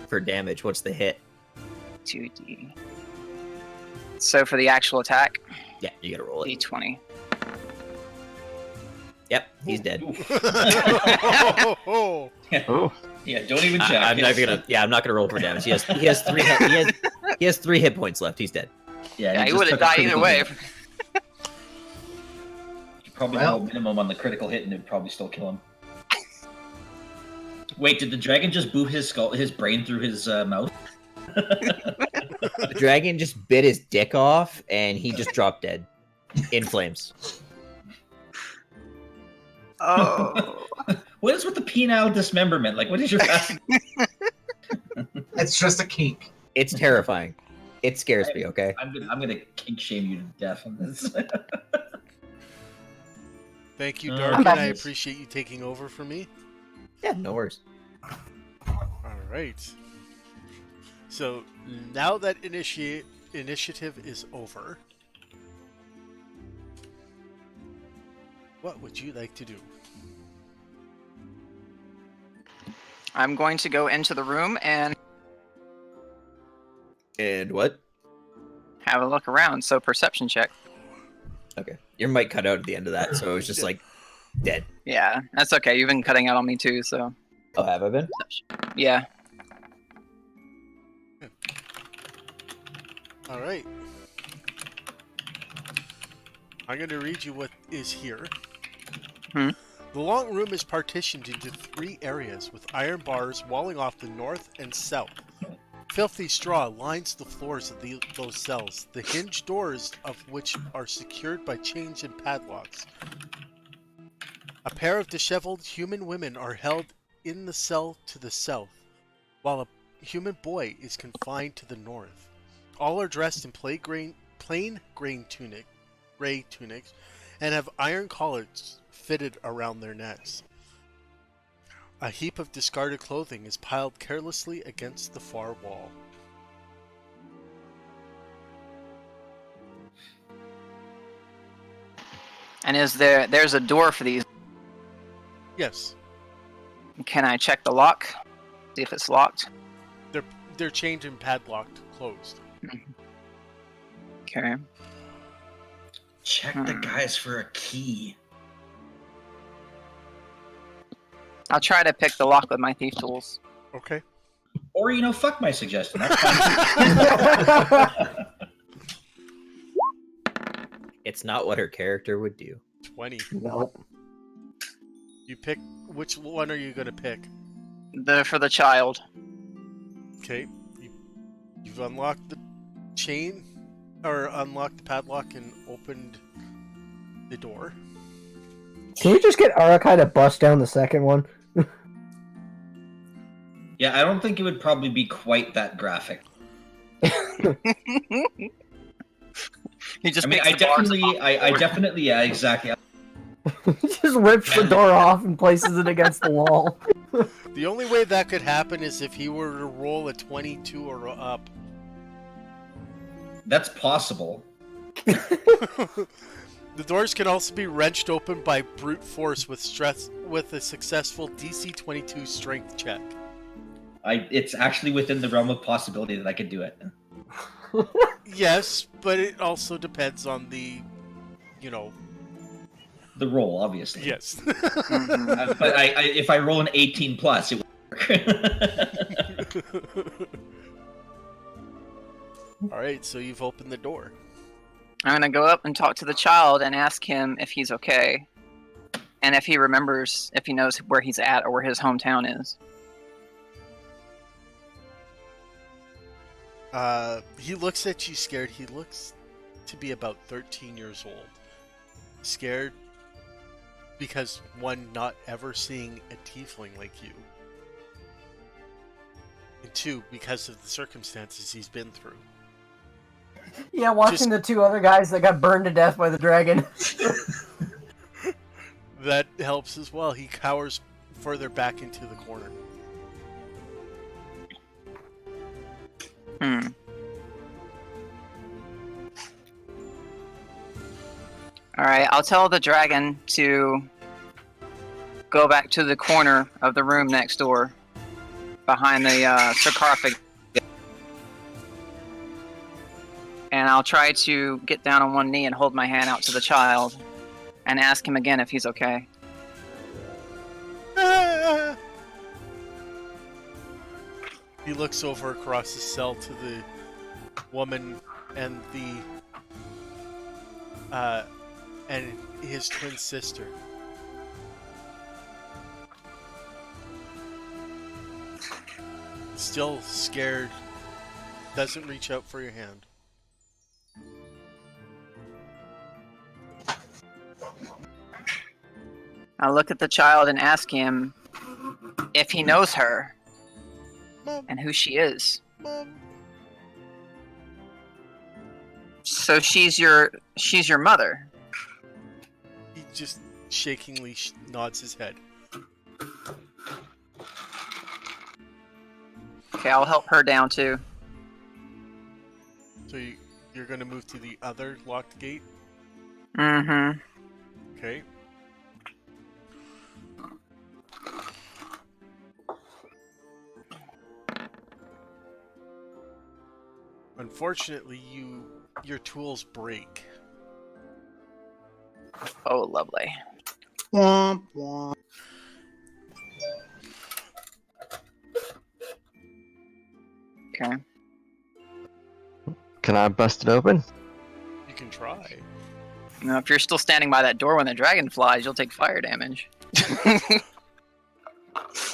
for damage. What's the hit? 2d. So for the actual attack, Yeah, you gotta roll it. d20. Yep, he's dead. Oh, Ooh. Yeah, don't even check. I'm not even gonna. Yeah, I'm not gonna roll for damage. He has 3 hit, he has 3 hit points left. He's dead. Yeah, he just would have took a died either critical way. hit. Probably Well. no minimum on the critical hit, and it'd probably still kill him. Wait, did the dragon just boot his brain through his mouth? The dragon just bit his dick off, and he just dropped dead in flames. Oh. What is with the penile dismemberment? Like, what is your? It's just a kink. It's terrifying. It scares me. Okay. I'm gonna kink shame you to death on this. thank you, Oh, Darkin. I goodness. appreciate you taking over for me. Yeah, no worries. All right. So now that initiative is over, what would you like to do? I'm going to go into the room and And what? have a look around. So perception check. Okay. Your mic cut out at the end of that, so it was just like dead. Yeah, that's okay. You've been cutting out on me too, so Oh, have I been? yeah. All right. I'm going to read you what is here. Hmm. The long room is partitioned into 3 areas with iron bars walling off the north and south. Filthy straw lines the floors of those cells, the hinged doors of which are secured by chains and padlocks. A pair of disheveled human women are held in the cell to the south, while a human boy is confined to the north. All are dressed in plain gray tunics, and have iron collars fitted around their necks. A heap of discarded clothing is piled carelessly against the far wall. And there's a door for these. Yes, Can I check the lock? See if it's locked. they're chained and padlocked, closed. Okay. Check the guys for a key. I'll try to pick the lock with my thief tools. Okay. Or, fuck my suggestion. That's fine. It's not what her character would do. 20. Nope. You pick. Which one are you gonna pick? For the child. Okay. You've unlocked the chain, or unlocked the padlock and opened the door. Can we just get Arakai to bust down the second one? Yeah, I don't think it would probably be quite that graphic. He just I mean, picks the bars off. I definitely, yeah, exactly. Just rips the door off and places it against the wall. The only way that could happen is if he were to roll a 22 or up. That's possible. The doors can also be wrenched open by brute force with a successful DC 22 strength check. It's actually within the realm of possibility that I could do it. Yes, but it also depends on the, The roll, obviously. Yes. Mhm. But if I roll an 18 plus, it would work. All right, so you've opened the door. I'm gonna go up and talk to the child and ask him if he's okay, and if he remembers, if he knows where he's at or where his hometown is. He looks at you scared. He looks to be about 13 years old. Scared because, one, not ever seeing a tiefling like you. And two, because of the circumstances he's been through. Yeah, watching the two other guys that got burned to death by the dragon. That helps as well. He cowers further back into the corner. Hmm. Alright, I'll tell the dragon to go back to the corner of the room next door, behind the sarcophagus. And I'll try to get down on one knee and hold my hand out to the child, and ask him again if he's okay. He looks over across the cell to the woman and and his twin sister. Still scared, doesn't reach out for your hand. I'll look at the child and ask him if he knows her Mom, and who she is. Mom. So she's your mother. He just shakingly nods his head. Okay, I'll help her down too. So you're going to move to the other locked gate? Mm-hmm. Okay. Unfortunately, your tools break. Oh, lovely. Womp womp. Okay. Can I bust it open? You can try. Now, if you're still standing by that door when the dragon flies, you'll take fire damage.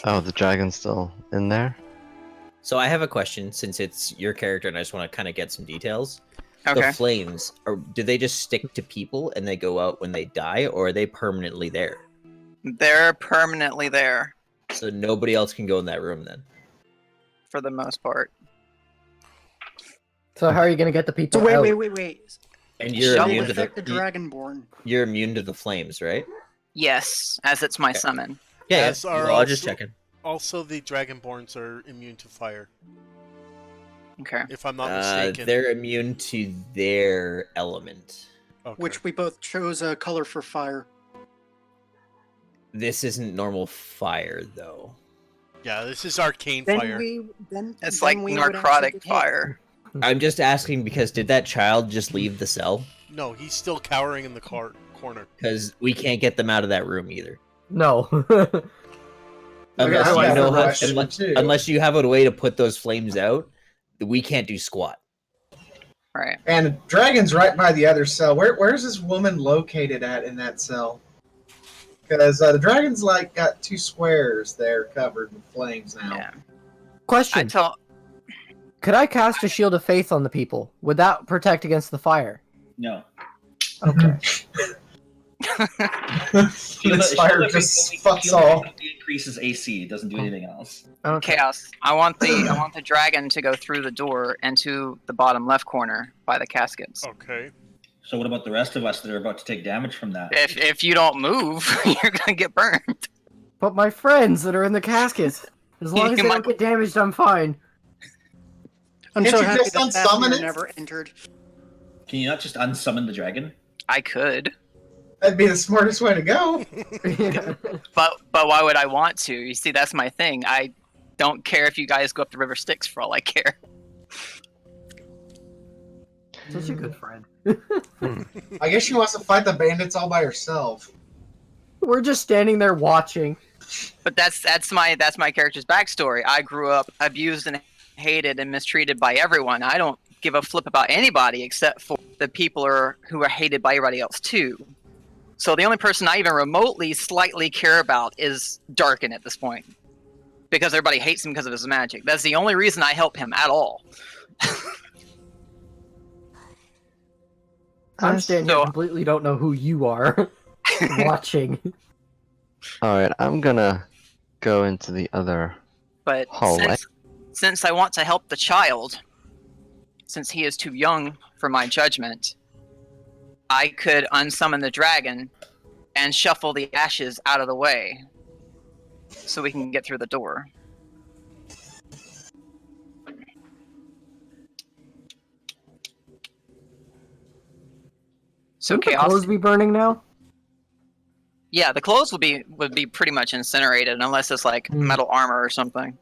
Oh, the dragon's still in there? So I have a question, since it's your character, and I just want to kind of get some details. Okay. The flames, do they just stick to people and they go out when they die, or are they permanently there? They're permanently there, So nobody else can go in that room then? for the most part. So how are you gonna get the people So out? wait. And you're Shall we immune to affect the the Dragonborn. you're immune to the flames, right? Yes, as it's my summon. Yeah, As yeah. are Well, I'll just also- checking. Also, the Dragonborns are immune to fire, Okay. if I'm not mistaken. They're immune to their element. Okay. Which we both chose a color for fire. This isn't normal fire, though. Yeah, this is arcane Then fire. It's then like we would actually narcotic get hit. fire. I'm just asking because did that child just leave the cell? No, he's still cowering in the corner. Because we can't get them out of that room either. No. Unless I you have know a how, question, too. unless you have a way to put those flames out, we can't do squat. Right. And the dragon's right by the other cell. Where's this woman located at in that cell? Because the dragon's like got two squares there covered with flames now. Yeah. I Question: tell. Could I cast a shield of faith on the people? Would that protect against the fire? No. Okay. Field Spire just fucks all. Increases AC. It doesn't do anything else. Okay. Chaos. I want the dragon to go through the door into the bottom left corner by the caskets. Okay. So what about the rest of us that are about to take damage from that? If you don't move, you're gonna get burned. But my friends that are in the caskets, as long as they don't get damaged, I'm fine. I'm Can't so you happy just that unsummon Fafnir it? never entered. Can you not just unsummon the dragon? I could, That'd be the smartest way to go. Yeah. but why would I want to? You see, that's my thing. I don't care if you guys go up the river Styx for all I care. Such a good friend. I guess she wants to fight the bandits all by herself. We're just standing there watching. But that's my character's backstory. I grew up abused and hated and mistreated by everyone. I don't give a flip about anybody except for the people who are hated by everybody else too. So the only person I even remotely slightly care about is Darkin at this point, because everybody hates him because of his magic. That's the only reason I help him at all. I'm standing here completely don't know who you are. Watching. Alright, I'm gonna go into the other But hallway. since I want to help the child, since he is too young for my judgment, I could unsummon the dragon and shuffle the ashes out of the way so we can get through the door. So Would the chaos. clothes be burning now? Yeah, the clothes would be pretty much incinerated unless it's like metal armor or something.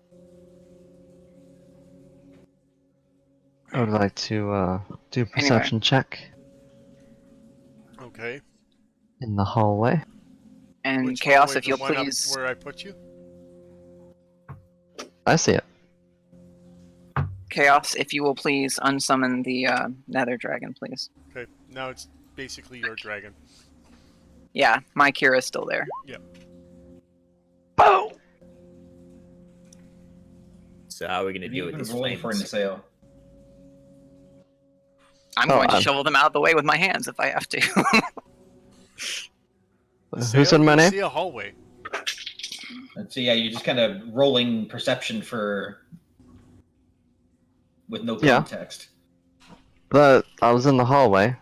I would like to do a perception check Okay. in the hallway. And Which chaos, hallway, if you'll the one up please. where I put you? I see it. Chaos, if you will please unsummon the nether dragon, please. Okay. Now it's basically your dragon. Yeah, my Kira's still there. Yep. Boom! So how are we gonna deal with Even these rolling for flames? Niseo. I'm Oh, going to I'm- shovel them out of the way with my hands if I have to. Who said my You name? see a hallway. And so yeah, you're just kind of rolling perception with no Yeah. context. But I was in the hallway,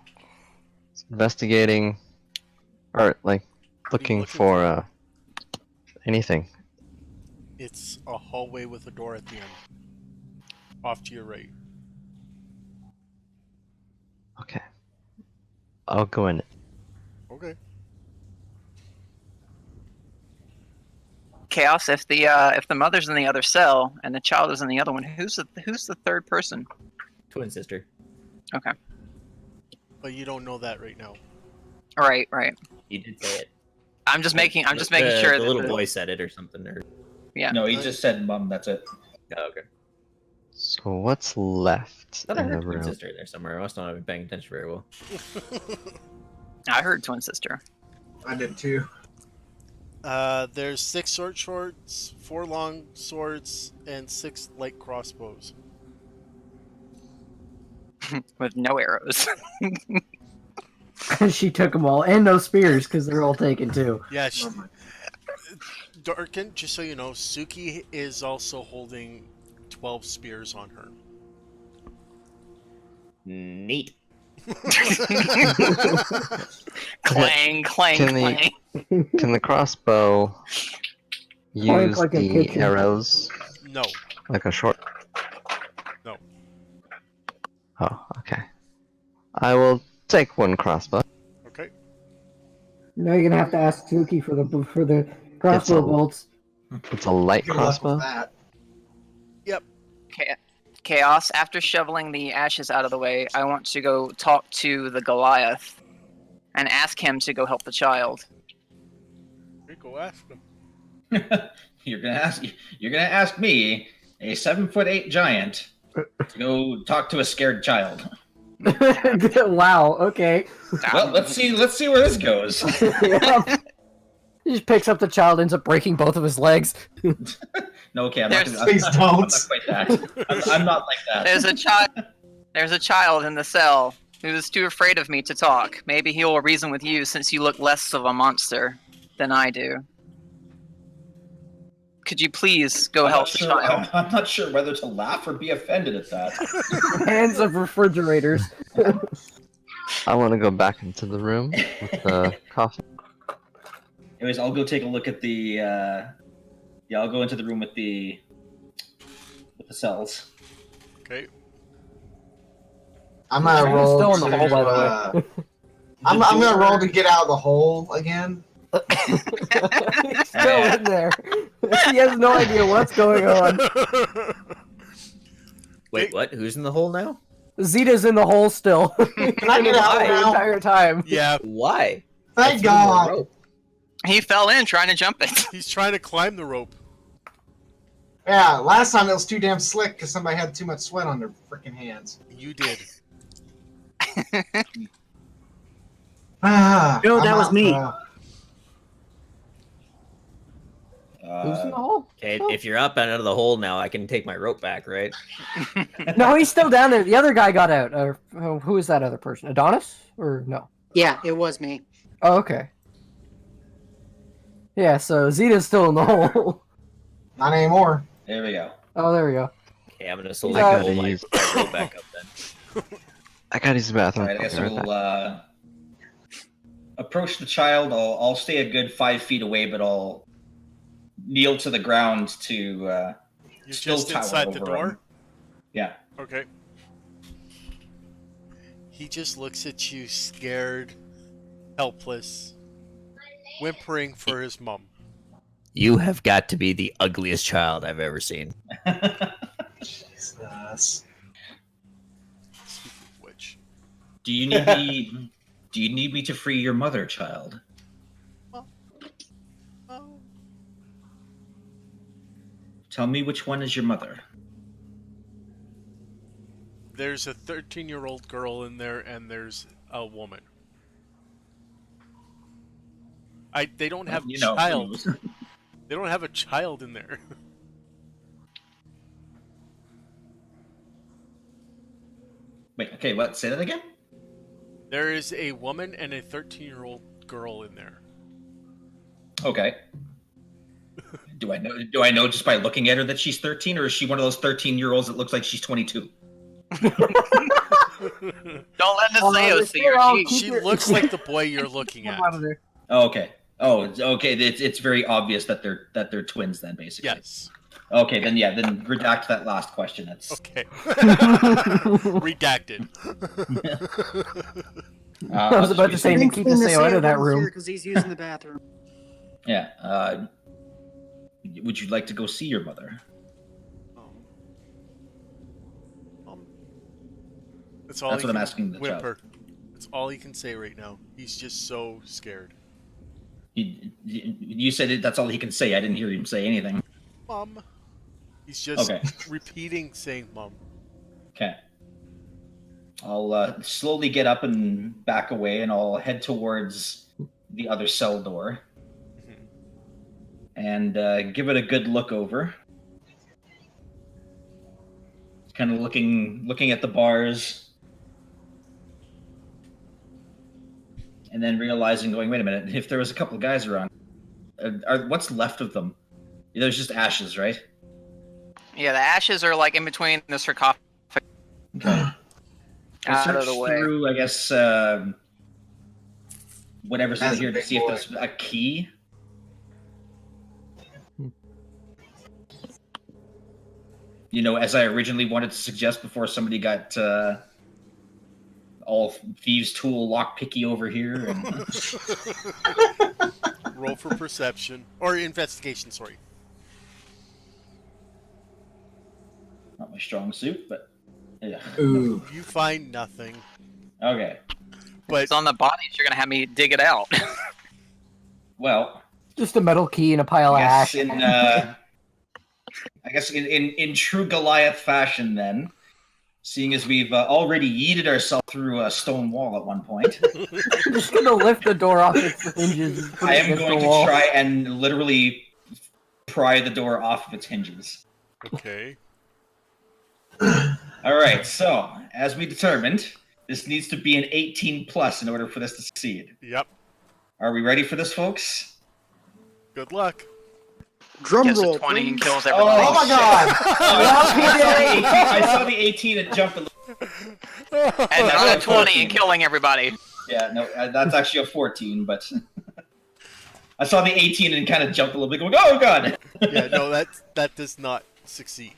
investigating, or like looking looking for anything. It's a hallway with a door at the end. Off to your right. Okay, I'll go in it. Okay. Chaos, if the mother's in the other cell and the child is in the other one, who's the third person? Twin sister. Okay. But you don't know that right now. Right. You did say it. I'm just making sure The that little boy said it or something. Or Yeah. No, he just said mum, that's it. oh, okay. So what's left I thought I in the heard twin room? sister in there somewhere. I must not have been paying attention very well. I heard twin sister. I did too. There's 6 short swords, 4 long swords, and 6 light crossbows. With no arrows. She took them all, and no spears because they're all taken too. Yeah, Oh my- Darkin, just so you know, Suki is also holding 12 spears on her. Neat. Clang, clang, Can the- clang. Can the crossbow use like a the kitchen. arrows No. like a short? No. Oh, okay. I will take one crossbow. Okay. Now you're gonna have to ask Suki for the crossbow a- bolts. It's a light Good luck crossbow. with that. Chaos, after shoveling the ashes out of the way, I want to go talk to the Goliath and ask him to go help the child. Okay, go ask them. You're gonna ask me, a 7'8" giant, to go talk to a scared child. Wow. Okay. Well, let's see where this goes. Yeah. He just picks up the child, ends up breaking both of his legs. No, okay, I'm There's- not Please I'm don't. not quite that. I'm not like that. There's a child in the cell He was too afraid of me to talk. Maybe he will reason with you since you look less of a monster than I do. Could you please go help the child? I'm not sure whether to laugh or be offended at that. Hands of refrigerators. I want to go back into the room with the coffee. Anyways, I'll go take a look at the. I'll go into the room with the cells. Okay. I'm gonna roll. Still in the hole, by the way. I'm gonna roll to get out of the hole again. He's still in there. He has no idea what's going on. Wait, what? Who's in the hole now? Zeta's in the hole still. Can I get out the now? entire time. Yeah, Why? Thank That's one more God. rope. He fell in trying to jump it. he's trying to climb the rope. Yeah, last time it was too damn slick because somebody had too much sweat on their freaking hands. You did. No, that was me. Who's in the hole? Okay, if you're up and out of the hole now, I can take my rope back, right? No, he's still down there. The other guy got out. Who is that other person? Adonis? Or no? Yeah, it was me. Oh, okay. Yeah, so Zeta's still in the hole. Not anymore. There we go. Oh, there we go. Okay, I'm gonna slowly I pull gotta my use- rope back up then. I gotta use the All bathroom. right, I guess I'll be right we'll back. approach the child. I'll stay a good 5 feet away, but I'll kneel to the ground to You're still just tower inside the over door? him. Yeah. Okay. He just looks at you scared, helpless, whimpering for his mom. You have got to be the ugliest child I've ever seen. Jesus. Speaking of which. Do you need me? Do you need me to free your mother, child? Oh. Tell me which one is your mother. There's a 13-year-old girl in there, and there's a woman. They don't have You know, child. They don't have a child in there. Wait, okay, what? Say that again? There is a woman and a 13-year-old girl in there. Okay. Do I know just by looking at her that she's 13, or is she one of those 13-year-olds that looks like she's 22? Don't let Naseo see her. She looks like the boy you're looking at. Oh, okay. Oh, okay. It's very obvious that they're twins then, basically. Yes. Okay, then redact that last question. That's Okay. Redacted. I was about to say to keep Naseo out of that room. Because he's using the bathroom. Yeah. Would you like to go see your mother? That's all. That's he what I'm can asking the child. whimper. That's all he can say right now. He's just so scared. You said that's all he can say. I didn't hear him say anything. Mom. He's just Okay. repeating saying mom. Okay. I'll slowly get up and back away, and I'll head towards the other cell door and give it a good look over. Kind of looking at the bars, and then realizing, going, wait a minute, if there was a couple of guys around, what's left of them? There's just ashes, right? Yeah, the ashes are like in between the sarcophagus. Okay. Out of the way. Through, I guess, whatever's in That's a here to big see boy. if there's a key. You know, as I originally wanted to suggest before somebody got all thieves' tool lockpicky over here. And... Roll for perception or investigation. Sorry. Not my strong suit, but yeah. Ooh. You find nothing, Okay. but It's on the bodies. You're gonna have me dig it out. Well, Just a metal key and a pile of I guess ash. in true Goliath fashion, then, seeing as we've already yeeted ourselves through a stone wall at one point, I'm just gonna lift the door off its hinges. and put I it am against going the to wall. try and literally pry the door off of its hinges. okay. All right, so as we determined, This needs to be an 18 plus in order for this to succeed. Yep. Are we ready for this, folks? Good luck. Drum Gets roll, a 20 and please. kills everybody. Oh my god! I saw the 18 and jumped a little. And not a 20 and killing everybody. Yeah, no, that's actually a 14, but I saw the 18 and kind of jumped a little bit, going, "Oh god!" Yeah, no, that does not succeed.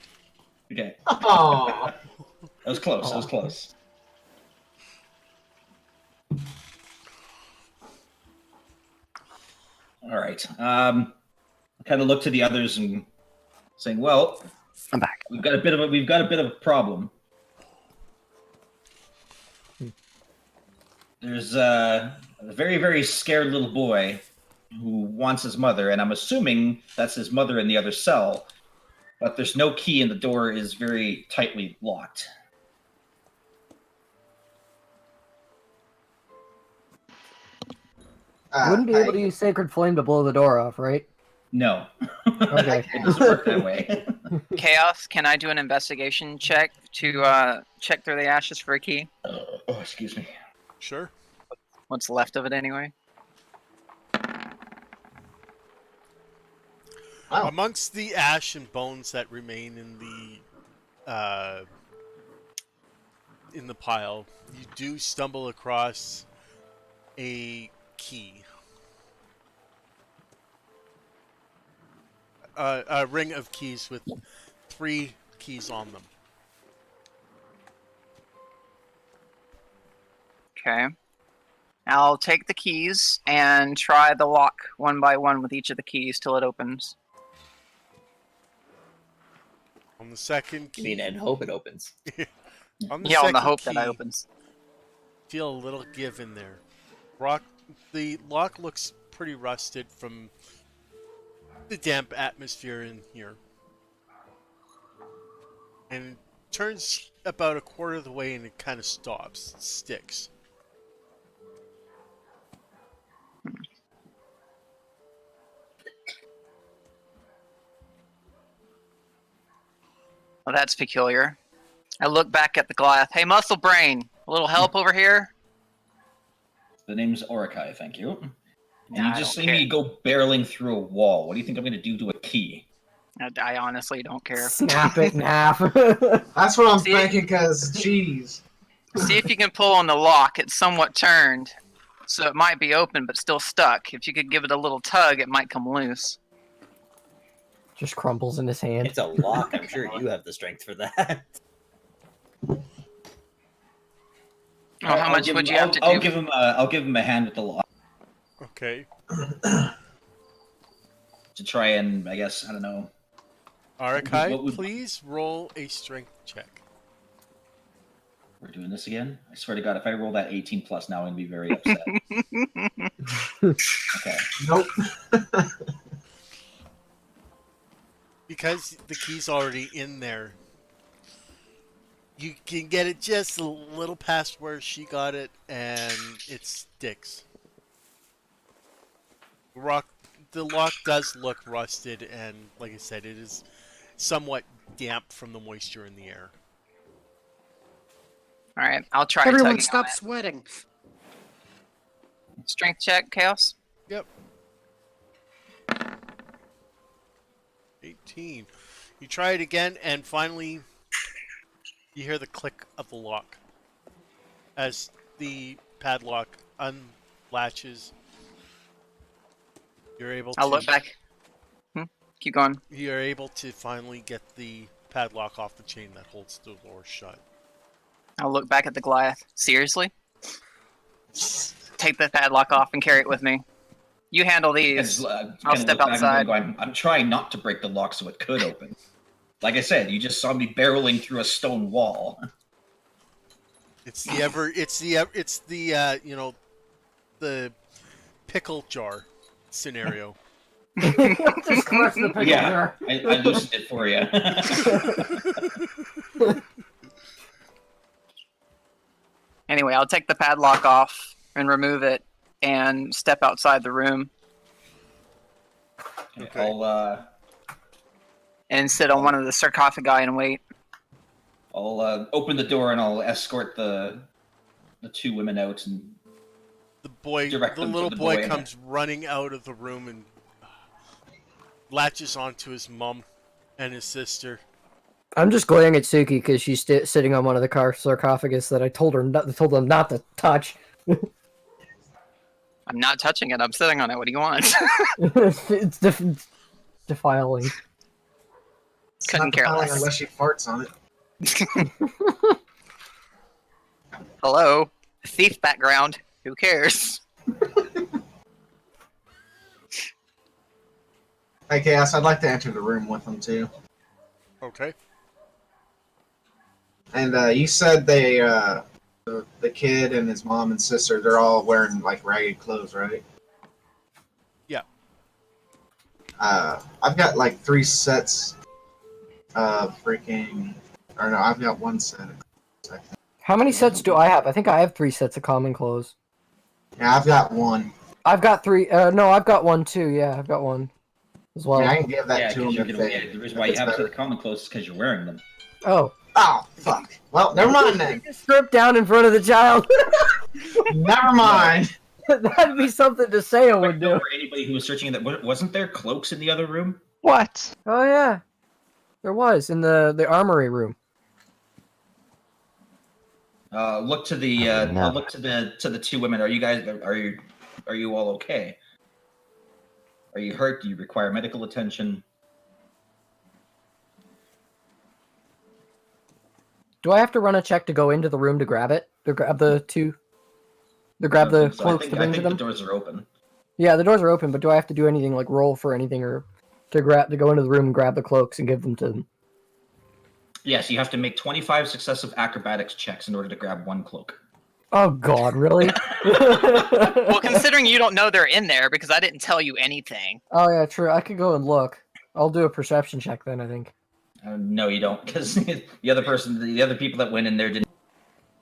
Okay, Oh. that was close. That was close. All right. Kind of look to the others and saying, "Well, I'm back. we've got a bit of a problem. There's a very, very scared little boy who wants his mother, and I'm assuming that's his mother in the other cell. But there's no key, and the door is very tightly locked." Wouldn't be able to use Sacred Flame to blow the door off, right? No, Okay. it doesn't work that way. Chaos, can I do an investigation check to check through the ashes for a key? Oh, excuse me. Sure. What's left of it anyway? Wow. Amongst the ash and bones that remain in the pile, you do stumble across a key. A ring of keys with 3 keys on them. Okay. I'll take the keys and try the lock one by one with each of the keys till it opens. On the second I key, mean, and hope it opens. on the Yeah, on the second hope that it key, opens. feel a little give in there. The lock looks pretty rusted from the damp atmosphere in here. And it turns about a quarter of the way and it kind of stops, sticks. Well, that's peculiar. I look back at the glass. Hey, Muscle Brain, a little help over here? The name's Orikai, thank you. And Yeah, you I just don't see me go barreling through a wall. What do you think I'm going to do to a key? I honestly don't care. Snap it in half. That's what I'm See? thinking, because, geez. See if you can pull on the lock. It's somewhat turned, so it might be open but still stuck. If you could give it a little tug, it might come loose. Just crumbles in his hand. It's a lock. I'm sure you have the strength for that. Oh, how much would you have to do? I'll give him a hand with the lock Okay. to try and, I guess, I don't know. Arakai, What would- please roll a strength check. We're doing this again? I swear to God, if I roll that 18 plus now, I'm going to be very upset. Okay. Nope. Because the key's already in there, you can get it just a little past where she got it, and it sticks. The lock does look rusted, and like I said, it is somewhat damp from the moisture in the air. All right, I'll try. Everyone tugging stop on sweating. it. Strength check, Chaos. Yep. 18. You try it again, and finally, you hear the click of the lock as the padlock unlatches. You're able to. I'll look back. Keep going. You're able to finally get the padlock off the chain that holds the door shut. I'll look back at the Goliath. Seriously? Take the padlock off and carry it with me. You handle these. I'll step outside. I'm trying not to break the lock so it could open. Like I said, you just saw me barreling through a stone wall. It's the the pickle jar scenario. Just crush the pickle Yeah, jar. I loosened it for you. Anyway, I'll take the padlock off and remove it and step outside the room Okay. and sit on one of the sarcophagi and wait. I'll open the door and I'll escort the the two women out and The boy, Direct the them to little the boy boy. comes running out of the room and latches onto his mum and his sister. I'm just glaring at Suki because she's sitting on one of the car sarcophagus that I told them not to touch. I'm not touching it. I'm sitting on it. What do you want? It's defiling. It's Couldn't not care defiling less. unless she farts on it. Hello, thief background. Who cares? Hey, Chaos, I'd like to enter the room with them too. Okay. And you said they, the kid and his mom and sister, they're all wearing like ragged clothes, right? Yeah. I've got like 3 sets of freaking, or no, I've got 1 set. I think. How many sets do I have? I think I have 3 sets of common clothes. Yeah, I've got 1. I've got 3. No, I've got 1 too. Yeah, I've got 1 as well. I can give that to 'cause them you if can, they. the reason why you have the common clothes is because you're wearing them. Oh. Oh, fuck. Well, never mind then. Strip down in front of the child. Never mind. That'd be something to say I would do. For anybody who was searching that, wasn't there cloaks in the other room? What? Oh yeah, there was in the armory room. Look to the No. look to the 2 women. Are you all okay? Are you hurt? Do you require medical attention? Do I have to run a check to go into the room to grab it? To grab the 2? To grab the So cloaks I to bring to think them? the doors are open. Yeah, the doors are open, but do I have to do anything like roll for anything or to go into the room and grab the cloaks and give them to them? Yes, you have to make 25 successive acrobatics checks in order to grab 1 cloak. Oh God, really? Well, considering you don't know they're in there because I didn't tell you anything. Oh yeah, true. I could go and look. I'll do a perception check then. I think. No, you don't, because the other people that went in there didn't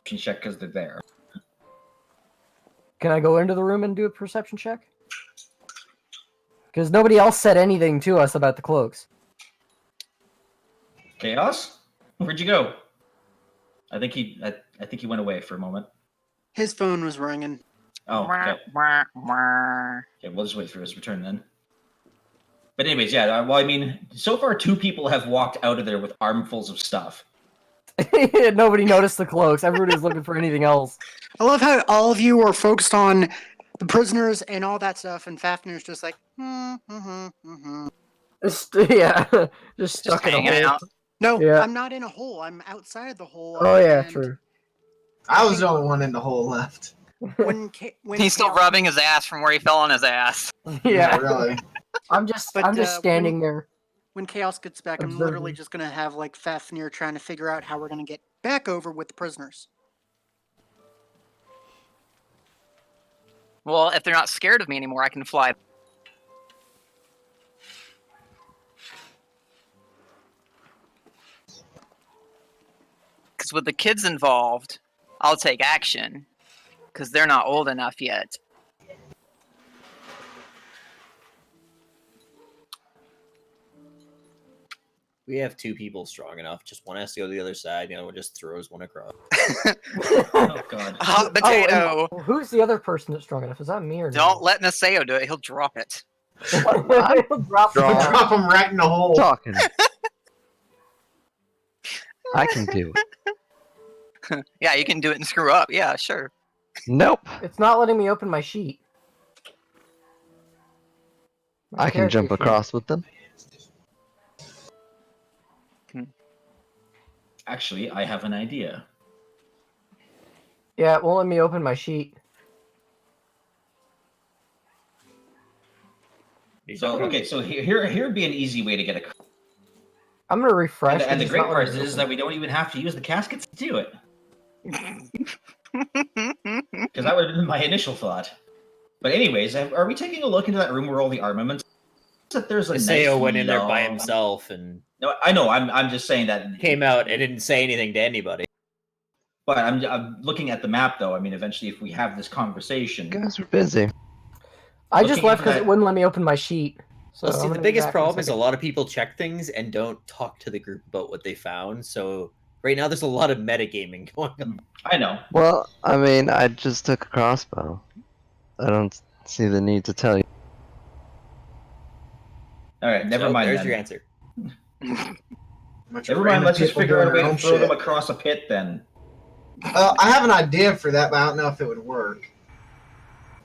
check because they're there. Can I go into the room and do a perception check? Because nobody else said anything to us about the cloaks. Chaos, where'd you go? I think he went away for a moment. His phone was ringing. Oh, okay. Wah, wah. Okay, we'll just wait for his return then. But anyways, yeah. Well, I mean, so far 2 people have walked out of there with armfuls of stuff. Nobody noticed the cloaks. Everybody was looking for anything else. I love how all of you are focused on the prisoners and all that stuff, and Fafnir's just like, Just stuck in a hanging hole. out. No, Yeah. I'm not in a hole. I'm outside the hole. Oh yeah, and true. I was the only one in the hole left. When He's still Chaos- rubbing his ass from where he fell on his ass. Yeah, Really. I'm just But, standing there. When Chaos gets back, I'm Observing. literally just gonna have like Fafnir trying to figure out how we're gonna get back over with the prisoners. Well, if they're not scared of me anymore, I can fly. Because with the kids involved, I'll take action. Because they're not old enough yet. We have 2 people strong enough. Just one has to go to the other side. The other one just throws one across. Oh God. Hot potato! Oh, who's the other person that's strong enough? Is that me or Don't let Naseo do it. He'll drop it. He'll drop the Strong. Drop him right in the hole. Talking. I can do it. Yeah, you can do it and screw up. Yeah, sure. Nope. It's not letting me open my sheet. My I can jump character sheet. across with them. Actually, I have an idea. Yeah, it won't let me open my sheet. So okay, so here would be an easy way to get a. I'm gonna refresh. And the it's great not part letting me is open that we don't even have to use the caskets to do it. Because that would have been my initial thought. But anyways, are we taking a look into that room where all the armaments? That there's a Iseo nice went in there by long- himself and No, I know. I'm just saying that. came out and didn't say anything to anybody. But I'm looking at the map, though. I mean, eventually, if we have this conversation, You guys are busy. I just looking left into because that- it wouldn't let me open my sheet. So Well, see, I'm the gonna be biggest back in a problem is a second. lot of people check things and don't talk to the group about what they found. So Right now, there's a lot of metagaming going on. I know. Well, I mean, I just took a crossbow. I don't see the need to tell you. All right, never So, mind. There's then. your answer. Bunch of Never mind. random Let's just people figure out a doing way their to own throw them shit. across a pit then. I have an idea for that, but I don't know if it would work.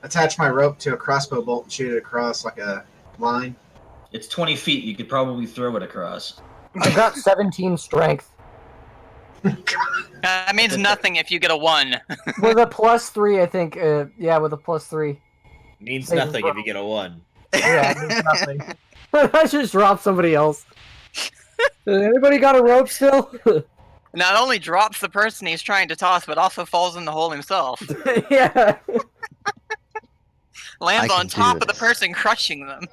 Attach my rope to a crossbow bolt and shoot it across like a line. It's 20 feet. You could probably throw it across. I've got 17 strength. That means nothing if you get a 1. With a +3, I think. Yeah, with a +3. Means Saving nothing throw. if you get a 1. Yeah, it means nothing. I just dropped somebody else. Anybody got a rope still? Not only drops the person he's trying to toss, but also falls in the hole himself. Yeah. Lands I on can do top of the this. person crushing them.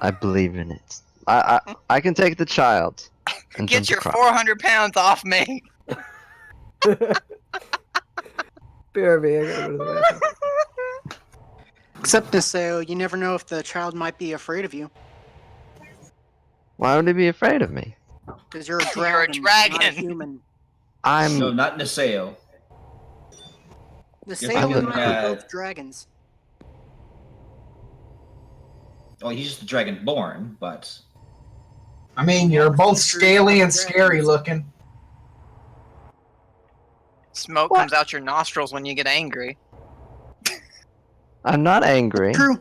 I believe in it. I can take the child and Get jump your across. 400 pounds off me. BRB, I gotta go to the bathroom. Except Niseo, you never know if the child might be afraid of you. Why would he be afraid of me? Because you're a You're a dragon, not a dragon. human. I'm. No, not Niseo. Niseo thinking, and I are uh, both dragons. Well, he's the Dragonborn, but I mean, you're both scaly and scary looking. Smoke What? comes out your nostrils when you get angry. I'm not angry. True.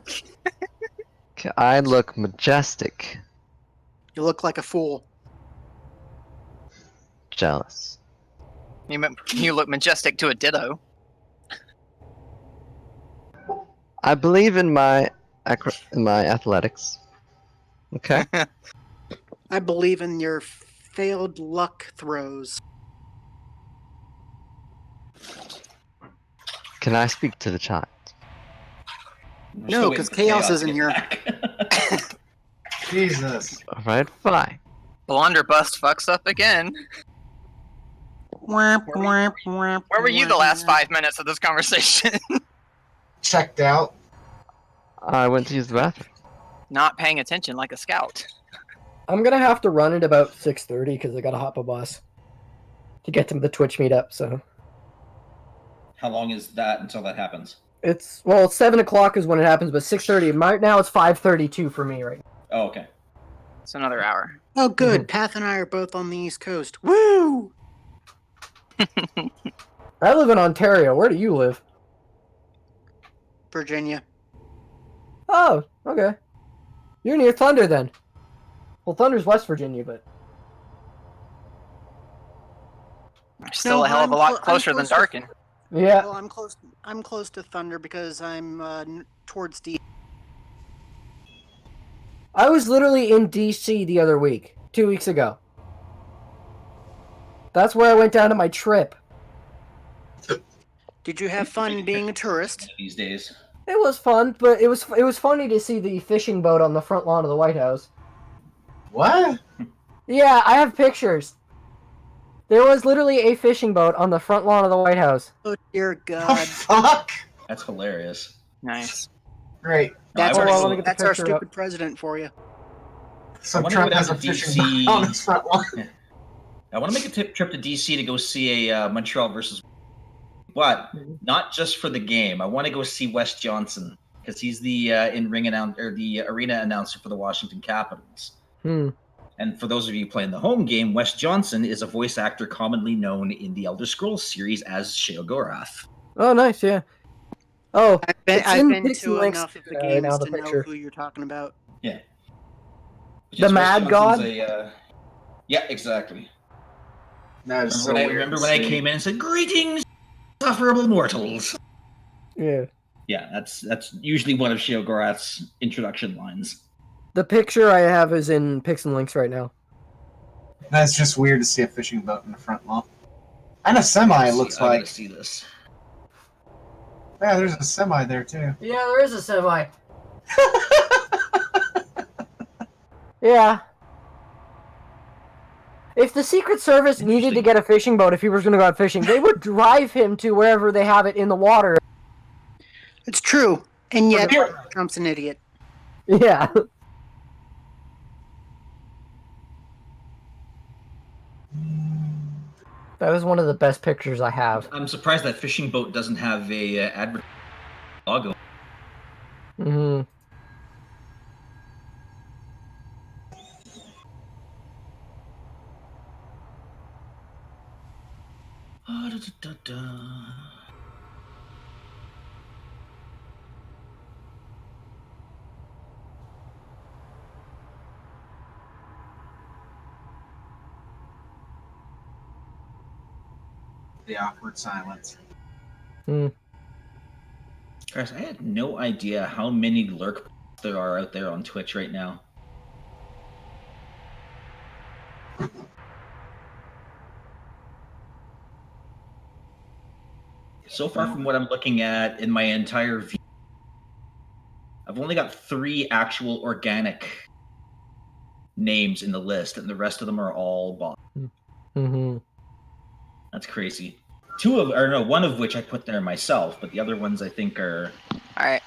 I look majestic. You look like a fool. Jealous. You look majestic to a ditto. I believe in my athletics. Okay. I believe in your failed luck throws. Can I speak to the child? we're No, still 'cause waiting for Chaos isn't to here. get back. Jesus. All right, fine. Blunderbuss fucks up again. Where were you the last 5 minutes of this conversation? Checked out. I went to use the bathroom. Not paying attention like a scout. I'm gonna have to run at about 6:30 because I gotta hop a bus to get to the Twitch meetup. So How long is that until that happens? it's 7 o'clock is when it happens, but 6:30. Right now it's 5:32 for me right now. Oh, okay. It's another hour. Oh, good. Path and I are both on the East Coast. Woo! I live in Ontario. Where do you live? Virginia. Oh, okay. You're near Thunder then. Well, Thunder's West Virginia, but Still No, a hell of a I'm lot clo- I'm closer than close to- Darken. yeah. Well, I'm close. I'm close to Thunder because I'm towards D. I was literally in DC the other week, 2 weeks ago. That's where I went down to my trip. Did you have fun being a tourist? These days. It was fun, but it was funny to see the fishing boat on the front lawn of the White House. What? Yeah, I have pictures. There was literally a fishing boat on the front lawn of the White House. Oh dear The God! fuck? That's hilarious. Nice. Great. That's I our wanna go- get the that's our picture up. stupid president for you. So wanna Trump go has a down to fishing DC. boat on his front lawn. I want to make a trip to DC to go see a Montreal versus, but not just for the game. I want to go see Wes Johnson because he's the the arena announcer for the Washington Capitals. Hmm. And for those of you playing the home game, Wes Johnson is a voice actor commonly known in the Elder Scrolls series as Sheogorath. Oh, nice, yeah. Oh, it's I've in been Pixie to Links, enough of the right games now, the to picture. know who you're talking about. Yeah. The Mad God? Yeah, exactly. That is so Remember weird when to I see. came in and said, "Greetings, insufferable mortals." yeah. Yeah, that's usually one of Sheogorath's introduction lines. The picture I have is in Pixel Links right now. That's just weird to see a fishing boat in the front lawn. And a semi, it looks I gotta like. see this. Yeah, there's a semi there too. Yeah, there is a semi. Yeah. If the Secret Service needed to get a fishing boat if he was going to go out fishing, they would drive him to wherever they have it in the water. It's true, and yet Here- Trump's an idiot. Yeah. That was one of the best pictures I have. I'm surprised that fishing boat doesn't have a advert logo. Hmm. The awkward silence. Guys, I had no idea how many lurk there are out there on Twitch right now. So far from what I'm looking at in my entire view, I've only got 3 actual organic names in the list, and the rest of them are all bots. Hmm. That's crazy. One of which I put there myself, but the other ones I think are All right,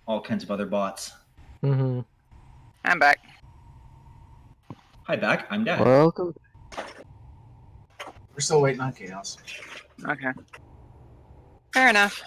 all kinds of other bots. Hmm. I'm back. Hi, back. I'm Dad. Welcome. We're still waiting on Chaos. Okay. Fair enough.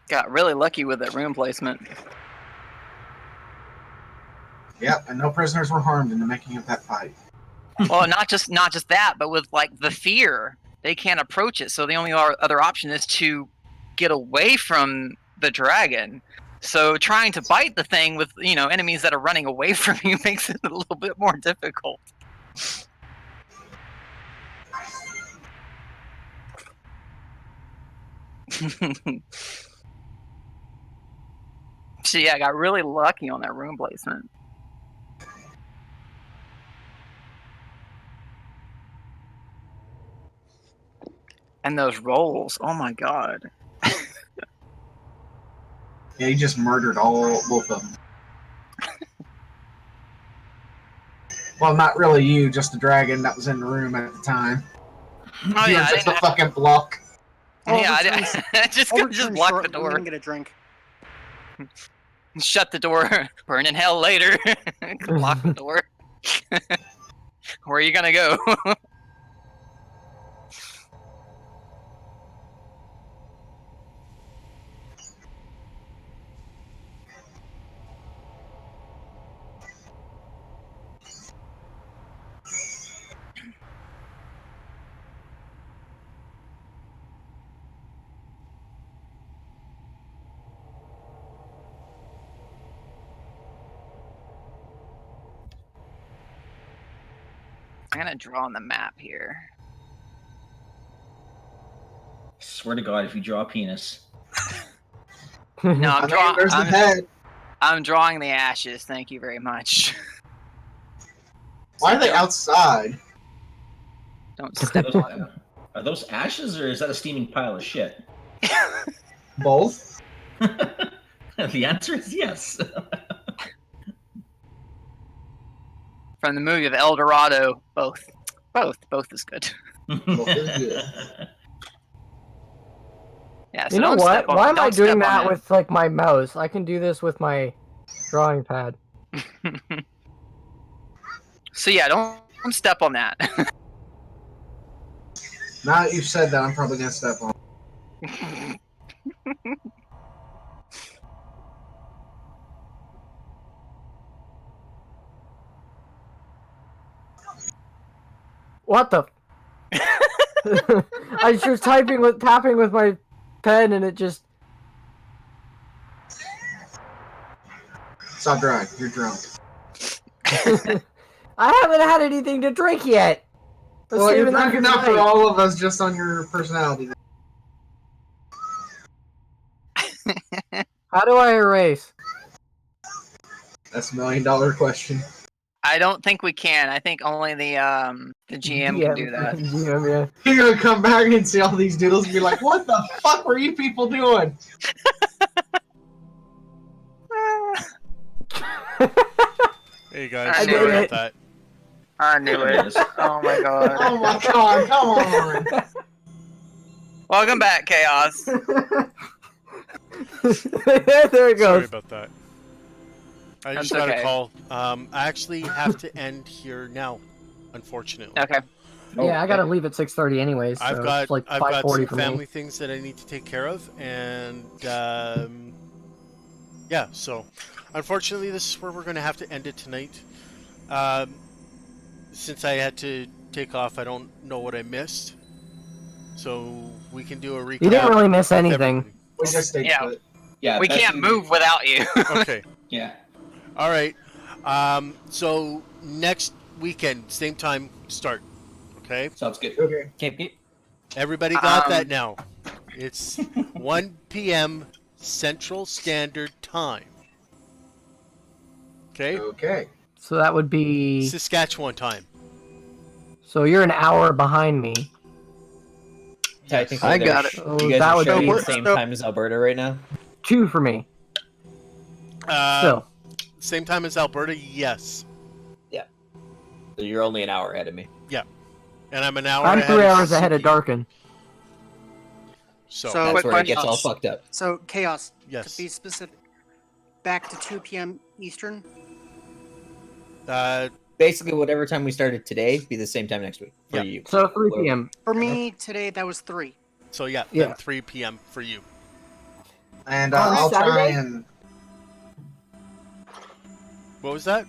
Got really lucky with that room placement. Yep, and no prisoners were harmed in the making of that fight. Well, not just that, but with like the fear, they can't approach it. So the only other option is to get away from the dragon. So trying to bite the thing with enemies that are running away from you makes it a little bit more difficult. So yeah, I got really lucky on that room placement. And those rolls, oh my god. Yeah, he just murdered both of them. Well, not really you, just the dragon that was in the room at the time. Oh You yeah, were just a fucking block. yeah, I just block the I'm door. gonna get a drink. Shut the door. Burn in hell later. Lock the door. Where are you gonna go? I'm gonna draw on the map here. Swear to God, if you draw a penis. No, I mean, there's the head. I'm drawing the ashes. Thank you very much. Why are they outside? Don't step on them. Are those ashes, or is that a steaming pile of shit? Both? The answer is yes. From the movie of El Dorado, both is good. Both is good. Yeah, so You know don't what? step on- Why am I don't step doing on that it. with like my mouse? I can do this with my drawing pad. So yeah, don't step on that. Now that you've said that, I'm probably gonna step on. What the? I was just tapping with my pen, and it just. Stop drawing. You're drunk. I haven't had anything to drink yet. Let's Well, save you're it drunk for enough for tonight. all of us just on your personality. How do I erase? That's $1 million question. I don't think we can. I think only the GM can do that. GM, yeah. You're gonna come back and see all these doodles and be like, "What the fuck were you people doing?" Hey guys, I sorry did about it. that. I knew it. Oh my god. Oh my god, come on! Welcome back, Chaos. there Sorry it goes. about that. I just That's got a okay. call. I actually have to end here now, unfortunately. Okay. Yeah, I gotta leave at 6:30 anyways. So I've got it's like I've got 5:40 some for family me. things that I need to take care of, and yeah. So, unfortunately, this is where we're going to have to end it tonight. Since I had to take off, I don't know what I missed, so we can do a recap. You didn't really miss with anything. everybody. We just stayed Yeah. put. Yeah, We best can't thing- move without you. Okay. Yeah. All right. So next weekend, same time, start. Okay. Sounds good. Okay. Keep. Everybody got that Um, now. It's 1 p.m. Central Standard Time. Okay? Okay. So that would be. Saskatchewan time. So you're an hour behind me. Technically, I they're got it. So You guys that are would sharing be the same time as Alberta right now. 2 for me. Still. Same time as Alberta, yes. So you're only an hour ahead of me. And I'm an hour I'm ahead 3 of hours ahead of Suki. Darkin. So, So- That's Quick where it gets question. all fucked up. So chaos. yes. To be specific, back to 2 p.m. Eastern. Basically, whatever time we started today, be the same time next week for Yeah. you. So 3 p.m. For me today, that was 3. So yeah, Yeah. then 3 p.m. for you. And On I'll try Saturday? and. What was that?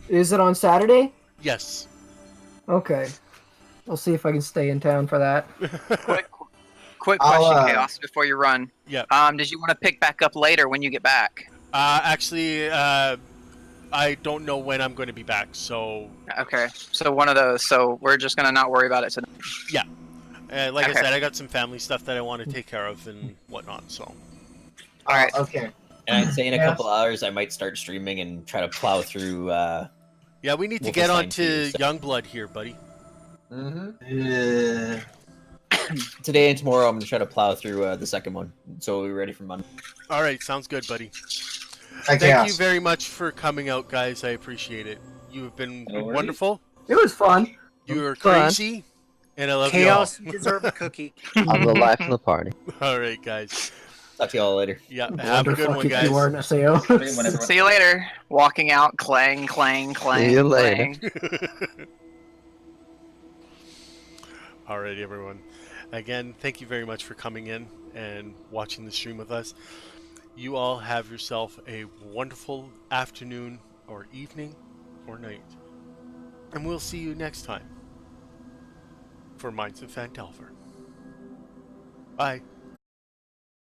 Is it on Saturday? Yes. Okay. I'll see if I can stay in town for that. Quick I'll, question, Chaos, before you run. Yeah. Did you want to pick back up later when you get back? Actually, I don't know when I'm going to be back, so Okay. So one of those. So we're just gonna not worry about it tonight. like I Okay. said, I got some family stuff that I want to take care of and whatnot. So All right. Okay. And I'd say in a Yes. couple hours, I might start streaming and try to plow through. yeah, we need to get Wolfenstein on 2, to so- Youngblood here, buddy. Today and tomorrow, I'm gonna try to plow through the second one, so we'll be ready for Monday. All right, sounds good, buddy. Hey, Thank Chaos. you very much for coming out, guys. I appreciate it. You have been No worries. wonderful. It was fun. You are Fun. crazy, and I love Chaos, you deserve a cookie. I'm the life of the party. you all. All right, guys. Talk to y'all later. Yeah, have a good Wonderfuck one, if guys. you are an SAO. Whenever. See you later. Walking out, clang, clang, clang. See you later. clang. All right, everyone. Again, thank you very much for coming in and watching the stream with us. You all have yourself a wonderful afternoon or evening or night. And we'll see you next time for Minds of Phandelver. Bye.